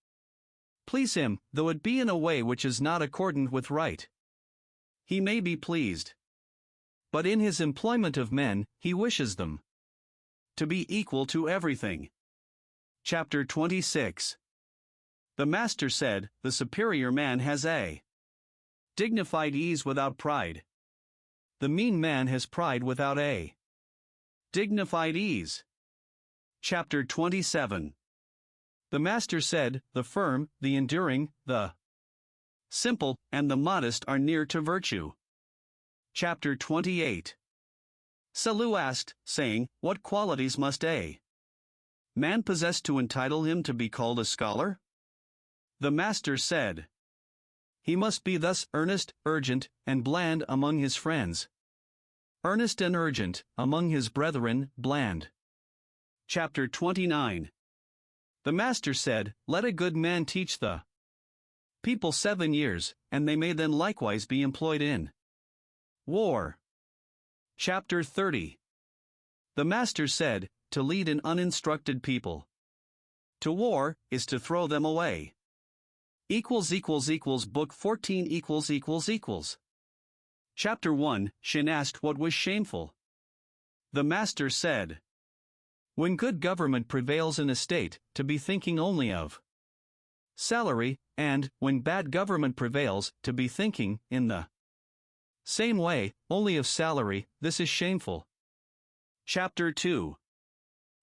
please him, though it be in a way which is not accordant with right, he may be pleased. But in his employment of men, he wishes them to be equal to everything. Chapter 26. The master said, the superior man has a dignified ease without pride. The mean man has pride without a dignified ease. Chapter 27. The master said, the firm, the enduring, the simple, and the modest are near to virtue. Chapter 28. Salu asked, saying, what qualities must a man possess to entitle him to be called a scholar? The master said, he must be thus earnest, urgent, and bland among his friends. Earnest and urgent, among his brethren, bland. Chapter 29. The master said, let a good man teach the people 7 years, and they may then likewise be employed in war. Chapter 30. The master said, to lead an uninstructed people to war is to throw them away. Book 14 ====. Chapter 1. Shin asked what was shameful. The master said, when good government prevails in a state, to be thinking only of salary, and, when bad government prevails, to be thinking, in the same way, only of salary, this is shameful. Chapter 2.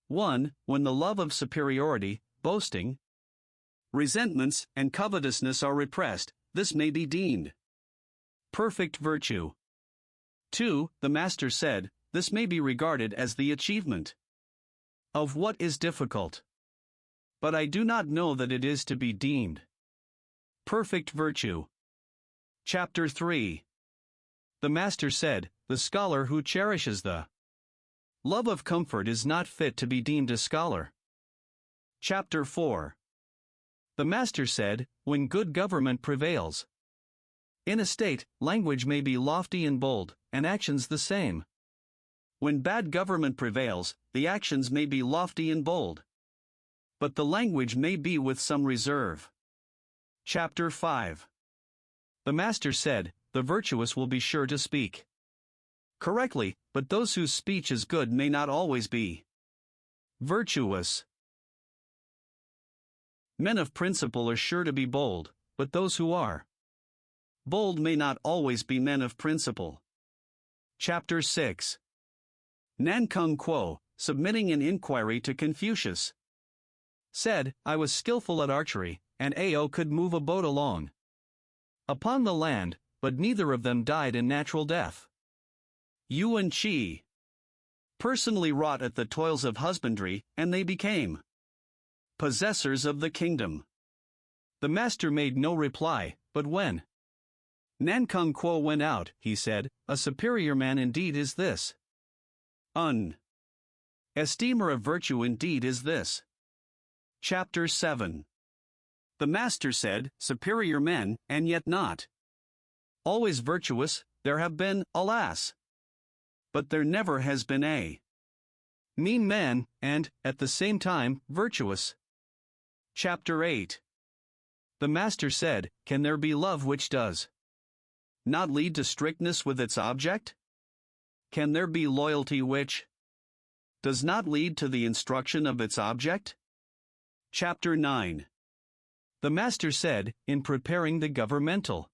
1. When the love of superiority, boasting, resentments, and covetousness are repressed, this may be deemed perfect virtue. 2. The master said, this may be regarded as the achievement of what is difficult. But I do not know that it is to be deemed perfect virtue. Chapter 3. The master said, the scholar who cherishes the love of comfort is not fit to be deemed a scholar. Chapter 4. The master said, when good government prevails in a state, language may be lofty and bold, and actions the same. When bad government prevails, the actions may be lofty and bold, but the language may be with some reserve. Chapter 5. The master said, the virtuous will be sure to speak correctly, but those whose speech is good may not always be virtuous. Men of principle are sure to be bold, but those who are bold may not always be men of principle. Chapter 6. Nankung Kuo, submitting an inquiry to Confucius, said, I was skillful at archery, and Ao could move a boat along upon the land, but neither of them died a natural death. Yuan Chi personally wrought at the toils of husbandry, and they became possessors of the kingdom. The master made no reply, but when Nankung Kuo went out, he said, a superior man indeed is this. Esteemer of virtue indeed is this. Chapter 7. The master said, superior men, and yet not always virtuous, there have been, alas! But there never has been a mean man, and, at the same time, virtuous. Chapter 8. The master said, can there be love which does not lead to strictness with its object? Can there be loyalty which does not lead to the instruction of its object? Chapter 9. The master said, in preparing the governmental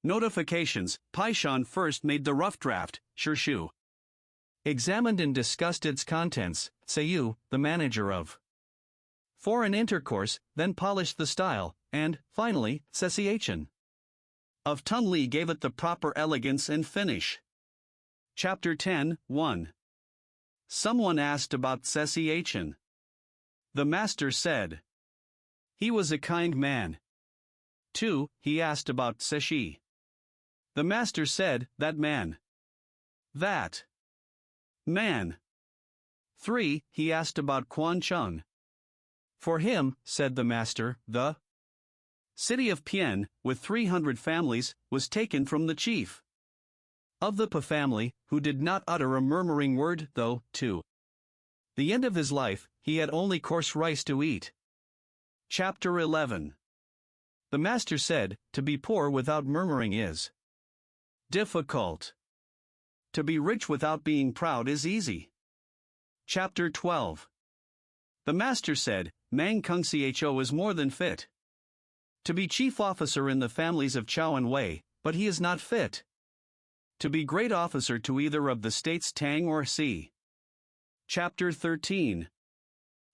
notifications, Paishan first made the rough draft, Shirshu examined and discussed its contents, Seiyu, the manager of foreign intercourse, then polished the style, and, finally, Sesiachin of Tunli gave it the proper elegance and finish. Chapter 10, 1. Someone asked about cessation. The master said, "He was a kind man." 2. He asked about Seshi. The master said, "That man." That man. 3. He asked about Quan Chung. For him, said the master, the city of Pian, with 300 families, was taken from the chief of the Pa family, who did not utter a murmuring word, though, to the end of his life, he had only coarse rice to eat. Chapter 11. The master said, "To be poor without murmuring is difficult. To be rich without being proud is easy." Chapter 12. The master said, "Mang Kung Cho is more than fit to be chief officer in the families of Chao and Wei, but he is not fit to be great officer to either of the states Tang or Si." Chapter 13.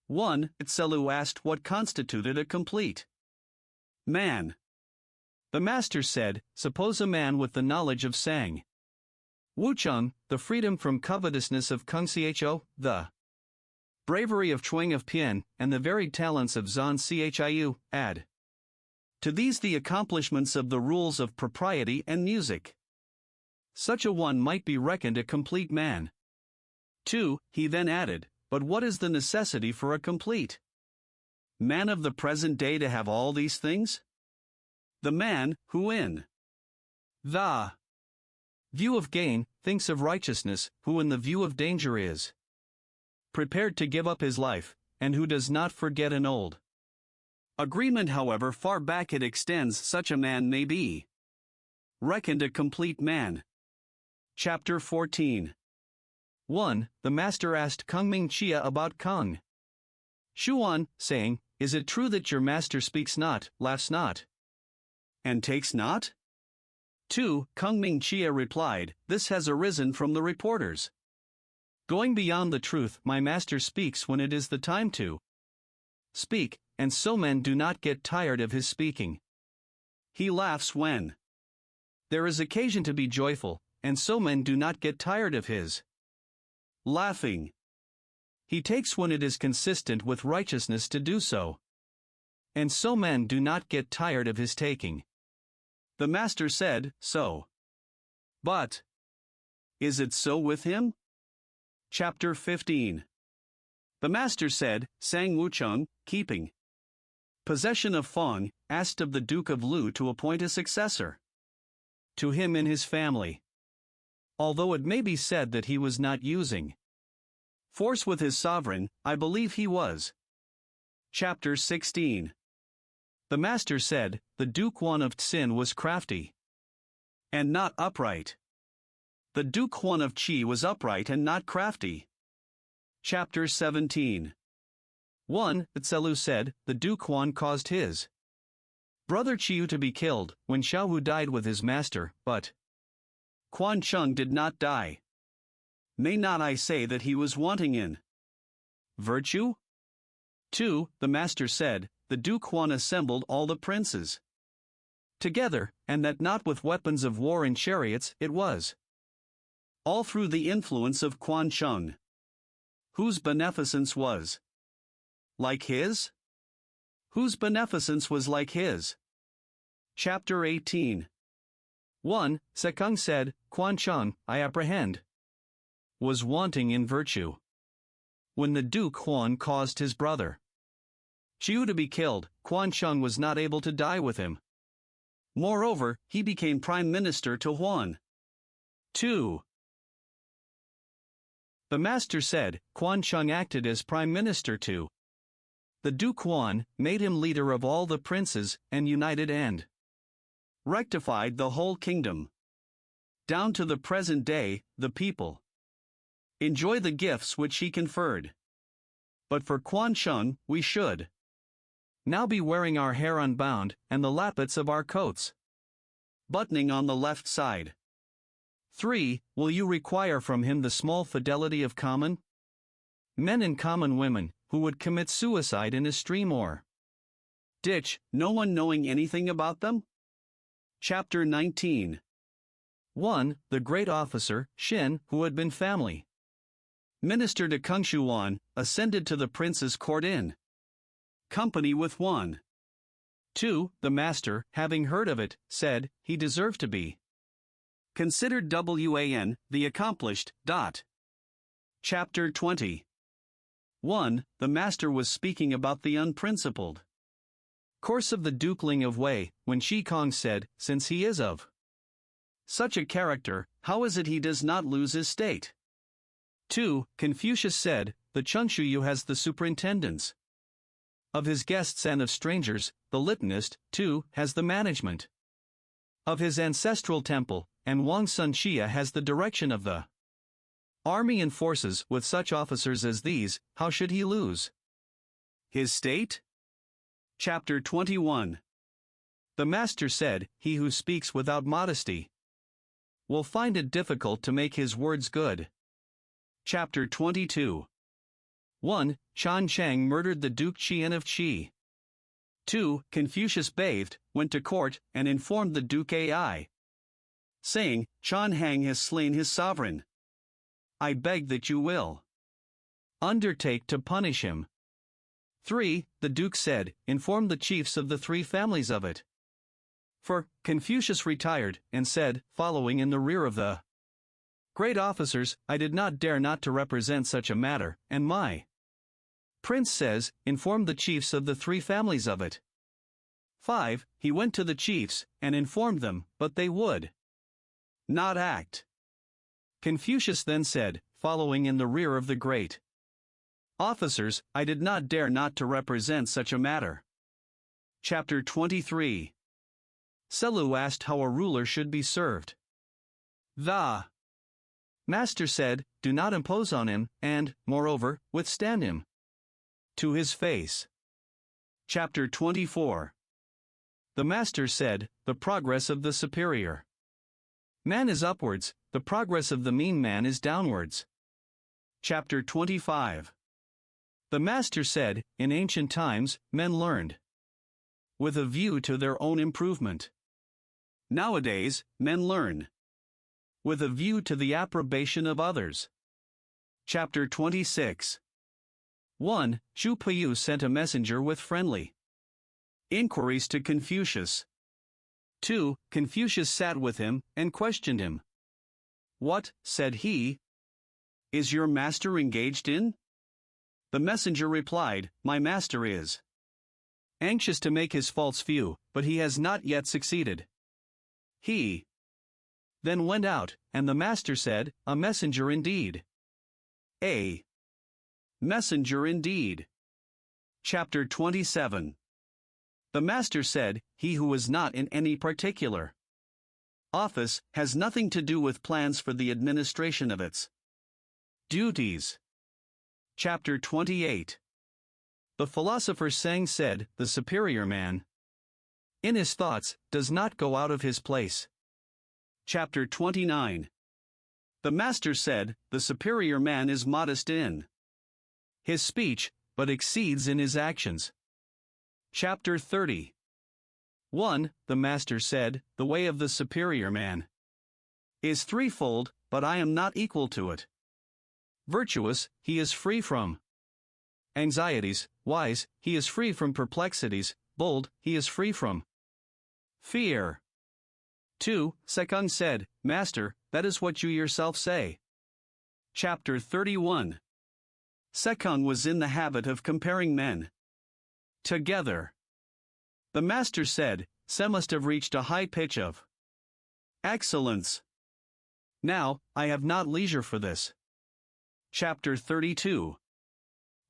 1. Tselu asked what constituted a complete man. The master said, "Suppose a man with the knowledge of Sang Wucheng, the freedom from covetousness of Kung Cho, the bravery of Chuang of Pian, and the varied talents of Zan Chiu, add to these the accomplishments of the rules of propriety and music. Such a one might be reckoned a complete man." 2. He then added, "But what is the necessity for a complete man of the present day to have all these things? The man who in the view of gain thinks of righteousness, who in the view of danger is prepared to give up his life, and who does not forget an old agreement, however far back it extends. Such a man may be reckoned a complete man." Chapter 14. 1. The master asked Kung Ming Chia about Kung Shuan, saying, "Is it true that your master speaks not, laughs not, and takes not?" 2. Kung Ming Chia replied, "This has arisen from the reporters. Going beyond the truth, my master speaks when it is the time to speak, and so men do not get tired of his speaking. He laughs when there is occasion to be joyful, and so men do not get tired of his laughing. He takes when it is consistent with righteousness to do so, and so men do not get tired of his taking." The master said, "So. But is it so with him?" Chapter 15. The master said, "Sang Wucheng, keeping possession of Feng, asked of the Duke of Lu to appoint a successor to him in his family, although it may be said that he was not using force with his sovereign. I believe he was." Chapter 16. The master said, "The Duke Huan of Tsin was crafty and not upright. The Duke Huan of Qi was upright and not crafty." Chapter 17. 1. Tselu said, "The Duke Huan caused his brother Chiu to be killed when Xiaohu died with his master, but Quan Chung did not die. May not I say that he was wanting in virtue?" 2. The master said, "The Duke Huan assembled all the princes together, and that not with weapons of war and chariots, it was all through the influence of Quan Chung, whose beneficence was like his? Whose beneficence was like his?" Chapter 18. 1. Sekung said, "Quan Chung, I apprehend, was wanting in virtue when the Duke Huan caused his brother Chiu to be killed. Quan Chung was not able to die with him. Moreover, he became prime minister to Huan. 2. The master said, "Quan Chung acted as prime minister to the Duke Huan, made him leader of all the princes, and united and rectified the whole kingdom. Down to the present day, the people enjoy the gifts which he conferred. But for Quan Chung, we should now be wearing our hair unbound, and the lappets of our coats buttoning on the left side." 3. Will you require from him the small fidelity of common men and common women, who would commit suicide in a stream or ditch, no one knowing anything about them? Chapter 19. 1. The great officer, Shin, who had been family Minister to Kungshuan, ascended to the prince's court in company with 1. 2. The master, having heard of it, said, he deserved to be considered Wan, the accomplished. Chapter 20. 1. The master was speaking about the unprincipled course of the Dukeling of Wei, when Shi Kong said, since he is of such a character, how is it he does not lose his state? 2. Confucius said, the Chungshuyu has the superintendence of his guests and of strangers, the litanist, 2, has the management of his ancestral temple, and Wang Sun Xia has the direction of the army and forces. With such officers as these, how should he lose his state? Chapter 21. The master said, he who speaks without modesty will find it difficult to make his words good. Chapter 22. 1. Chan Chang murdered the Duke Qian of Qi. 2. Confucius bathed, went to court, and informed the Duke Ai, saying, Chan Hang has slain his sovereign. I beg that you will undertake to punish him. 3. The Duke said, inform the chiefs of the 3 families of it. For Confucius retired, and said, following in the rear of the great officers, I did not dare not to represent such a matter, and my prince says, inform the chiefs of the 3 families of it. 5. He went to the chiefs, and informed them, but they would not act. Confucius then said, following in the rear of the great officers, I did not dare not to represent such a matter. Chapter 23. Selu asked how a ruler should be served. The master said, do not impose on him, and, moreover, withstand him to his face. Chapter 24. The master said, the progress of the superior man is upwards, the progress of the mean man is downwards. Chapter 25. The master said, in ancient times, men learned with a view to their own improvement. Nowadays, men learn with a view to the approbation of others. Chapter 26. 1. Zhu Puyu sent a messenger with friendly inquiries to Confucius. 2. Confucius sat with him and questioned him. What, said he, is your master engaged in? The messenger replied, my master is anxious to make his false view, but he has not yet succeeded. He then went out, and the master said, a messenger indeed. A messenger indeed. Chapter 27. The master said, he who is not in any particular office has nothing to do with plans for the administration of its duties. Chapter 28. The philosopher Sang said, the superior man in his thoughts does not go out of his place. Chapter 29. The master said, the superior man is modest in his speech, but exceeds in his actions. Chapter 30. 1. The master said, the way of the superior man is threefold, but I am not equal to it. Virtuous, he is free from anxieties; wise, he is free from perplexities; bold, he is free from fear. 2. Sekung said, Master, that is what you yourself say. Chapter 31. Sekung was in the habit of comparing men together. The master said, Se must have reached a high pitch of excellence. Now, I have not leisure for this. Chapter 32.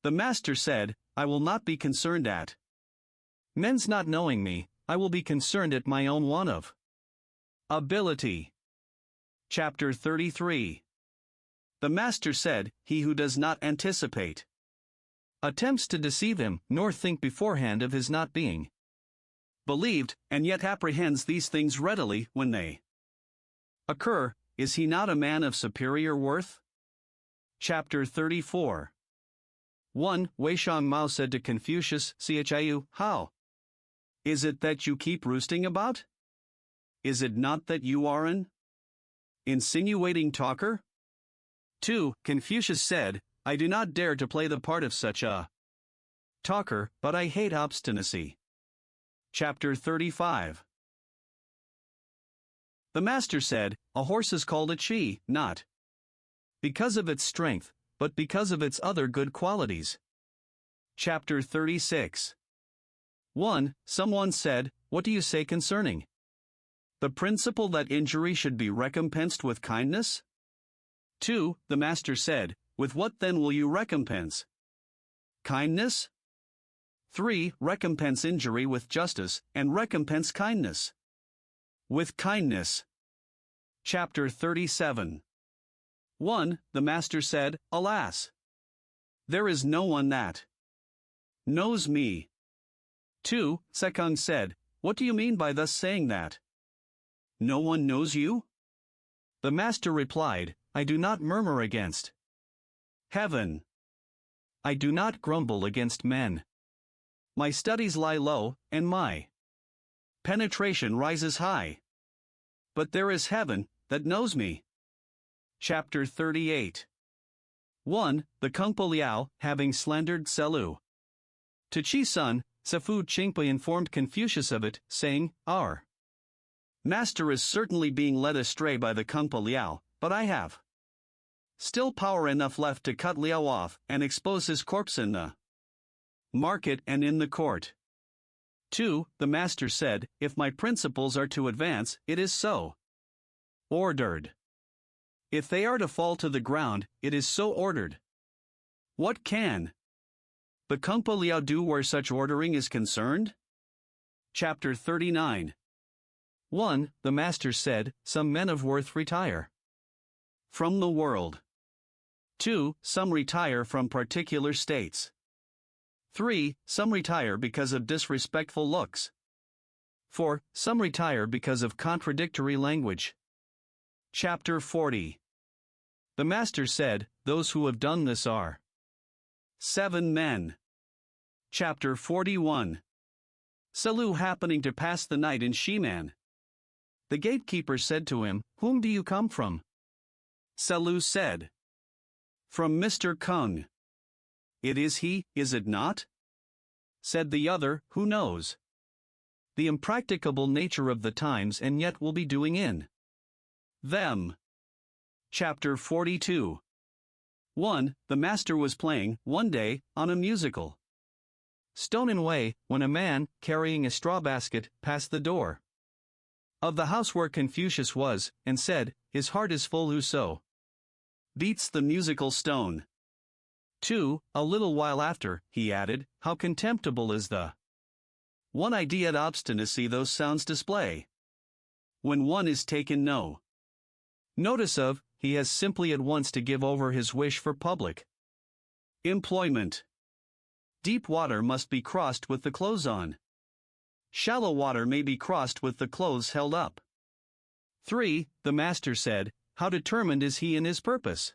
The master said, I will not be concerned at men's not knowing me, I will be concerned at my own want of ability. Chapter 33. The master said, he who does not anticipate attempts to deceive him, nor think beforehand of his not being believed, and yet apprehends these things readily when they occur, is he not a man of superior worth? Chapter 34. 1. Wei Shang Mao said to Confucius, Chiu, how is it that you keep roosting about? Is it not that you are an insinuating talker? 2. Confucius said, I do not dare to play the part of such a talker, but I hate obstinacy. Chapter 35. The master said, a horse is called a chi, not because of its strength, but because of its other good qualities. Chapter 36. 1. Someone said, what do you say concerning the principle that injury should be recompensed with kindness? 2. The master said, with what then will you recompense kindness? 3. Recompense injury with justice, and recompense kindness with kindness. Chapter 37. 1. The master said, alas! There is no one that knows me. 2. Sekung said, what do you mean by thus saying that no one knows you? The master replied, I do not murmur against heaven. I do not grumble against men. My studies lie low, and my penetration rises high. But there is heaven that knows me. Chapter 38. 1. The Kungpo Liao, having slandered Selu. To Chi's son, Safu Qingpe informed Confucius of it, saying, our master is certainly being led astray by the Kungpo Liao, but I have still power enough left to cut Liao off and expose his corpse in the market and in the court. 2. The master said, if my principles are to advance, it is so ordered. If they are to fall to the ground, it is so ordered. What can the Kungpo Liao do where such ordering is concerned? Chapter 39. 1. The master said, some men of worth retire from the world. 2. Some retire from particular states. 3. Some retire because of disrespectful looks. 4. Some retire because of contradictory language. Chapter 40. The master said, those who have done this are 7 men. Chapter 41. Selu happening to pass the night in Shiman. The gatekeeper said to him, whom do you come from? Selu said, from Mr. Kung. It is he, is it not? Said the other, who knows the impracticable nature of the times and yet will be doing in them. Chapter 42. 1. The master was playing, one day, on a musical stone way, when a man, carrying a straw basket, passed the door of the house where Confucius was, and said, his heart is full whoso beats the musical stone. 2. A little while after, he added, how contemptible is the one idea at obstinacy those sounds display. When one is taken no notice of, he has simply at once to give over his wish for public employment. Deep water must be crossed with the clothes on. Shallow water may be crossed with the clothes held up. 3. The master said, how determined is he in his purpose?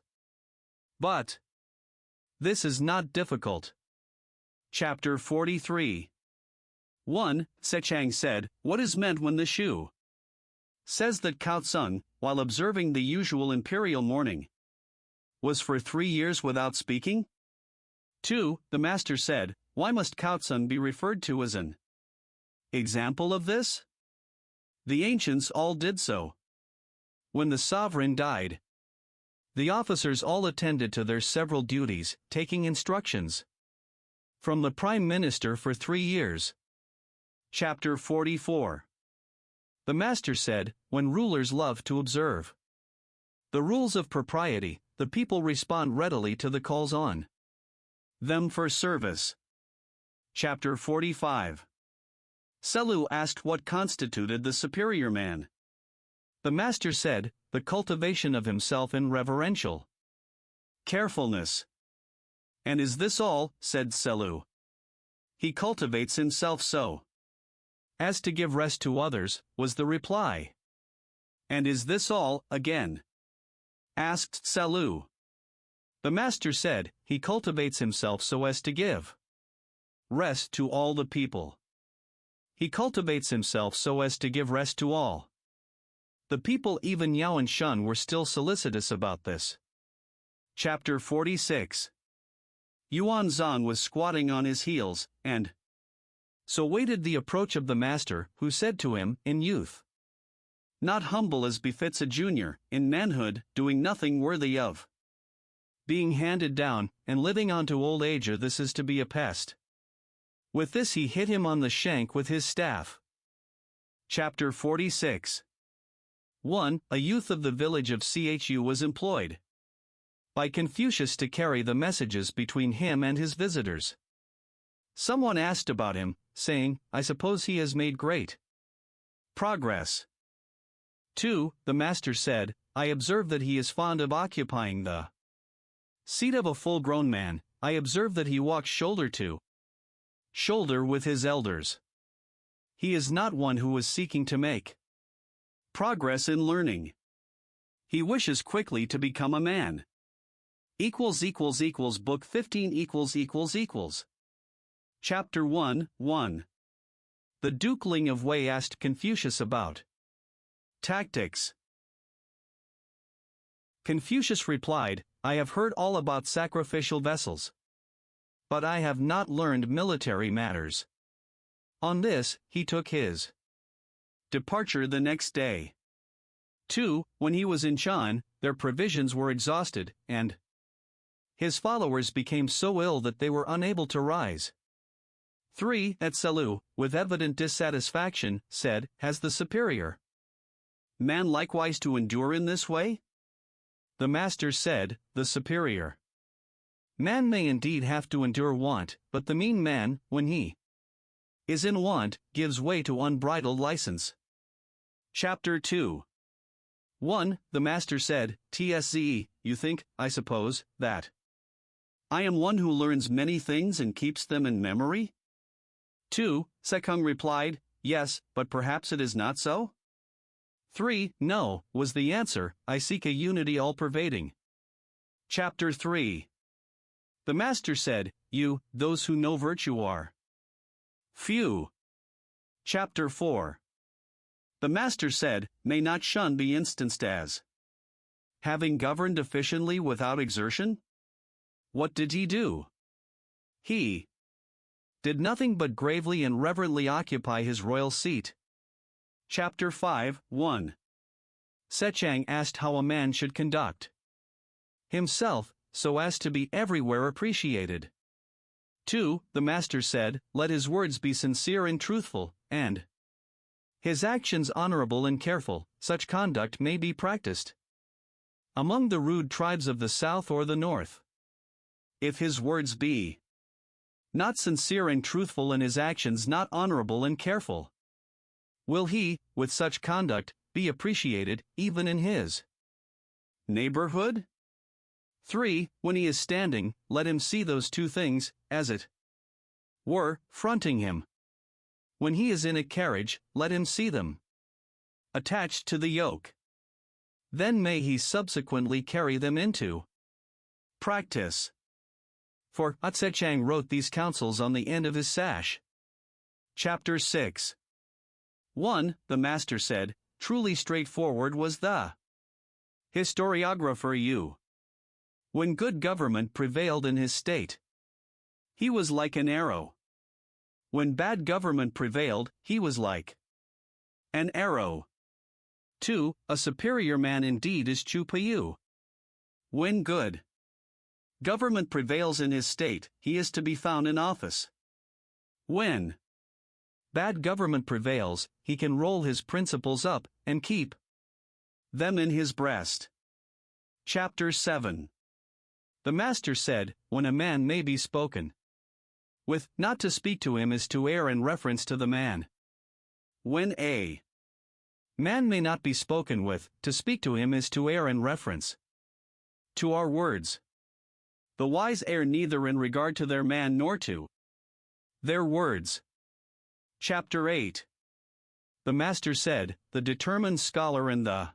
But this is not difficult. Chapter 43. 1. Sechang said, what is meant when the shoe says that Cao Tsung, while observing the usual imperial mourning, was for 3 years without speaking? 2. The master said, why must Cao Tsung be referred to as an example of this? The ancients all did so. When the sovereign died, the officers all attended to their several duties, taking instructions from the prime minister for 3 years. Chapter 44. The master said, when rulers love to observe the rules of propriety, the people respond readily to the calls on them for service. Chapter 45. Selu asked what constituted the superior man. The master said, the cultivation of himself in reverential carefulness. And is this all? Said Selu. He cultivates himself so as to give rest to others, was the reply. And is this all? Again asked Selu. The master said, he cultivates himself so as to give rest to all the people. He cultivates himself so as to give rest to all. The people, even Yao and Shun, were still solicitous about this. Chapter 46. Yuan Zhang was squatting on his heels, and so waited the approach of the master, who said to him, in youth, not humble as befits a junior, in manhood, doing nothing worthy of being handed down, and living on to old age, or this is to be a pest. With this he hit him on the shank with his staff. Chapter 46. 1. A youth of the village of Chu was employed by Confucius to carry the messages between him and his visitors. Someone asked about him, saying, I suppose he has made great progress. 2. The master said, I observe that he is fond of occupying the seat of a full-grown man. I observe that he walks shoulder to shoulder with his elders. He is not one who is seeking to make progress in learning. He wishes quickly to become a man. Book 15 Chapter 1, 1. The Duke Ling of Wei asked Confucius about tactics. Confucius replied, I have heard all about sacrificial vessels, but I have not learned military matters. On this, he took his departure the next day. 2. When he was in Shan, their provisions were exhausted, and his followers became so ill that they were unable to rise. 3. At Selu, with evident dissatisfaction, said, Has the superior man likewise to endure in this way? The master said, The superior man may indeed have to endure want, but the mean man, when he is in want, gives way to unbridled license. Chapter 2. 1. The master said, Tsze, you think, I suppose, that I am one who learns many things and keeps them in memory? 2. Sekung replied, Yes, but perhaps it is not so? 3. No, was the answer, I seek a unity all-pervading. Chapter 3. The master said, You, those who know virtue are few. Chapter 4. The master said, May not shun be instanced as having governed efficiently without exertion? What did he do? He did nothing but gravely and reverently occupy his royal seat. Chapter 5, 1. Sechang asked how a man should conduct himself, so as to be everywhere appreciated. 2. The master said, Let his words be sincere and truthful, and his actions honorable and careful, such conduct may be practiced among the rude tribes of the south or the north. If his words be not sincere and truthful and his actions not honorable and careful, will he, with such conduct, be appreciated, even in his neighborhood? 3. When he is standing, let him see those two things, as it were, fronting him. When he is in a carriage, let him see them attached to the yoke. Then may he subsequently carry them into practice. For Sechang wrote these counsels on the end of his sash. Chapter 6. 1. The master said, Truly straightforward was the historiographer Yu. When good government prevailed in his state, he was like an arrow. When bad government prevailed, he was like an arrow. 2. A superior man indeed is Chu Pu. When good government prevails in his state, he is to be found in office. When bad government prevails, he can roll his principles up and keep them in his breast. Chapter 7. The master said, When a man may be spoken with, not to speak to him is to err in reference to the man. When a man may not be spoken with, to speak to him is to err in reference to our words. The wise err neither in regard to their man nor to their words. Chapter 8. The master said, The determined scholar and the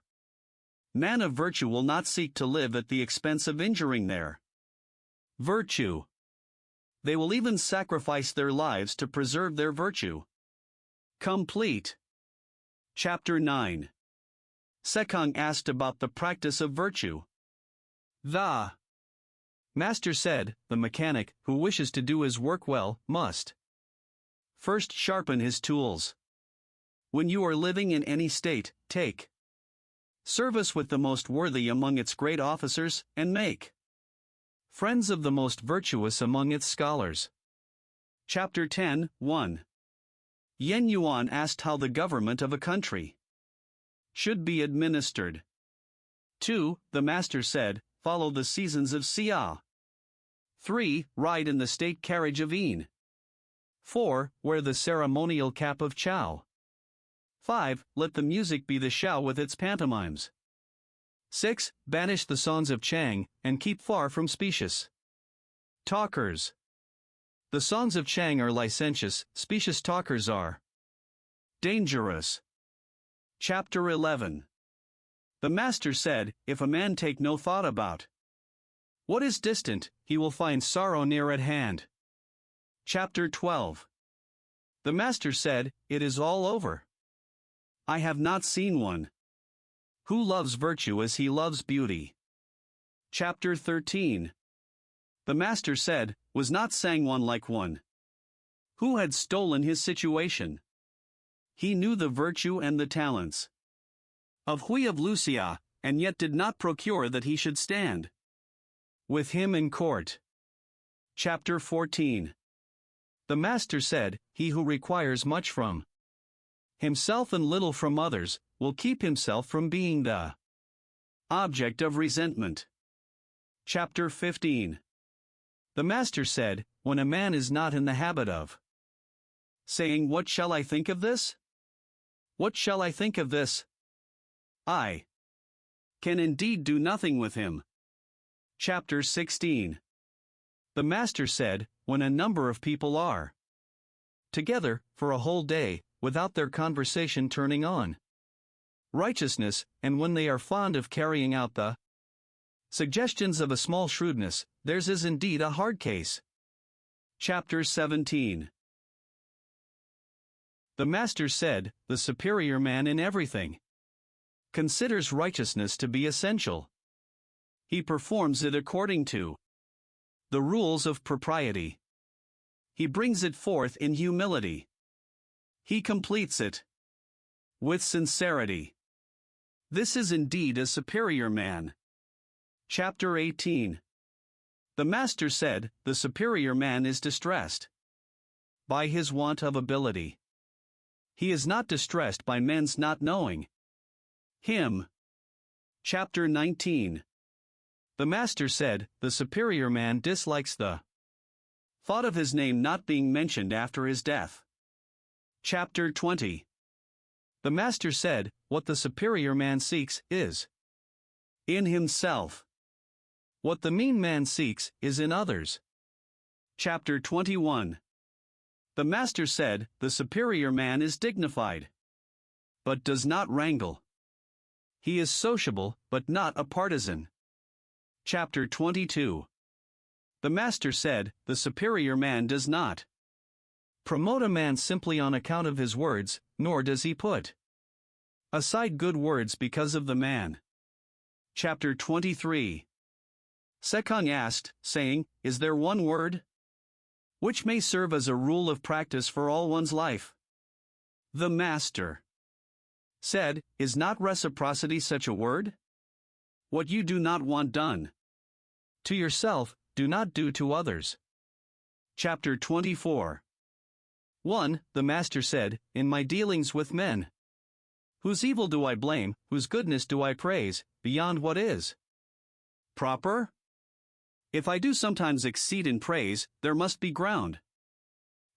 man of virtue will not seek to live at the expense of injuring their virtue. They will even sacrifice their lives to preserve their virtue. Complete. Chapter 9. Sekung asked about the practice of virtue. The Master said, the mechanic, who wishes to do his work well, must first sharpen his tools. When you are living in any state, take service with the most worthy among its great officers, and make friends of the most virtuous among its scholars. Chapter 10, 1. Yen Yuan asked how the government of a country should be administered. 2. The master said, follow the seasons of Xia. 3. Ride in the state carriage of Yin. 4. Wear the ceremonial cap of Chao. 5. Let the music be the Shao with its pantomimes. 6. Banish the songs of Chang, and keep far from specious talkers. The songs of Chang are licentious, specious talkers are dangerous. Chapter 11. The master said, if a man take no thought about what is distant, he will find sorrow near at hand. Chapter 12. The master said, it is all over. I have not seen one who loves virtue as he loves beauty. Chapter 13. The master said, was not sang one like one who had stolen his situation. He knew the virtue and the talents of Hui of Lucia, and yet did not procure that he should stand with him in court. Chapter 14. The master said, he who requires much from himself and little from others, will keep himself from being the object of resentment. Chapter 15. The master said, when a man is not in the habit of saying, what shall I think of this? What shall I think of this? I can indeed do nothing with him. Chapter 16. The master said, when a number of people are together for a whole day, without their conversation turning on righteousness, and when they are fond of carrying out the suggestions of a small shrewdness, theirs is indeed a hard case. Chapter 17. The master said, the superior man in everything considers righteousness to be essential. He performs it according to the rules of propriety. He brings it forth in humility. He completes it with sincerity. This is indeed a superior man. Chapter 18. The master said, the superior man is distressed by his want of ability. He is not distressed by men's not knowing him. Chapter 19. The master said, the superior man dislikes the thought of his name not being mentioned after his death. Chapter 20. The master said, what the superior man seeks is in himself. What the mean man seeks is in others. Chapter 21. The master said, the superior man is dignified, but does not wrangle. He is sociable, but not a partisan. Chapter 22. The master said, the superior man does not promote a man simply on account of his words, nor does he put aside good words because of the man. Chapter 23. Sekong asked, saying, is there one word which may serve as a rule of practice for all one's life? The master said, is not reciprocity such a word? What you do not want done to yourself, do not do to others. Chapter 24. 1. The master said, in my dealings with men, whose evil do I blame, whose goodness do I praise, beyond what is proper? If I do sometimes exceed in praise, there must be ground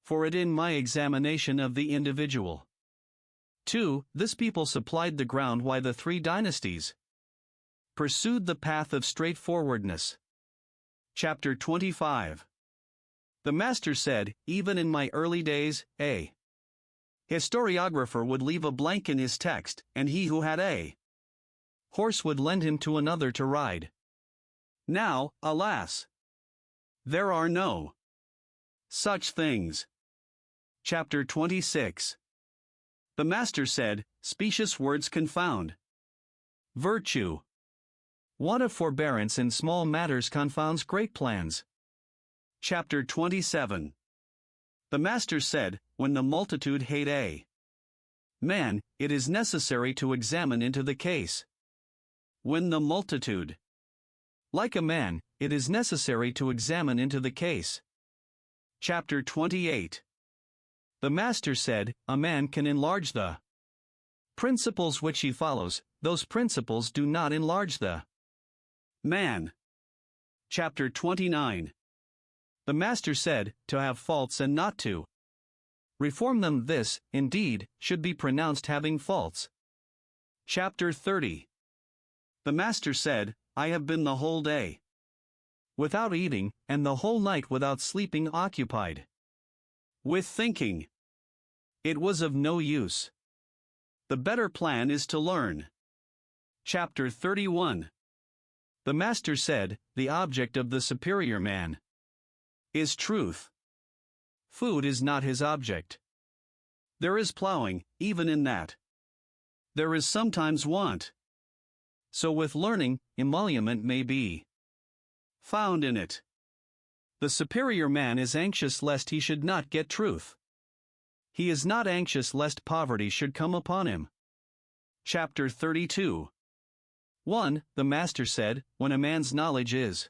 for it in my examination of the individual. 2. This people supplied the ground why the 3 dynasties pursued the path of straightforwardness. Chapter 25. The master said, even in my early days, a historiographer would leave a blank in his text, and he who had a horse would lend him to another to ride. Now, alas, there are no such things. Chapter 26. The master said, specious words confound virtue. Want of forbearance in small matters confounds great plans. Chapter 27. The Master said, when the multitude hate a man, it is necessary to examine into the case. When the multitude like a man, it is necessary to examine into the case. Chapter 28. The Master said, a man can enlarge the principles which he follows, those principles do not enlarge the man. Chapter 29. The Master said, to have faults and not to reform them, this, indeed, should be pronounced having faults. Chapter 30. The Master said, I have been the whole day without eating, and the whole night without sleeping, occupied with thinking. It was of no use. The better plan is to learn. Chapter 31. The Master said, the object of the superior man is truth. Food is not his object. There is plowing, even in that. There is sometimes want. So with learning, emolument may be found in it. The superior man is anxious lest he should not get truth. He is not anxious lest poverty should come upon him. Chapter 32. 1. The Master said, when a man's knowledge is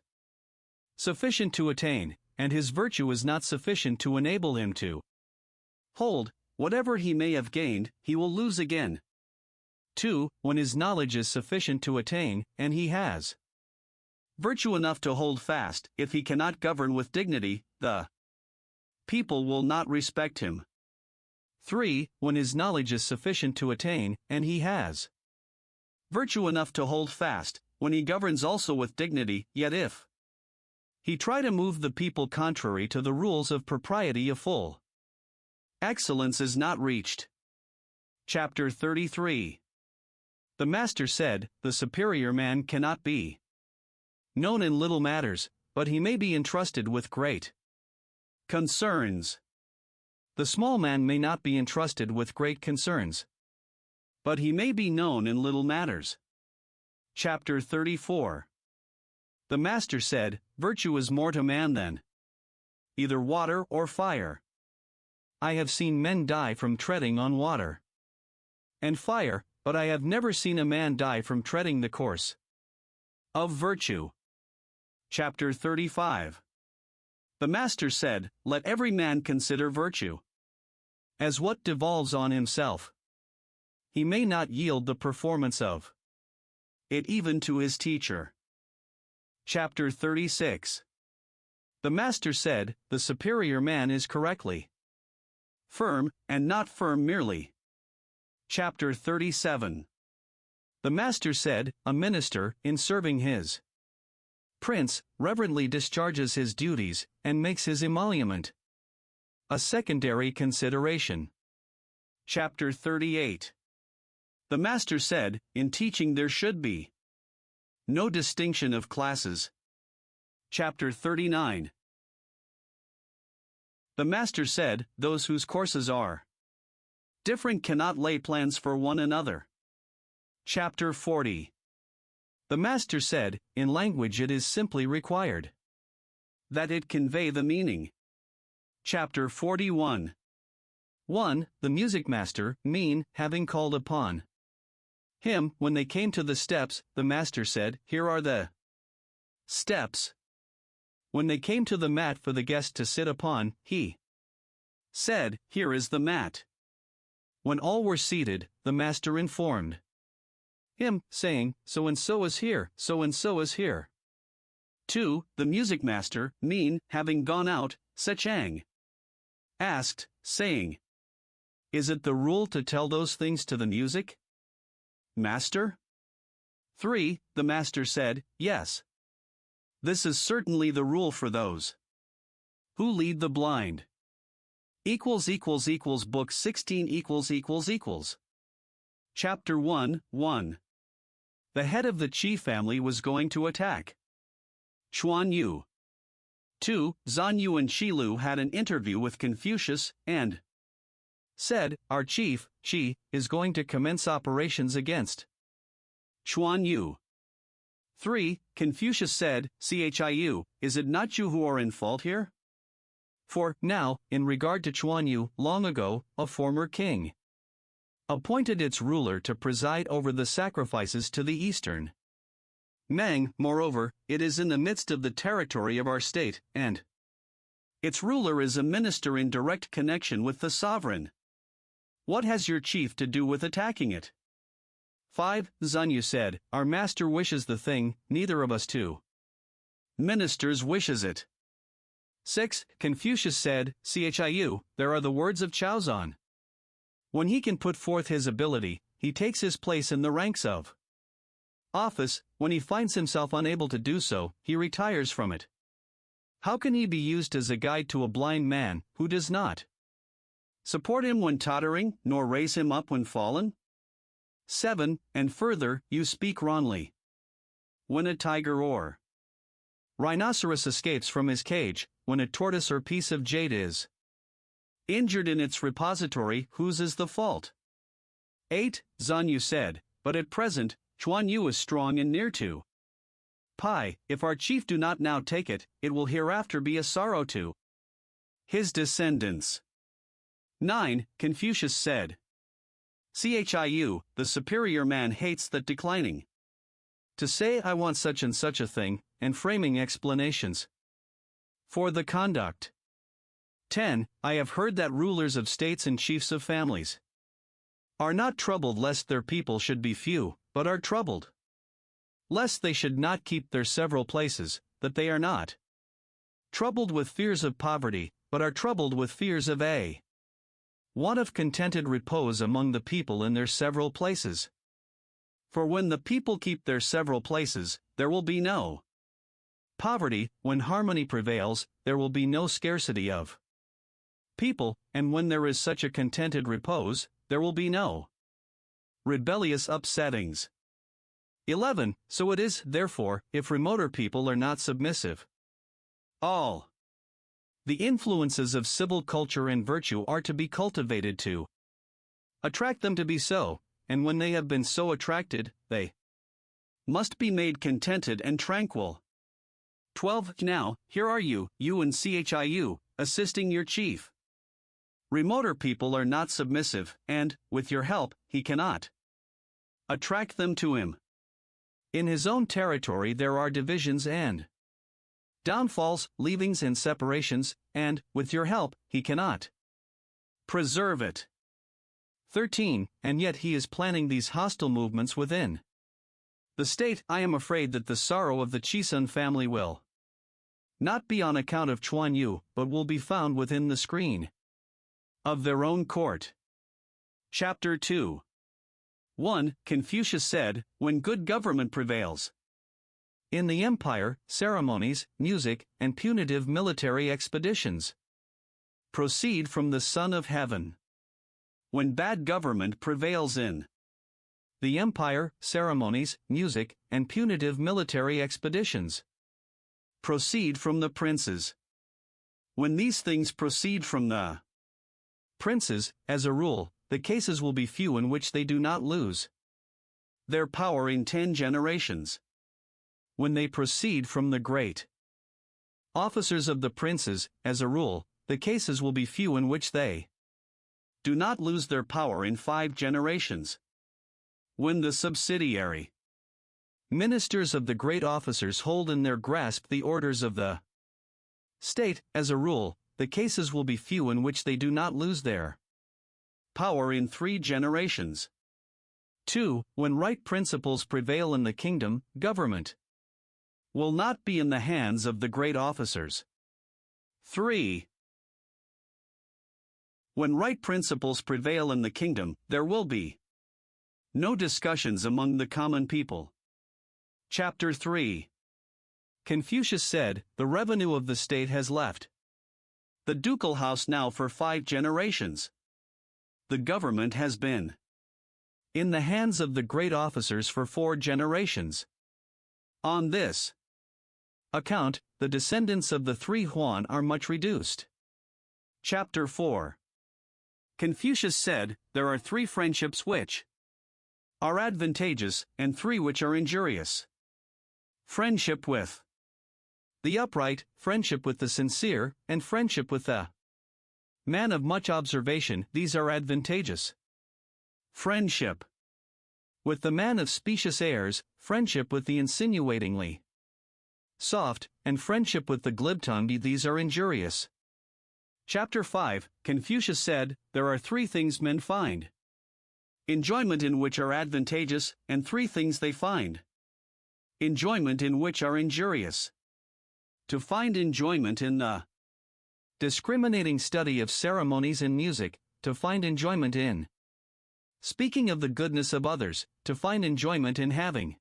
sufficient to attain, and his virtue is not sufficient to enable him to hold, whatever he may have gained, he will lose again. 2. When his knowledge is sufficient to attain, and he has virtue enough to hold fast, if he cannot govern with dignity, the people will not respect him. 3. When his knowledge is sufficient to attain, and he has virtue enough to hold fast, when he governs also with dignity, yet if he try to move the people contrary to the rules of propriety, a full excellence is not reached. Chapter 33. The Master said, the superior man cannot be known in little matters, but he may be entrusted with great concerns. The small man may not be entrusted with great concerns, but he may be known in little matters. Chapter 34. The Master said, virtue is more to man than either water or fire. I have seen men die from treading on water and fire, but I have never seen a man die from treading the course of virtue. Chapter 35. The Master said, let every man consider virtue as what devolves on himself. He may not yield the performance of it even to his teacher. Chapter 36. The Master said, the superior man is correctly firm, and not firm merely. Chapter 37. The Master said, a minister, in serving his prince, reverently discharges his duties, and makes his emolument a secondary consideration. Chapter 38. The Master said, in teaching there should be no distinction of classes. Chapter 39. The Master said, those whose courses are different cannot lay plans for one another. Chapter 40. The Master said, in language it is simply required that it convey the meaning. Chapter 41. 1. The music master, mean, having called upon him, when they came to the steps, the Master said, here are the steps. When they came to the mat for the guest to sit upon, he said, here is the mat. When all were seated, the Master informed him, saying, so and so is here, so and so is here. 2. The music master, mean, having gone out, Sechang asked, saying, is it the rule to tell those things to the music master? 3. The Master said, yes. This is certainly the rule for those who lead the blind. Book 16 Chapter 1. 1. The head of the Qi family was going to attack Chuan Yu. 2. Zan Yu and Shi Lu had an interview with Confucius, and said, our chief, Qi, is going to commence operations against Chuan Yu. 3. Confucius said, Chiu, is it not you who are in fault here? 4. Now, in regard to Chuan Yu, long ago, a former king appointed its ruler to preside over the sacrifices to the eastern Meng. Moreover, it is in the midst of the territory of our state, and its ruler is a minister in direct connection with the sovereign. What has your chief to do with attacking it? 5. Zanyu said, our master wishes the thing, neither of us two ministers wishes it. 6. Confucius said, Chiu, there are the words of Chaozan. When he can put forth his ability, he takes his place in the ranks of office. When he finds himself unable to do so, he retires from it. How can he be used as a guide to a blind man, who does not support him when tottering, nor raise him up when fallen? 7. And further, you speak wrongly. When a tiger or rhinoceros escapes from his cage, when a tortoise or piece of jade is injured in its repository, whose is the fault? 8. Zanyu said, but at present, Chuan Yu is strong and near to Pi. If our chief do not now take it, it will hereafter be a sorrow to his descendants. 9. Confucius said, Chiu, the superior man hates that declining to say I want such and such a thing, and framing explanations for the conduct. 10. I have heard that rulers of states and chiefs of families are not troubled lest their people should be few, but are troubled lest they should not keep their several places, that they are not troubled with fears of poverty, but are troubled with fears of a want of contented repose among the people in their several places. For when the people keep their several places, there will be no poverty. When harmony prevails, there will be no scarcity of people, and when there is such a contented repose, there will be no rebellious upsettings. 11. So it is, therefore, if remoter people are not submissive. All the influences of civil culture and virtue are to be cultivated to attract them to be so, and when they have been so attracted, they must be made contented and tranquil. 12. Now, here are you and Chiu, assisting your chief. Remoter people are not submissive, and, with your help, he cannot attract them to him. In his own territory there are divisions and downfalls, leavings and separations, and, with your help, he cannot preserve it. 13. And yet he is planning these hostile movements within the state. I am afraid that the sorrow of the Chisun family will not be on account of Chuan Yu, but will be found within the screen of their own court. Chapter 2. 1. Confucius said, when good government prevails in the empire, ceremonies, music, and punitive military expeditions proceed from the Son of Heaven. When bad government prevails in the empire, ceremonies, music, and punitive military expeditions proceed from the princes. When these things proceed from the princes, as a rule, the cases will be few in which they do not lose their power in 10 generations. When they proceed from the great officers of the princes, as a rule, the cases will be few in which they do not lose their power in 5 generations. When the subsidiary ministers of the great officers hold in their grasp the orders of the state, as a rule, the cases will be few in which they do not lose their power in 3 generations. 2. When right principles prevail in the kingdom, government will not be in the hands of the great officers. 3. When right principles prevail in the kingdom, there will be no discussions among the common people. Chapter 3. Confucius said, the revenue of the state has left the ducal house now for 5 generations. The government has been in the hands of the great officers for 4 generations. On this account, the descendants of the 3 Huan are much reduced. Chapter 4. Confucius said, there are 3 friendships which are advantageous, and 3 which are injurious. Friendship with the upright, friendship with the sincere, and friendship with the man of much observation, these are advantageous. Friendship with the man of specious airs, friendship with the insinuatingly soft, and friendship with the glib-tongued, these are injurious. Chapter 5, Confucius said, there are 3 things men find enjoyment in which are advantageous, and 3 things they find enjoyment in which are injurious. To find enjoyment in the discriminating study of ceremonies and music, to find enjoyment in speaking of the goodness of others, to find enjoyment in having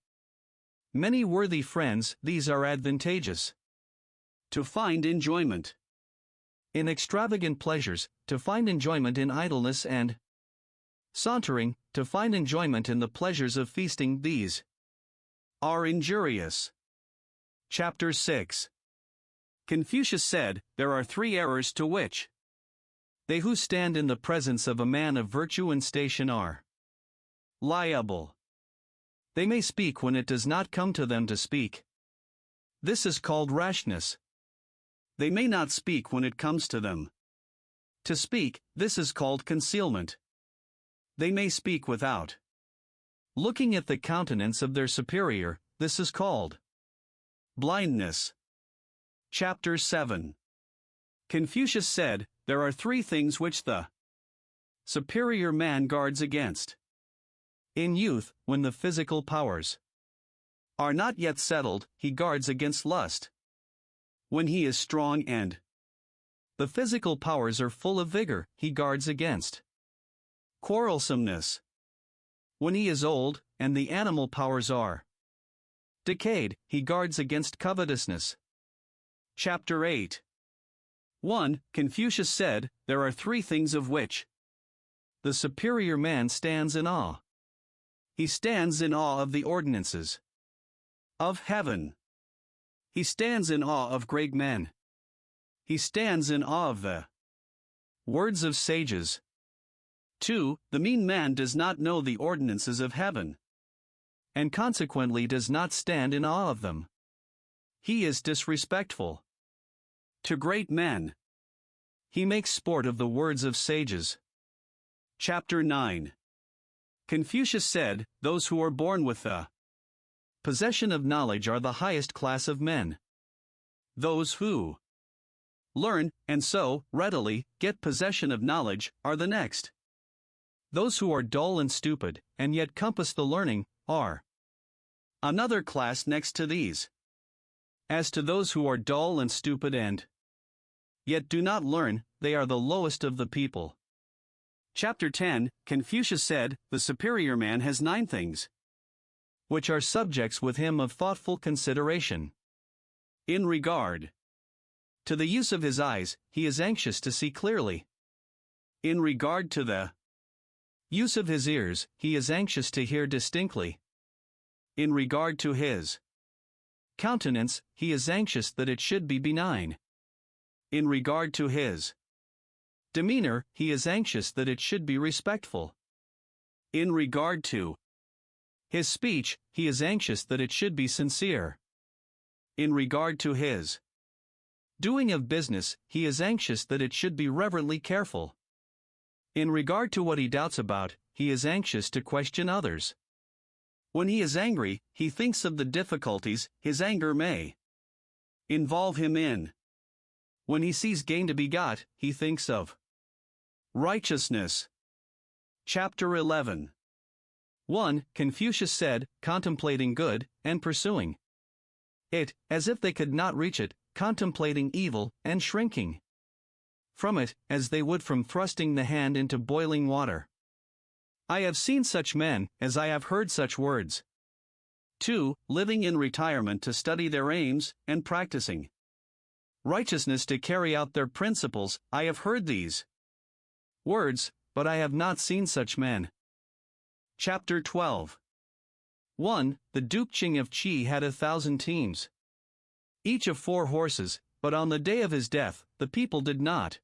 many worthy friends, these are advantageous. To find enjoyment in extravagant pleasures, to find enjoyment in idleness and sauntering, to find enjoyment in the pleasures of feasting, these are injurious. Chapter 6. Confucius said, there are 3 errors to which they who stand in the presence of a man of virtue and station are liable. They may speak when it does not come to them to speak. This is called rashness. They may not speak when it comes to them to speak, this is called concealment. They may speak without looking at the countenance of their superior, this is called blindness. Chapter 7. Confucius said, there are 3 things which the superior man guards against. In youth, when the physical powers are not yet settled, he guards against lust. When he is strong and the physical powers are full of vigor, he guards against quarrelsomeness. When he is old, and the animal powers are decayed, he guards against covetousness. Chapter 8. 1. Confucius said, there are 3 things of which the superior man stands in awe. He stands in awe of the ordinances of heaven. He stands in awe of great men. He stands in awe of the words of sages. 2. The mean man does not know the ordinances of heaven, and consequently does not stand in awe of them. He is disrespectful to great men. He makes sport of the words of sages. Chapter 9. Confucius said, those who are born with the possession of knowledge are the highest class of men. Those who learn, and so, readily, get possession of knowledge, are the next. Those who are dull and stupid, and yet compass the learning, are another class next to these. As to those who are dull and stupid and yet do not learn, they are the lowest of the people. Chapter 10, Confucius said, the superior man has 9 things which are subjects with him of thoughtful consideration. In regard to the use of his eyes, he is anxious to see clearly. In regard to the use of his ears, he is anxious to hear distinctly. In regard to his countenance, he is anxious that it should be benign. In regard to his demeanor, he is anxious that it should be respectful. In regard to his speech, he is anxious that it should be sincere. In regard to his doing of business, he is anxious that it should be reverently careful. In regard to what he doubts about, he is anxious to question others. When he is angry, he thinks of the difficulties his anger may involve him in. When he sees gain to be got, he thinks of righteousness. Chapter 11. 1. Confucius said, contemplating good, and pursuing it, as if they could not reach it, contemplating evil, and shrinking from it, as they would from thrusting the hand into boiling water. I have seen such men, as I have heard such words. 2. Living in retirement to study their aims, and practicing righteousness to carry out their principles, I have heard these words, but I have not seen such men. Chapter 12. 1. The Duke Ching of Qi had 1,000 teams, each of 4 horses, but on the day of his death, the people did not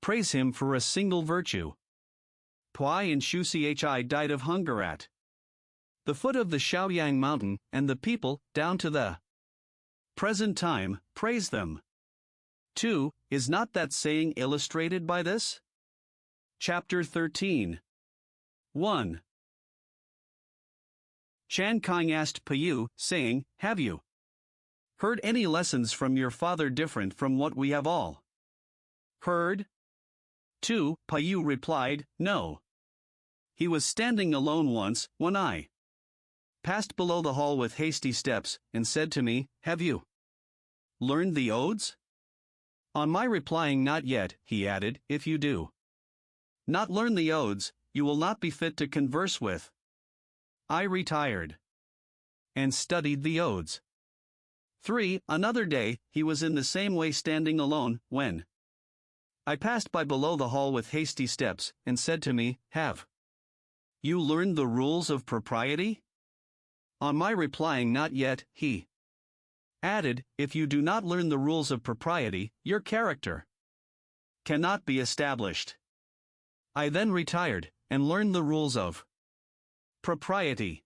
praise him for a single virtue. Pui and Shu Chi died of hunger at the foot of the Shaoyang mountain, and the people, down to the present time, praise them. 2. Is not that saying illustrated by this? Chapter 13. 1. Chan Kang asked Paiyu, saying, Have you heard any lessons from your father different from what we have all heard? 2. Paiyu replied, No. He was standing alone once, when I passed below the hall with hasty steps, and said to me, Have you learned the odes? On my replying not yet, he added, If you do not learn the odes, you will not be fit to converse with. I retired and studied the odes. 3. Another day, he was in the same way standing alone, when I passed by below the hall with hasty steps, and said to me, Have you learned the rules of propriety? On my replying not yet, he added, If you do not learn the rules of propriety, your character cannot be established. I then retired, and learned the rules of propriety.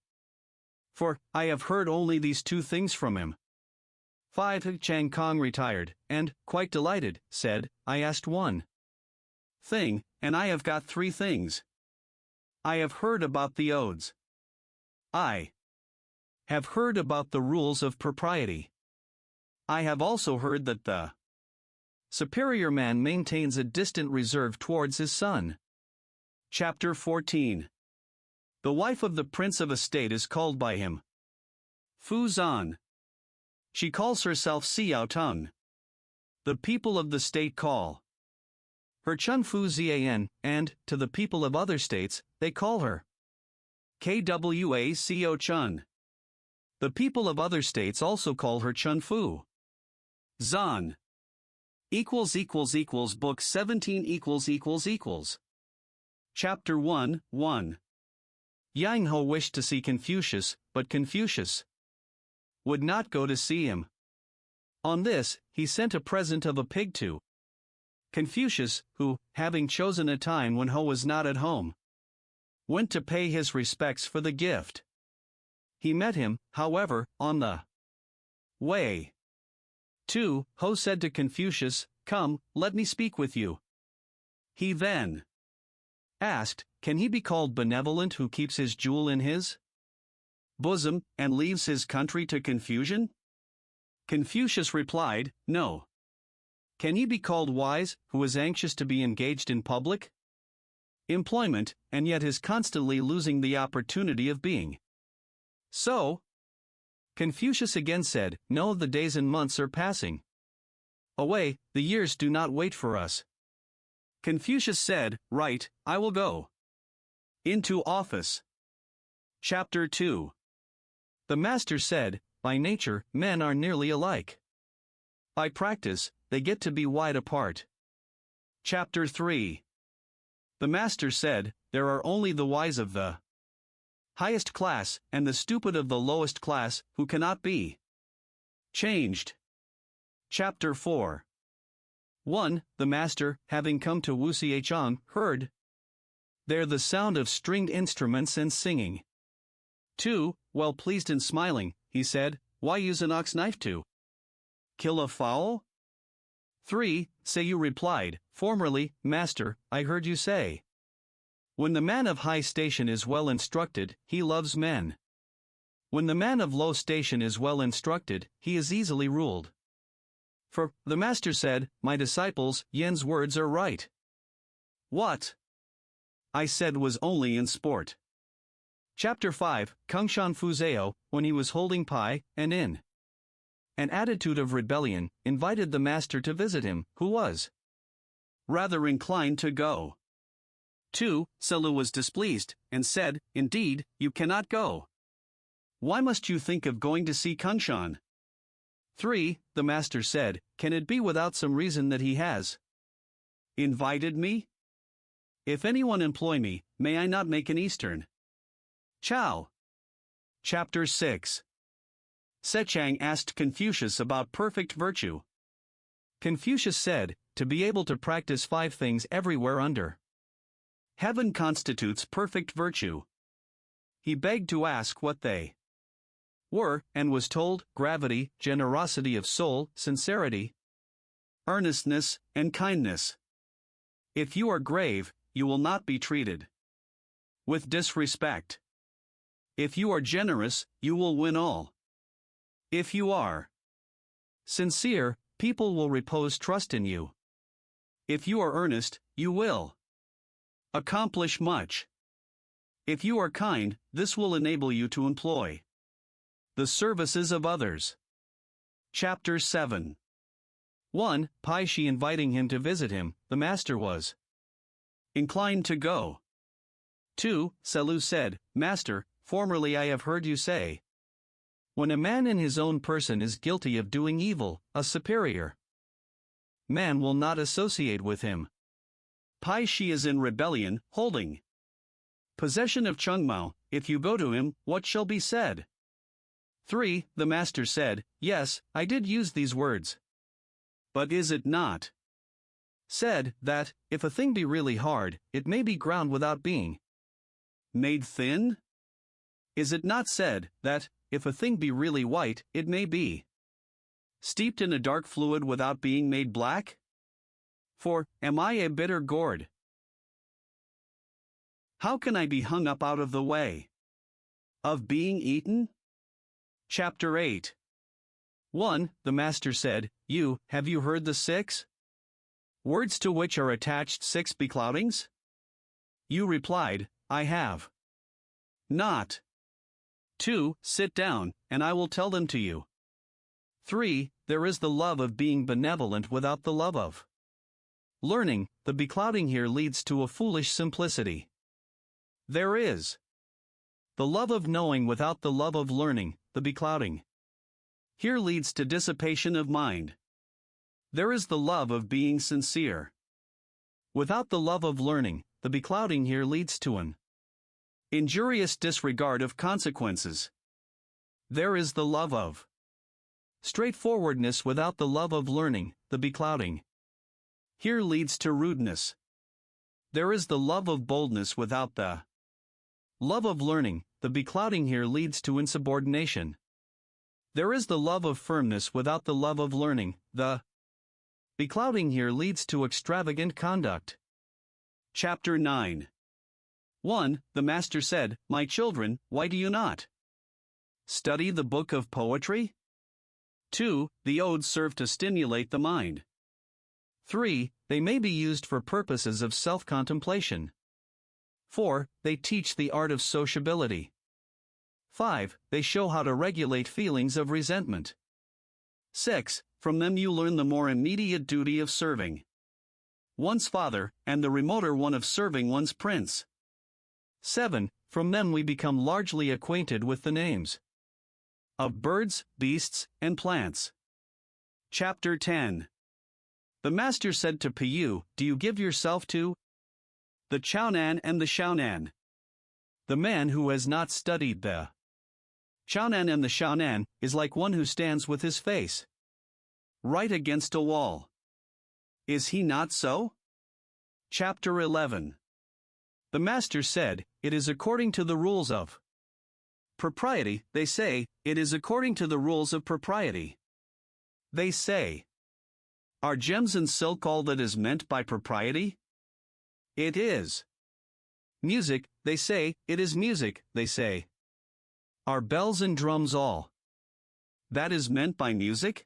For I have heard only these 2 things from him. 5. Chang Kang retired, and, quite delighted, said, I asked 1 thing, and I have got 3 things. I have heard about the odes. I have heard about the rules of propriety. I have also heard that the superior man maintains a distant reserve towards his son. Chapter 14. The wife of the prince of a state is called by him Fu Zan. She calls herself Xiao Tung. The people of the state call her Chun Fu Zian, and, to the people of other states, they call her Kwa Xiao Chun. The people of other states also call her Chun Fu Zan. Book 17 Chapter 1, 1. Yang Ho wished to see Confucius, but Confucius would not go to see him. On this, he sent a present of a pig to Confucius, who, having chosen a time when Ho was not at home, went to pay his respects for the gift. He met him, however, on the way. 2. Ho said to Confucius, Come, let me speak with you. He then asked, Can he be called benevolent who keeps his jewel in his bosom, and leaves his country to confusion? Confucius replied, No. Can he be called wise, who is anxious to be engaged in public employment, and yet is constantly losing the opportunity of being so? Confucius again said, No, the days and months are passing away, the years do not wait for us. Confucius said, Right, I will go into office. Chapter 2. The master said, By nature, men are nearly alike. By practice, they get to be wide apart. Chapter 3. The master said, There are only the wise of the highest class, and the stupid of the lowest class, who cannot be changed. Chapter 4. 1. The master, having come to Wuxiechang, heard there the sound of stringed instruments and singing. 2. Well pleased and smiling, he said, Why use an ox knife to kill a fowl? 3. Seiyu replied, Formerly, master, I heard you say, When the man of high station is well instructed, he loves men. When the man of low station is well instructed, he is easily ruled. For, the master said, My disciples, Yen's words are right. What I said was only in sport. Chapter 5. Kungshan Fuzeo, when he was holding pie, and in an attitude of rebellion, invited the master to visit him, who was rather inclined to go. 2. Selu was displeased, and said, Indeed, you cannot go. Why must you think of going to see Kungshan? 3. The master said, Can it be without some reason that he has invited me? If anyone employ me, may I not make an Eastern chow? Chapter 6. Sechang asked Confucius about perfect virtue. Confucius said, To be able to practice 5 things everywhere under heaven constitutes perfect virtue. He begged to ask what they were, and was told: gravity, generosity of soul, sincerity, earnestness, and kindness. If you are grave, you will not be treated with disrespect. If you are generous, you will win all. If you are sincere, people will repose trust in you. If you are earnest, you will accomplish much. If you are kind, this will enable you to employ the services of others. Chapter 7. 1. Paishi inviting him to visit him, the master was inclined to go. 2. Selu said, Master, formerly I have heard you say, when a man in his own person is guilty of doing evil, a superior man will not associate with him. Paishi is in rebellion, holding possession of Chengmao. If you go to him, what shall be said? 3. The master said, Yes, I did use these words. But is it not said that, if a thing be really hard, it may be ground without being made thin? Is it not said that, if a thing be really white, it may be steeped in a dark fluid without being made black? For, am I a bitter gourd? How can I be hung up out of the way of being eaten? Chapter 8. 1. The master said, Have you heard the 6 words to which are attached 6 becloudings? You replied, I have not. 2. Sit down, and I will tell them to you. 3. There is the love of being benevolent without the love of learning. The beclouding here leads to a foolish simplicity. There is the love of knowing without the love of learning. The beclouding here leads to dissipation of mind. There is the love of being sincere without the love of learning. The beclouding here leads to an injurious disregard of consequences. There is the love of straightforwardness without the love of learning. The beclouding here leads to rudeness. There is the love of boldness without the love of learning. The beclouding here leads to insubordination. There is the love of firmness without the love of learning. The beclouding here leads to extravagant conduct. Chapter 9. 1. The master said, My children, why do you not study the book of poetry? 2. The odes serve to stimulate the mind. 3. They may be used for purposes of self-contemplation. 4. They teach the art of sociability. 5. They show how to regulate feelings of resentment. 6. From them you learn the more immediate duty of serving one's father, and the remoter one of serving one's prince. 7. From them we become largely acquainted with the names of birds, beasts, and plants. Chapter 10. The master said to Piyu, Do you give yourself to the Chaonan and the Shaonan? The man who has not studied the Chaonan and the Shaonan is like one who stands with his face right against a wall. Is he not so? Chapter 11. The master said, It is according to the rules of propriety. They say, It is according to the rules of propriety. They say, Are gems and silk all that is meant by propriety? It is. Music, they say, It is music, they say. Are bells and drums all that is meant by music?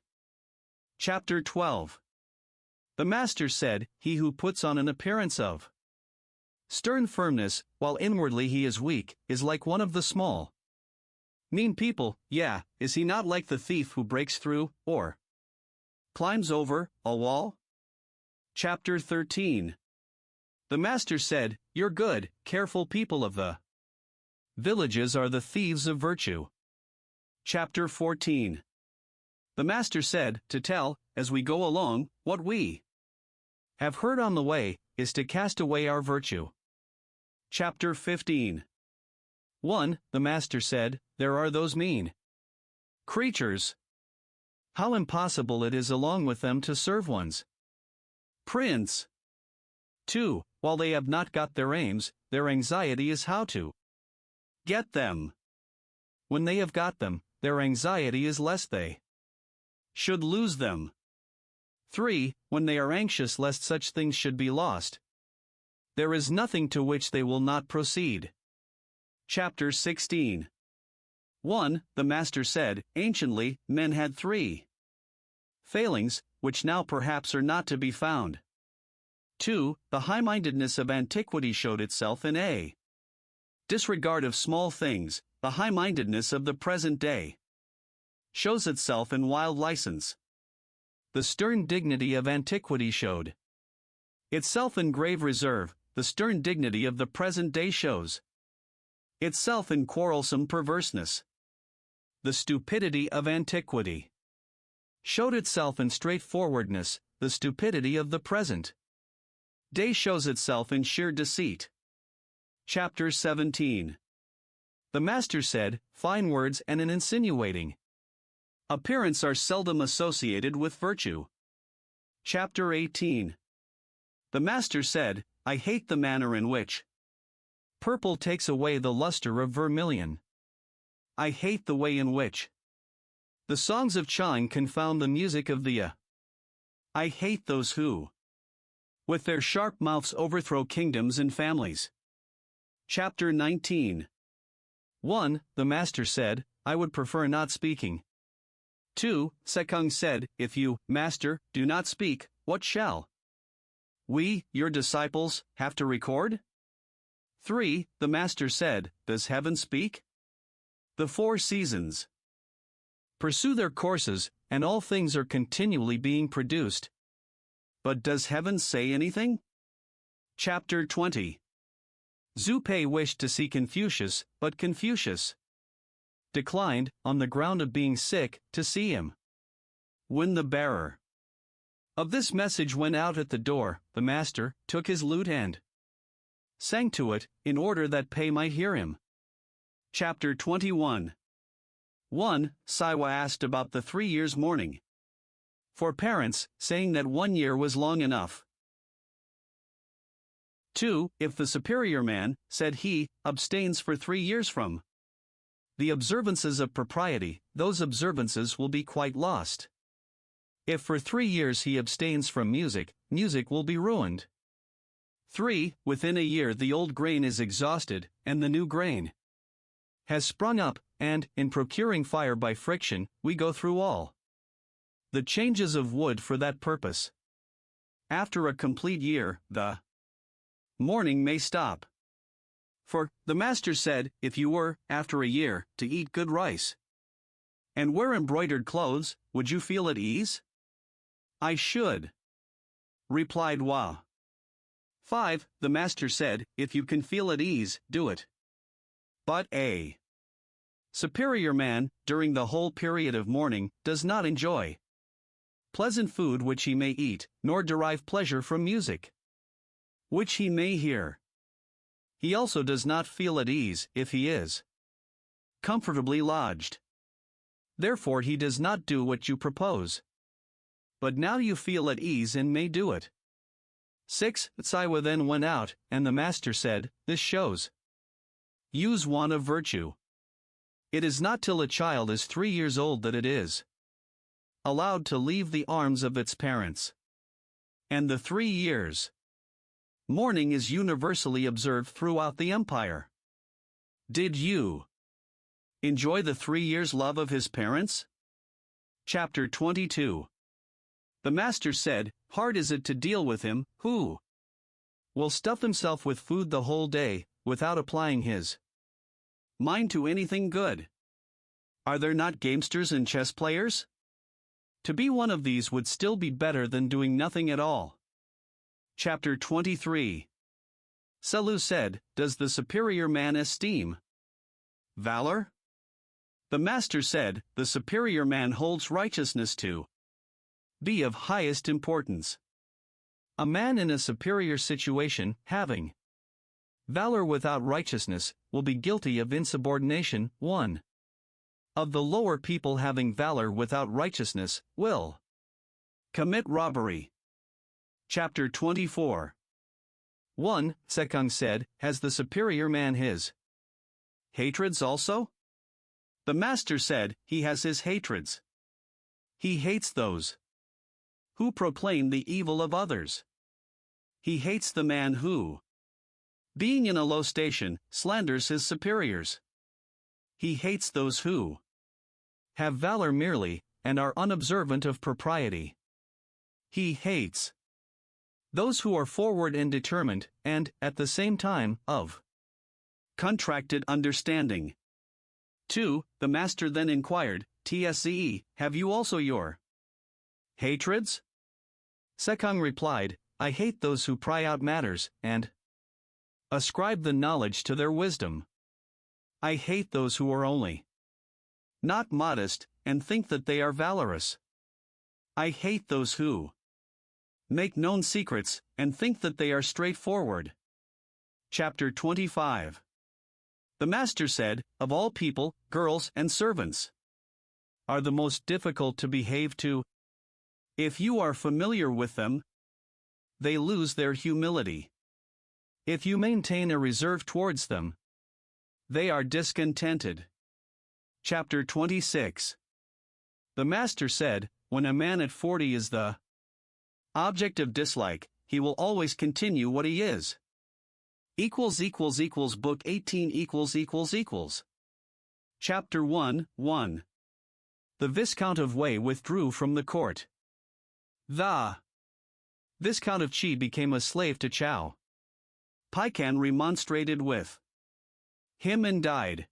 Chapter 12. The master said, He who puts on an appearance of stern firmness, while inwardly he is weak, is like one of the small mean people. Is he not like the thief who breaks through, or climbs over, a wall? Chapter 13. The master said, Your good, careful people of the villages are the thieves of virtue. Chapter 14. The master said, To tell, as we go along, what we have heard on the way, is to cast away our virtue. Chapter 15. 1. The master said, There are those mean creatures. How impossible it is along with them to serve one's prince. 2. While they have not got their aims, their anxiety is how to get them. When they have got them, their anxiety is lest they should lose them. 3. When they are anxious lest such things should be lost, there is nothing to which they will not proceed. Chapter 16. 1. The Master said, anciently, men had 3 failings, which now perhaps are not to be found. 2. The high-mindedness of antiquity showed itself in a disregard of small things. The high-mindedness of the present day shows itself in wild license. The stern dignity of antiquity showed itself in grave reserve. The stern dignity of the present day shows itself in quarrelsome perverseness. The stupidity of antiquity showed itself in straightforwardness. The stupidity of the present day shows itself in sheer deceit. Chapter 17. The Master said, fine words and an insinuating appearance are seldom associated with virtue. Chapter 18. The Master said, I hate the manner in which purple takes away the luster of vermilion. I hate the way in which the songs of Chang confound the music of the I hate those who with their sharp mouths overthrow kingdoms and families. Chapter 19. 1. The Master said, I would prefer not speaking. 2. Sekung said, if you, Master, do not speak, what shall we, your disciples, have to record? 3. The Master said, does heaven speak? The 4 seasons pursue their courses, and all things are continually being produced. But does heaven say anything? Chapter 20. Zhu Pei wished to see Confucius, but Confucius declined, on the ground of being sick, to see him. When the bearer of this message went out at the door, the Master took his lute and sang to it, in order that Pei might hear him. Chapter 21. 1. Saiwa asked about the 3 years' mourning for parents, saying that 1 year was long enough. 2. If the superior man, said he, abstains for 3 years from the observances of propriety, those observances will be quite lost. If for 3 years he abstains from music, music will be ruined. 3. Within a year the old grain is exhausted, and the new grain has sprung up, and, in procuring fire by friction, we go through all the changes of wood for that purpose. After a complete year, the mourning may stop. For, the Master said, if you were, after a year, to eat good rice and wear embroidered clothes, would you feel at ease? I should, replied Hua. 5. The Master said, if you can feel at ease, do it. But a superior man, during the whole period of mourning, does not enjoy pleasant food which he may eat, nor derive pleasure from music which he may hear. He also does not feel at ease, if he is comfortably lodged. Therefore he does not do what you propose. But now you feel at ease and may do it. 6. Saiwa then went out, and the Master said, this shows Yu's want of virtue. It is not till a child is 3 years old that it is allowed to leave the arms of its parents. And the 3 years mourning is universally observed throughout the empire. Did you enjoy the 3 years' love of his parents? Chapter 22. The Master said, hard is it to deal with him, who will stuff himself with food the whole day, without applying his mind to anything good. Are there not gamesters and chess players? To be one of these would still be better than doing nothing at all. Chapter 23. Selu said, does the superior man esteem valor? The Master said, the superior man holds righteousness to be of highest importance. A man in a superior situation, having valor without righteousness, will be guilty of insubordination. 1. Of the lower people having valor without righteousness, will commit robbery. Chapter 24. 1. Sekung said, has the superior man his hatreds also? The master said he has his hatreds. He hates those who proclaim the evil of others. He hates the man who, being in a low station, slanders his superiors. He hates those who have valor merely, and are unobservant of propriety. He hates those who are forward and determined, and, at the same time, of contracted understanding. 2. The master then inquired, "Tsce, have you also your hatreds?" Sekung replied, "I hate those who pry out matters, and ascribe the knowledge to their wisdom. I hate those who are only not modest, and think that they are valorous. I hate those who make known secrets, and think that they are straightforward." Chapter 25. The master said, "Of all people, girls and servants are the most difficult to behave to. If you are familiar with them, they lose their humility. If you maintain a reserve towards them, they are discontented." Chapter 26. The master said, "When a man at 40 is the object of dislike, he will always continue what he is." Book 18 ====. Chapter 1:1. The Viscount of Wei withdrew from the court. The Viscount of Qi became a slave to Chao. Paikan remonstrated with him and died.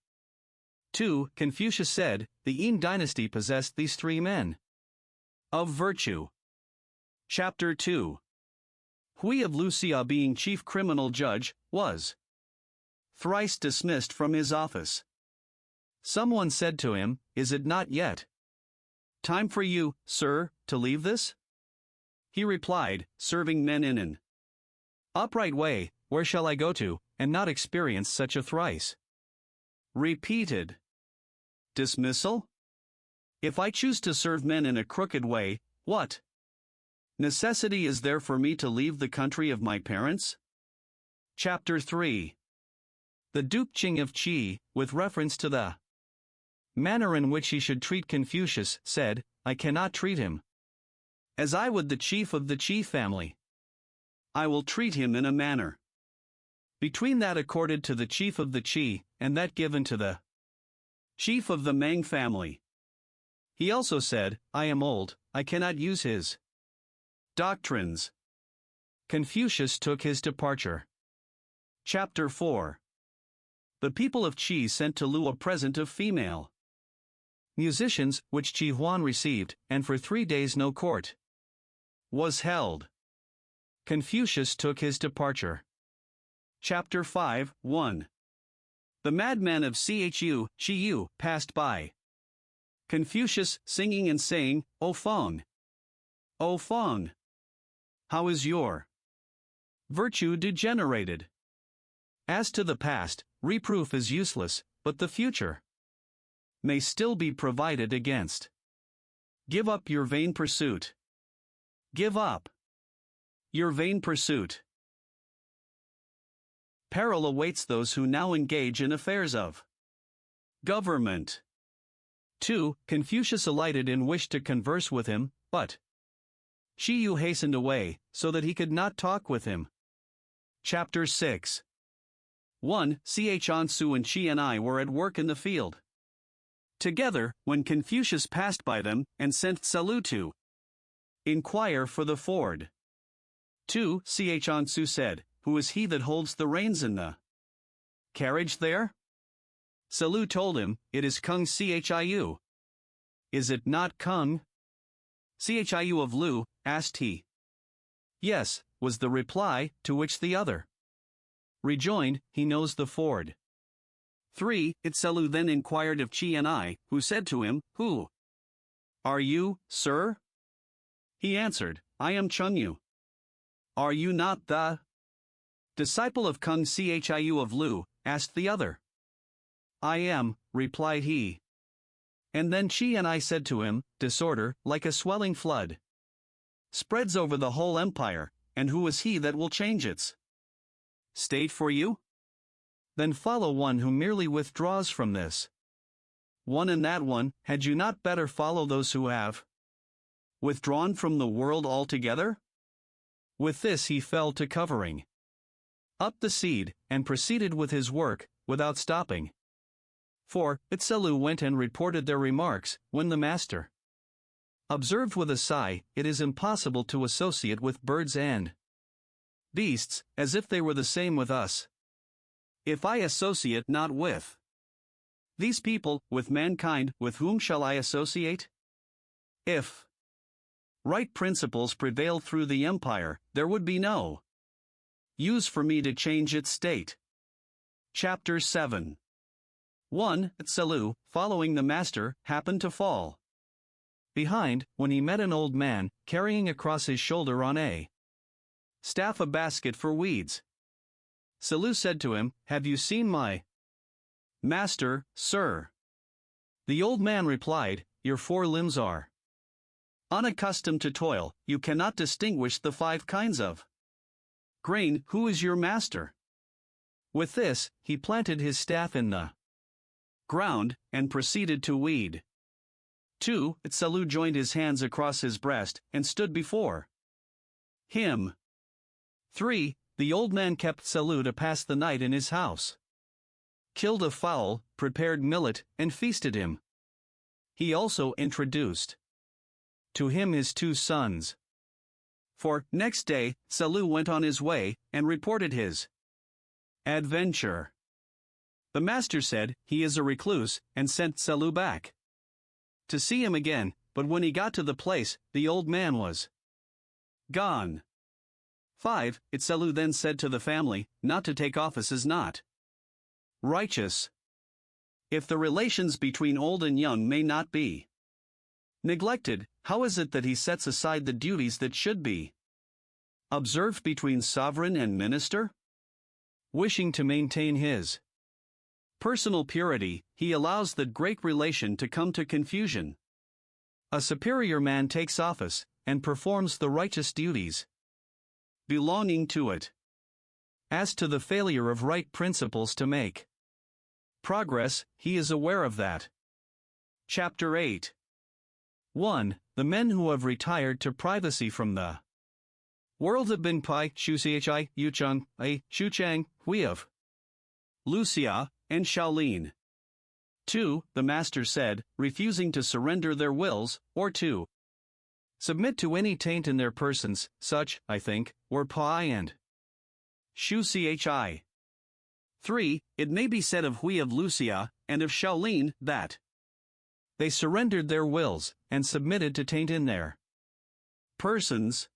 2. Confucius said, "The Yin dynasty possessed these three men of virtue." Chapter 2. Hui of Lucia, being chief criminal judge, was thrice dismissed from his office. Someone said to him, "Is it not yet time for you, sir, to leave this?" He replied, "Serving men in an upright way, where shall I go to, and not experience such a thrice repeated dismissal? If I choose to serve men in a crooked way, what necessity is there for me to leave the country of my parents?" Chapter 3. The Duke Qing of Qi, with reference to the manner in which he should treat Confucius, said, "I cannot treat him as I would the chief of the Qi family. I will treat him in a manner between that accorded to the chief of the Qi, and that given to the chief of the Meng family." He also said, "I am old, I cannot use his doctrines." Confucius took his departure. Chapter 4. The people of Qi sent to Lu a present of female musicians, which Qi Huan received, and for 3 days no court was held. Confucius took his departure. Chapter 5:1. The madman of Chu passed by. Confucius singing and saying, "O Feng, O Feng, how is your virtue degenerated? As to the past, reproof is useless, but the future may still be provided against. Give up your vain pursuit. Give up your vain pursuit. Peril awaits those who now engage in affairs of government." 2. Confucius alighted and wished to converse with him, but Shiyu hastened away, so that he could not talk with him. Chapter 6. 1. Ansu and Qi and I were at work in the field together, when Confucius passed by them, and sent Tsze to inquire for the ford. 2. Ansu said, "Who is he that holds the reins in the carriage there?" Tsze told him, "It is Kung Chiu." "Is it not Kung Chiu of Lu?" asked he. "Yes," was the reply, to which the other rejoined, "He knows the ford." 3. Tsze then inquired of Qi and I, who said to him, "Who are you, sir?" He answered, "I am Chengyu." "Are you not the disciple of Kung Chiu of Lu?" asked the other. "I am," replied he. And then Qi and I said to him, "Disorder, like a swelling flood, spreads over the whole empire, and who is he that will change its state for you?" Then follow one who merely withdraws from this one and that one. Had you not better follow those who have withdrawn from the world altogether? With this he fell to covering up the seed, and proceeded with his work, without stopping. 4. Itzelu went and reported their remarks, when the master observed with a sigh, it is impossible to associate with birds and beasts, as if they were the same with us. If I associate not with these people, with mankind, with whom shall I associate? If right principles prevailed through the empire, there would be no use for me to change its state. Chapter 7. 1. Itzelu, following the master, happened to fall behind, when he met an old man, carrying across his shoulder on a staff a basket for weeds. Itzelu said to him, "Have you seen my master, sir?" The old man replied, "Your four limbs are unaccustomed to toil, you cannot distinguish the 5 kinds of grain. Who is your master?" With this, he planted his staff in the ground, and proceeded to weed. 2. Itzelu joined his hands across his breast, and stood before him. 3. The old man kept Itzelu to pass the night in his house, killed a fowl, prepared millet, and feasted him. He also introduced to him his 2 sons. 4. Next day, Itzelu went on his way, and reported his adventure. The master said, "He is a recluse," and sent Itzelu back to see him again, but when he got to the place, the old man was gone. 5. Itzelu then said to the family, "Not to take office is not righteous. If the relations between old and young may not be neglected, how is it that he sets aside the duties that should be observed between sovereign and minister?" Wishing to maintain his personal purity, he allows that great relation to come to confusion. A superior man takes office, and performs the righteous duties belonging to it. As to the failure of right principles to make progress, he is aware of that. Chapter 8. 1. The men who have retired to privacy from the world have been Pai, Shuchi, Yucheng, Shuchang, Hui of Lucia, and Shaolin. 2. The master said, refusing to surrender their wills, or to submit to any taint in their persons, such, I think, were Pai and Shu Chi. 3. It may be said of Hui of Lucia, and of Shaolin, that they surrendered their wills, and submitted to taint in their persons.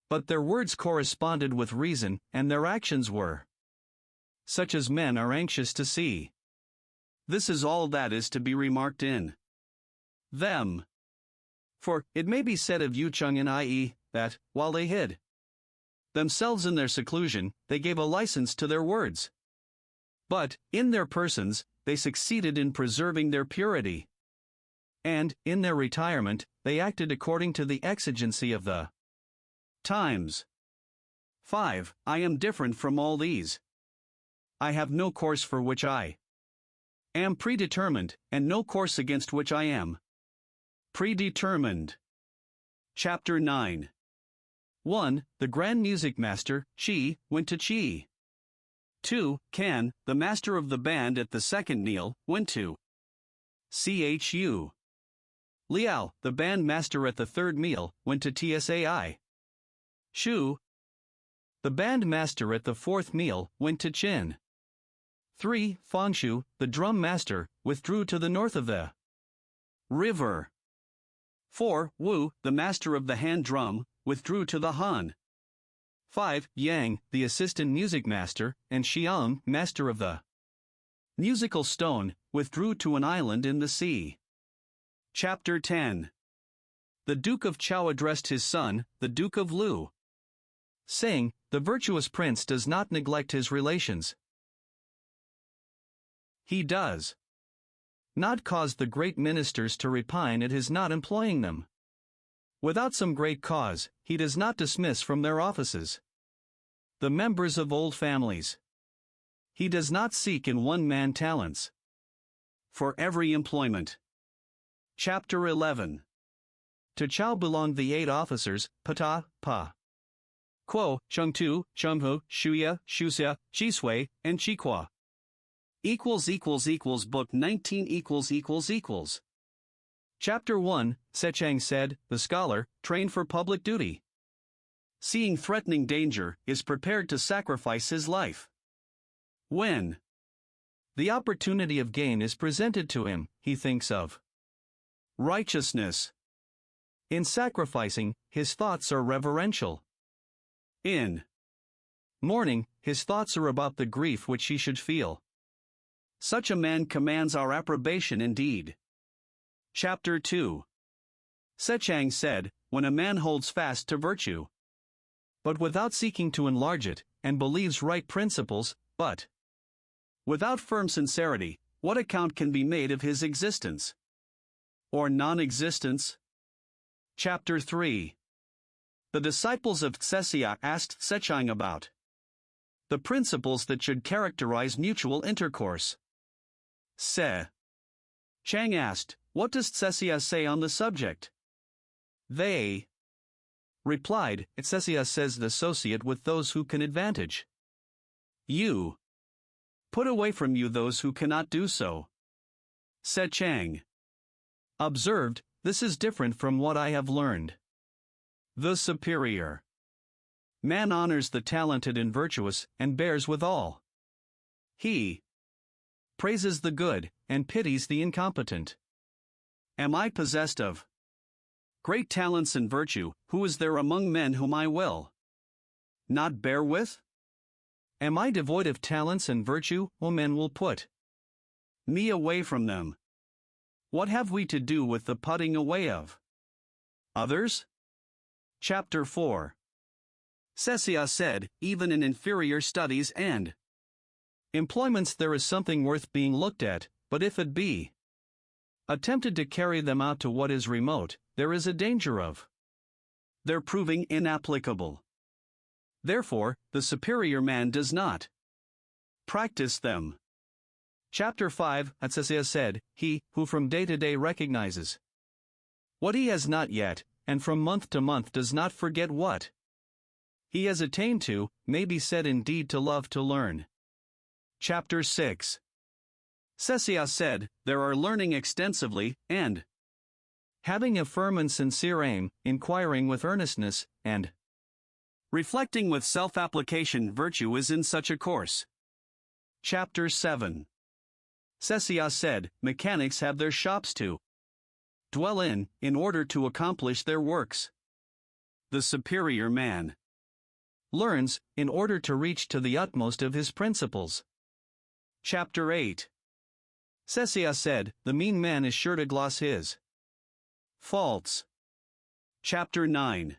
But their words corresponded with reason, and their actions were such as men are anxious to see. This is all that is to be remarked in them. For, it may be said of Yucheng and I.e., that, while they hid themselves in their seclusion, they gave a license to their words. But, in their persons, they succeeded in preserving their purity. And, in their retirement, they acted according to the exigency of the times. 5. I am different from all these. I have no course for which I am predetermined, and no course against which I am predetermined. Chapter 9. 1. The Grand Music Master, Qi, went to Qi. 2. Kan, the master of the band at the second meal, went to Chu. Liao, the band master at the third meal, went to Tsai. Shu, the band master at the fourth meal, went to Qin. 3. Fangshu, the drum master, withdrew to the north of the river. 4. Wu, the master of the hand drum, withdrew to the Han. 5. Yang, the assistant music master, and Xiang, master of the musical stone, withdrew to an island in the sea. Chapter 10. The Duke of Chao addressed his son, the Duke of Lu, saying, "The virtuous prince does not neglect his relations. He does not cause the great ministers to repine at his not employing them. Without some great cause, he does not dismiss from their offices the members of old families. He does not seek in one man talents for every employment. Chapter 11. To Chao belonged the 8 officers, Pata, Pa, Quo, Chengtu, Chenghu, Shuya, Shusia, Chisui, and Chiqua. Book 19 . Chapter 1, Sechang said, the scholar, trained for public duty. Seeing threatening danger, is prepared to sacrifice his life. When the opportunity of gain is presented to him, he thinks of righteousness. In sacrificing, his thoughts are reverential. In mourning, his thoughts are about the grief which he should feel. Such a man commands our approbation indeed. Chapter 2. Sechang said, when a man holds fast to virtue, but without seeking to enlarge it, and believes right principles, but without firm sincerity, what account can be made of his existence? Or non-existence? Chapter 3. The disciples of Tsessia asked Sechang about the principles that should characterize mutual intercourse. Chang asked, what does Tsessia say on the subject? They replied, Tsessia says associate with those who can advantage you. Put away from you those who cannot do so. Chang observed, this is different from what I have learned. The superior man honors the talented and virtuous, and bears with all. He praises the good, and pities the incompetent. Am I possessed of great talents and virtue, who is there among men whom I will not bear with? Am I devoid of talents and virtue, whom men will put me away from them? What have we to do with the putting away of others? Chapter 4. Tsessia said, even in inferior studies and employments there is something worth being looked at, but if it be attempted to carry them out to what is remote, there is a danger of their proving inapplicable. Therefore, the superior man does not practice them. Chapter 5, Tsessia said, he who from day to day recognizes what he has not yet, and from month to month does not forget what he has attained to, may be said indeed to love to learn. Chapter 6. Tsessia said, there are learning extensively, and having a firm and sincere aim, inquiring with earnestness, and reflecting with self-application. Virtue is in such a course. Chapter 7. Tsessia said, mechanics have their shops to dwell in order to accomplish their works. The superior man learns, in order to reach to the utmost of his principles. Chapter 8. Tsessia said, the mean man is sure to gloss his faults. Chapter 9.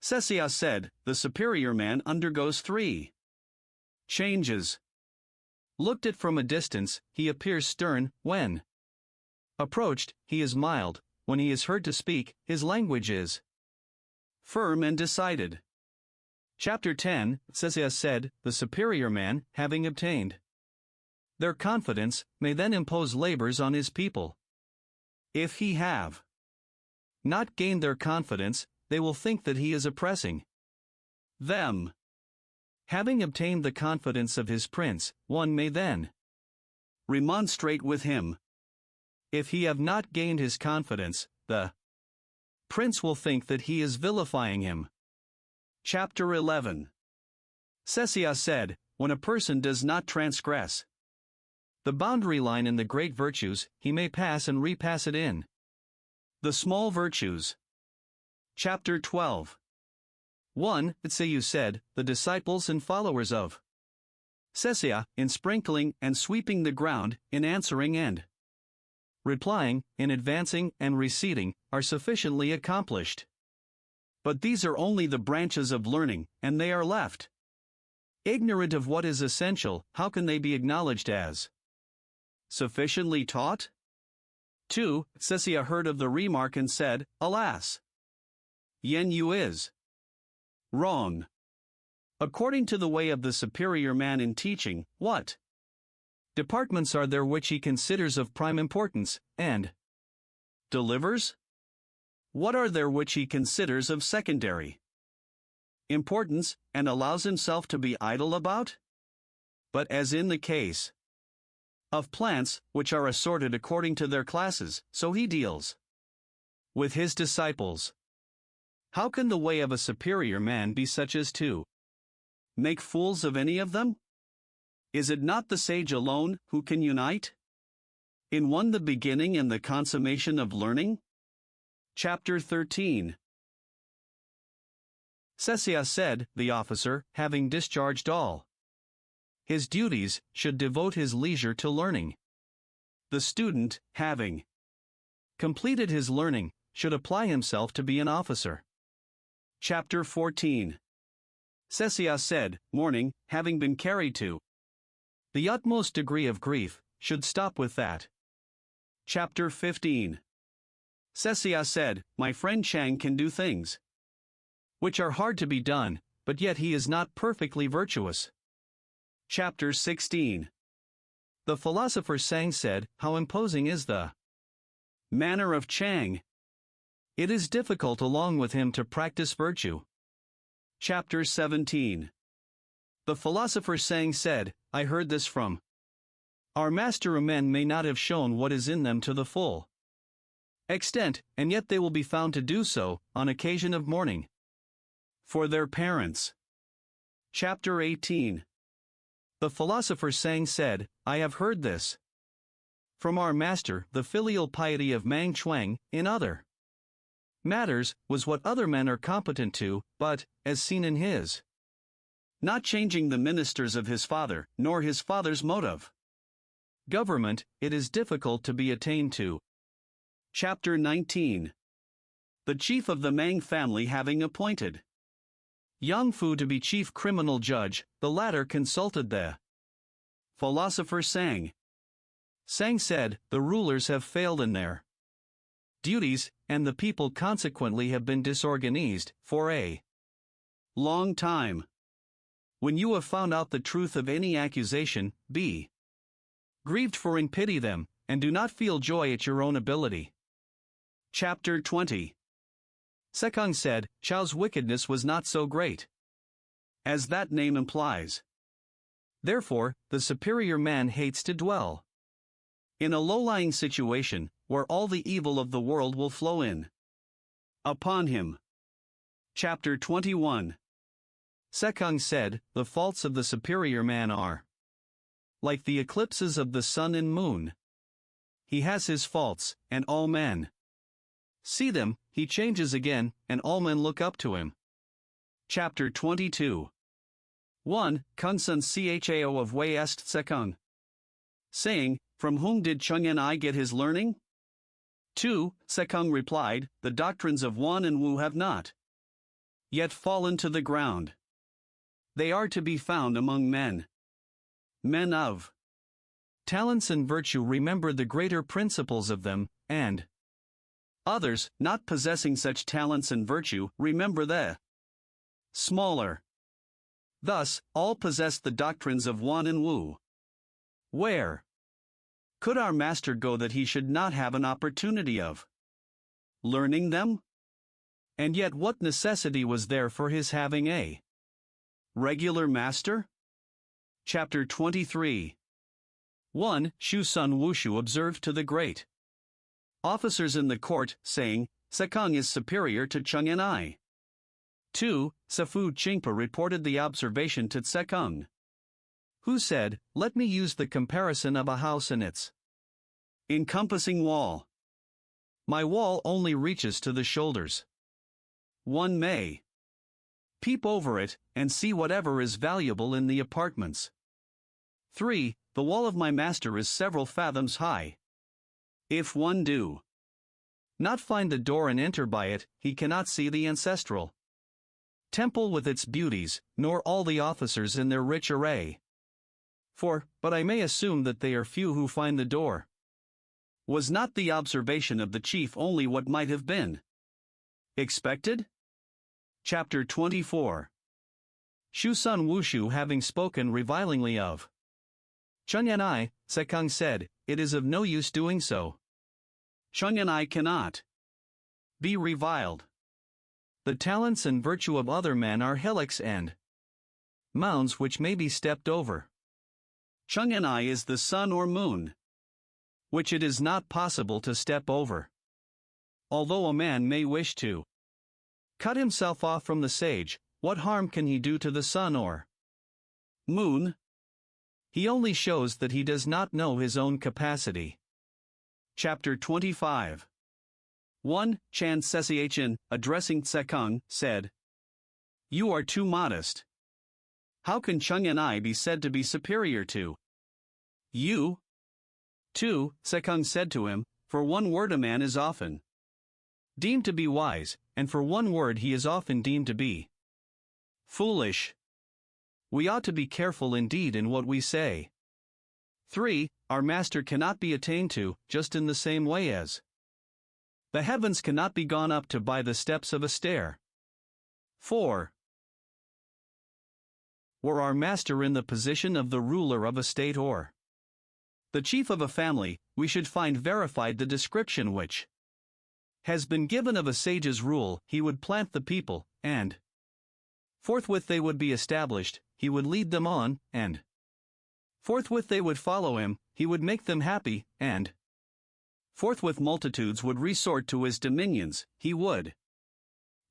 Tsessia said, the superior man undergoes 3 changes. Looked at from a distance, he appears stern; when approached, he is mild; when he is heard to speak, his language is firm and decided. Chapter 10. Tsessia said, the superior man, having obtained their confidence, may then impose labors on his people. If he have not gained their confidence, they will think that he is oppressing them. Having obtained the confidence of his prince, one may then remonstrate with him. If he have not gained his confidence, the prince will think that he is vilifying him. Chapter 11. Tsessia said, when a person does not transgress the boundary line in the great virtues, he may pass and repass it in the small virtues. Chapter 12. 1. Tseyu said, the disciples and followers of Tsessia, in sprinkling and sweeping the ground, in answering and replying, in advancing and receding, are sufficiently accomplished. But these are only the branches of learning, and they are left ignorant of what is essential. How can they be acknowledged as sufficiently taught? 2. Tsessia heard of the remark and said, alas! Yen Yu is wrong. According to the way of the superior man in teaching, what departments are there which he considers of prime importance, and delivers? What are there which he considers of secondary importance, and allows himself to be idle about? But as in the case of plants, which are assorted according to their classes, so he deals with his disciples. How can the way of a superior man be such as to make fools of any of them? Is it not the sage alone who can unite in one the beginning and the consummation of learning? Chapter 13. Cecias said, the officer, having discharged all his duties, should devote his leisure to learning. The student, having completed his learning, should apply himself to be an officer. Chapter 14. Cecias said, mourning, having been carried to the utmost degree of grief, should stop with that. Chapter 15. Cecias said, my friend Chang can do things which are hard to be done, but yet he is not perfectly virtuous. Chapter 16. The philosopher Sang said, how imposing is the manner of Chang. It is difficult along with him to practice virtue. Chapter 17. The philosopher Sang said, I heard this from our master. Men may not have shown what is in them to the full extent, and yet they will be found to do so, on occasion of mourning for their parents. Chapter 18. The philosopher Sang said, I have heard this from our master. The filial piety of Mang Chuang, in other matters, was what other men are competent to, but, as seen in his not changing the ministers of his father, nor his father's mode of government, it is difficult to be attained to. Chapter 19. The chief of the Mang family having appointed Yang Fu to be chief criminal judge, the latter consulted the philosopher Sang. Sang said, the rulers have failed in their duties, and the people consequently have been disorganized, for a long time. When you have found out the truth of any accusation, be grieved for and pity them, and do not feel joy at your own ability. Chapter 20. Sekung said, Chao's wickedness was not so great as that name implies. Therefore, the superior man hates to dwell in a low-lying situation, where all the evil of the world will flow in upon him. Chapter 21. Sekung said, the faults of the superior man are like the eclipses of the sun and moon. He has his faults, and all men see them, he changes again, and all men look up to him. Chapter 22. 1. Kung Sun Chao of Wei est Sekung, saying, from whom did Chung and I get his learning? 2. Sekung replied, the doctrines of Wan and Wu have not yet fallen to the ground. They are to be found among men of talents and virtue remember the greater principles of them, and others, not possessing such talents and virtue, remember the smaller. Thus, all possess the doctrines of Wan and Wu. Where could our master go that he should not have an opportunity of learning them? And yet what necessity was there for his having a regular master? Chapter 23. 1. Shu Sun Wushu observed to the great officers in the court, saying, Sekung is superior to Chung and I. 2. Safu Chingpa reported the observation to Sekung, who said, let me use the comparison of a house and its encompassing wall. My wall only reaches to the shoulders. One may peep over it, and see whatever is valuable in the apartments. 3. The wall of my master is several fathoms high. If one do not find the door and enter by it, he cannot see the ancestral temple with its beauties, nor all the officers in their rich array. 4. But I may assume that they are few who find the door. Was not the observation of the chief only what might have been expected? Chapter 24. Shu Sun Wushu having spoken revilingly of Chunyanai, Sekung said, "It is of no use doing so. Chunyanai cannot be reviled. The talents and virtue of other men are hillocks and mounds which may be stepped over. Chunyanai is the sun or moon, which it is not possible to step over. Although a man may wish to cut himself off from the sage, what harm can he do to the sun or moon? He only shows that he does not know his own capacity." Chapter 25. 1. Chan Sesiachin, addressing Tsekung, said, "You are too modest. How can Chunyanai be said to be superior to you?" 2. Sekung said to him, "For one word a man is often deemed to be wise, and for one word he is often deemed to be foolish. We ought to be careful indeed in what we say." 3. Our master cannot be attained to, just in the same way as the heavens cannot be gone up to by the steps of a stair. 4. Were our master in the position of the ruler of a state or the chief of a family, we should find verified the description which has been given of a sage's rule. He would plant the people, and forthwith they would be established. He would lead them on, and forthwith they would follow him. He would make them happy, and forthwith multitudes would resort to his dominions. He would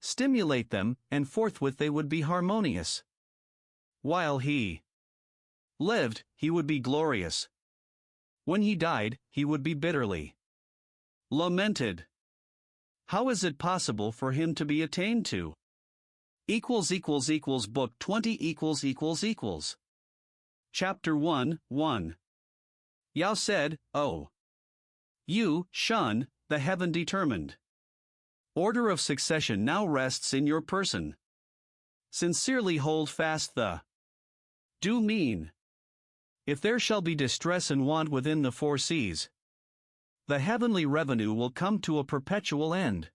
stimulate them, and forthwith they would be harmonious. While he lived, he would be glorious. When he died, he would be bitterly lamented. How is it possible for him to be attained to? Book 20 == Chapter 1, 1. Yao said, "Oh, you, Shun, the heaven-determined order of succession now rests in your person. Sincerely hold fast the due mean. If there shall be distress and want within the four seas, the heavenly revenue will come to a perpetual end."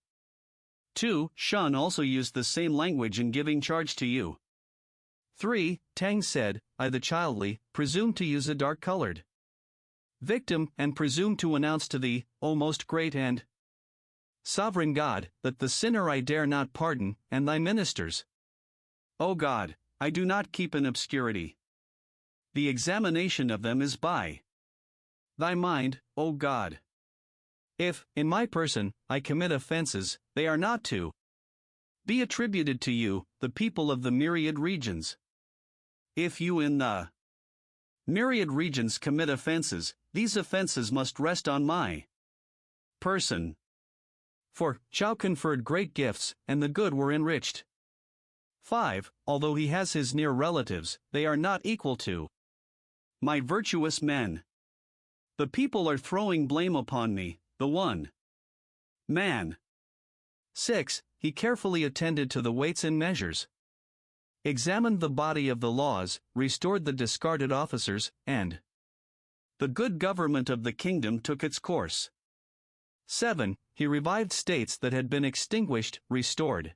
2. Shun also used the same language in giving charge to you. 3. Tang said, "I the childly, presume to use a dark-colored victim, and presume to announce to thee, O most great and sovereign God, that the sinner I dare not pardon, and thy ministers. O God, I do not keep in obscurity. The examination of them is by thy mind, O God. If, in my person, I commit offenses, they are not to be attributed to you, the people of the myriad regions. If you in the myriad regions commit offenses, these offenses must rest on my person. For Chao conferred great gifts, and the good were enriched. 5. Although he has his near relatives, they are not equal to my virtuous men. The people are throwing blame upon me, the one man. 6. He carefully attended to the weights and measures, examined the body of the laws, restored the discarded officers, and the good government of the kingdom took its course. 7. He revived states that had been extinguished, restored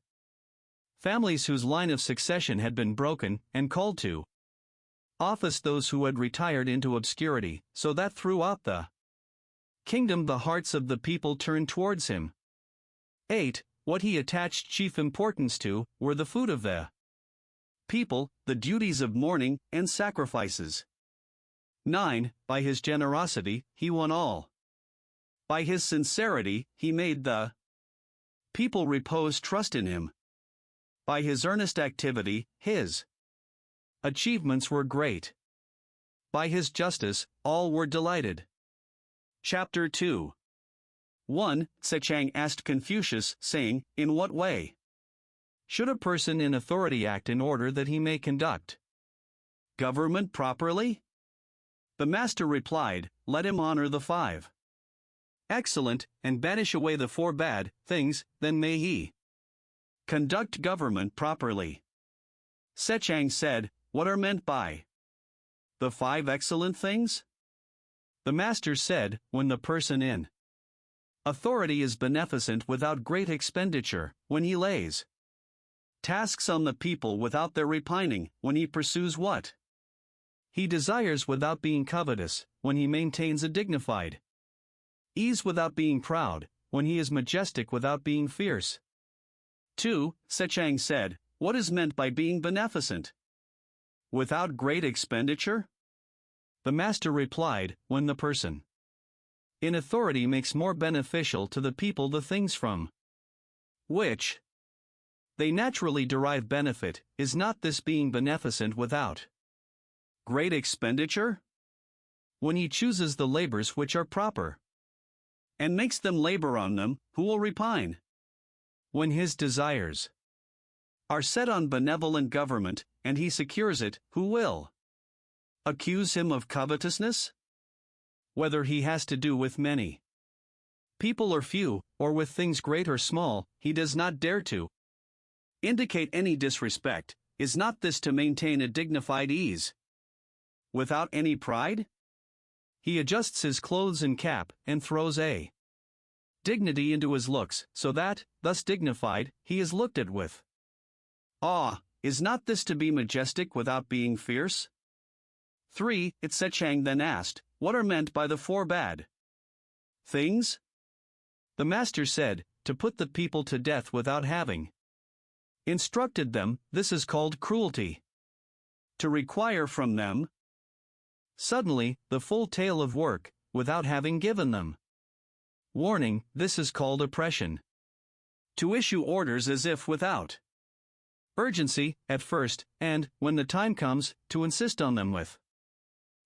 families whose line of succession had been broken, and called to office those who had retired into obscurity, so that throughout the kingdom the hearts of the people turned towards him. 8. What he attached chief importance to were the food of the people, the duties of mourning, and sacrifices. 9. By his generosity, he won all. By his sincerity, he made the people repose trust in him. By his earnest activity, his achievements were great. By his justice, all were delighted. Chapter 2. 1. Sechang asked Confucius, saying, "In what way should a person in authority act in order that he may conduct government properly?" The master replied, "Let him honor the 5 excellent, and banish away the 4 bad things, then may he conduct government properly." Sechang said, "What are meant by the 5 excellent things?" The master said, "When the person in authority is beneficent without great expenditure, when he lays tasks on the people without their repining, when he pursues what? He desires without being covetous, when he maintains a dignified ease without being proud, when he is majestic without being fierce. 2. Sechang said, what is meant by being beneficent? Without great expenditure? The master replied, when the person in authority makes more beneficial to the people the things from which they naturally derive benefit, is not this being beneficent without great expenditure? When he chooses the labors which are proper, and makes them labor on them, who will repine? When his desires are set on benevolent government, and he secures it, who will accuse him of covetousness? Whether he has to do with many people or few, or with things great or small, he does not dare to indicate any disrespect. Is not this to maintain a dignified ease without any pride? He adjusts his clothes and cap, and throws a dignity into his looks, so that, thus dignified, he is looked at with awe. Is not this to be majestic without being fierce? 3. Sechang then asked, what are meant by the 4 bad things? The master said, to put the people to death without having instructed them, this is called cruelty. To require from them suddenly the full tale of work, without having given them warning, this is called oppression. To issue orders as if without urgency, at first, and, when the time comes, to insist on them with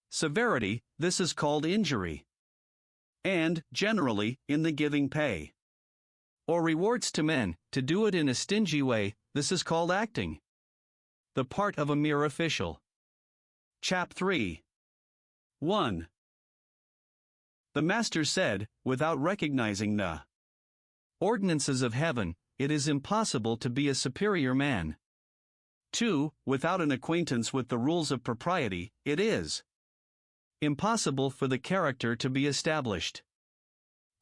severity, this is called injury. And, generally, in the giving pay or rewards to men, to do it in a stingy way, this is called acting the part of a mere official. Chap 3. 1. The master said, without recognizing the ordinances of heaven, it is impossible to be a superior man. 2. Without an acquaintance with the rules of propriety, it is impossible for the character to be established.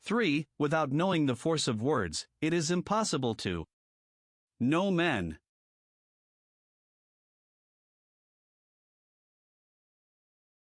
3. Without knowing the force of words, it is impossible to know men.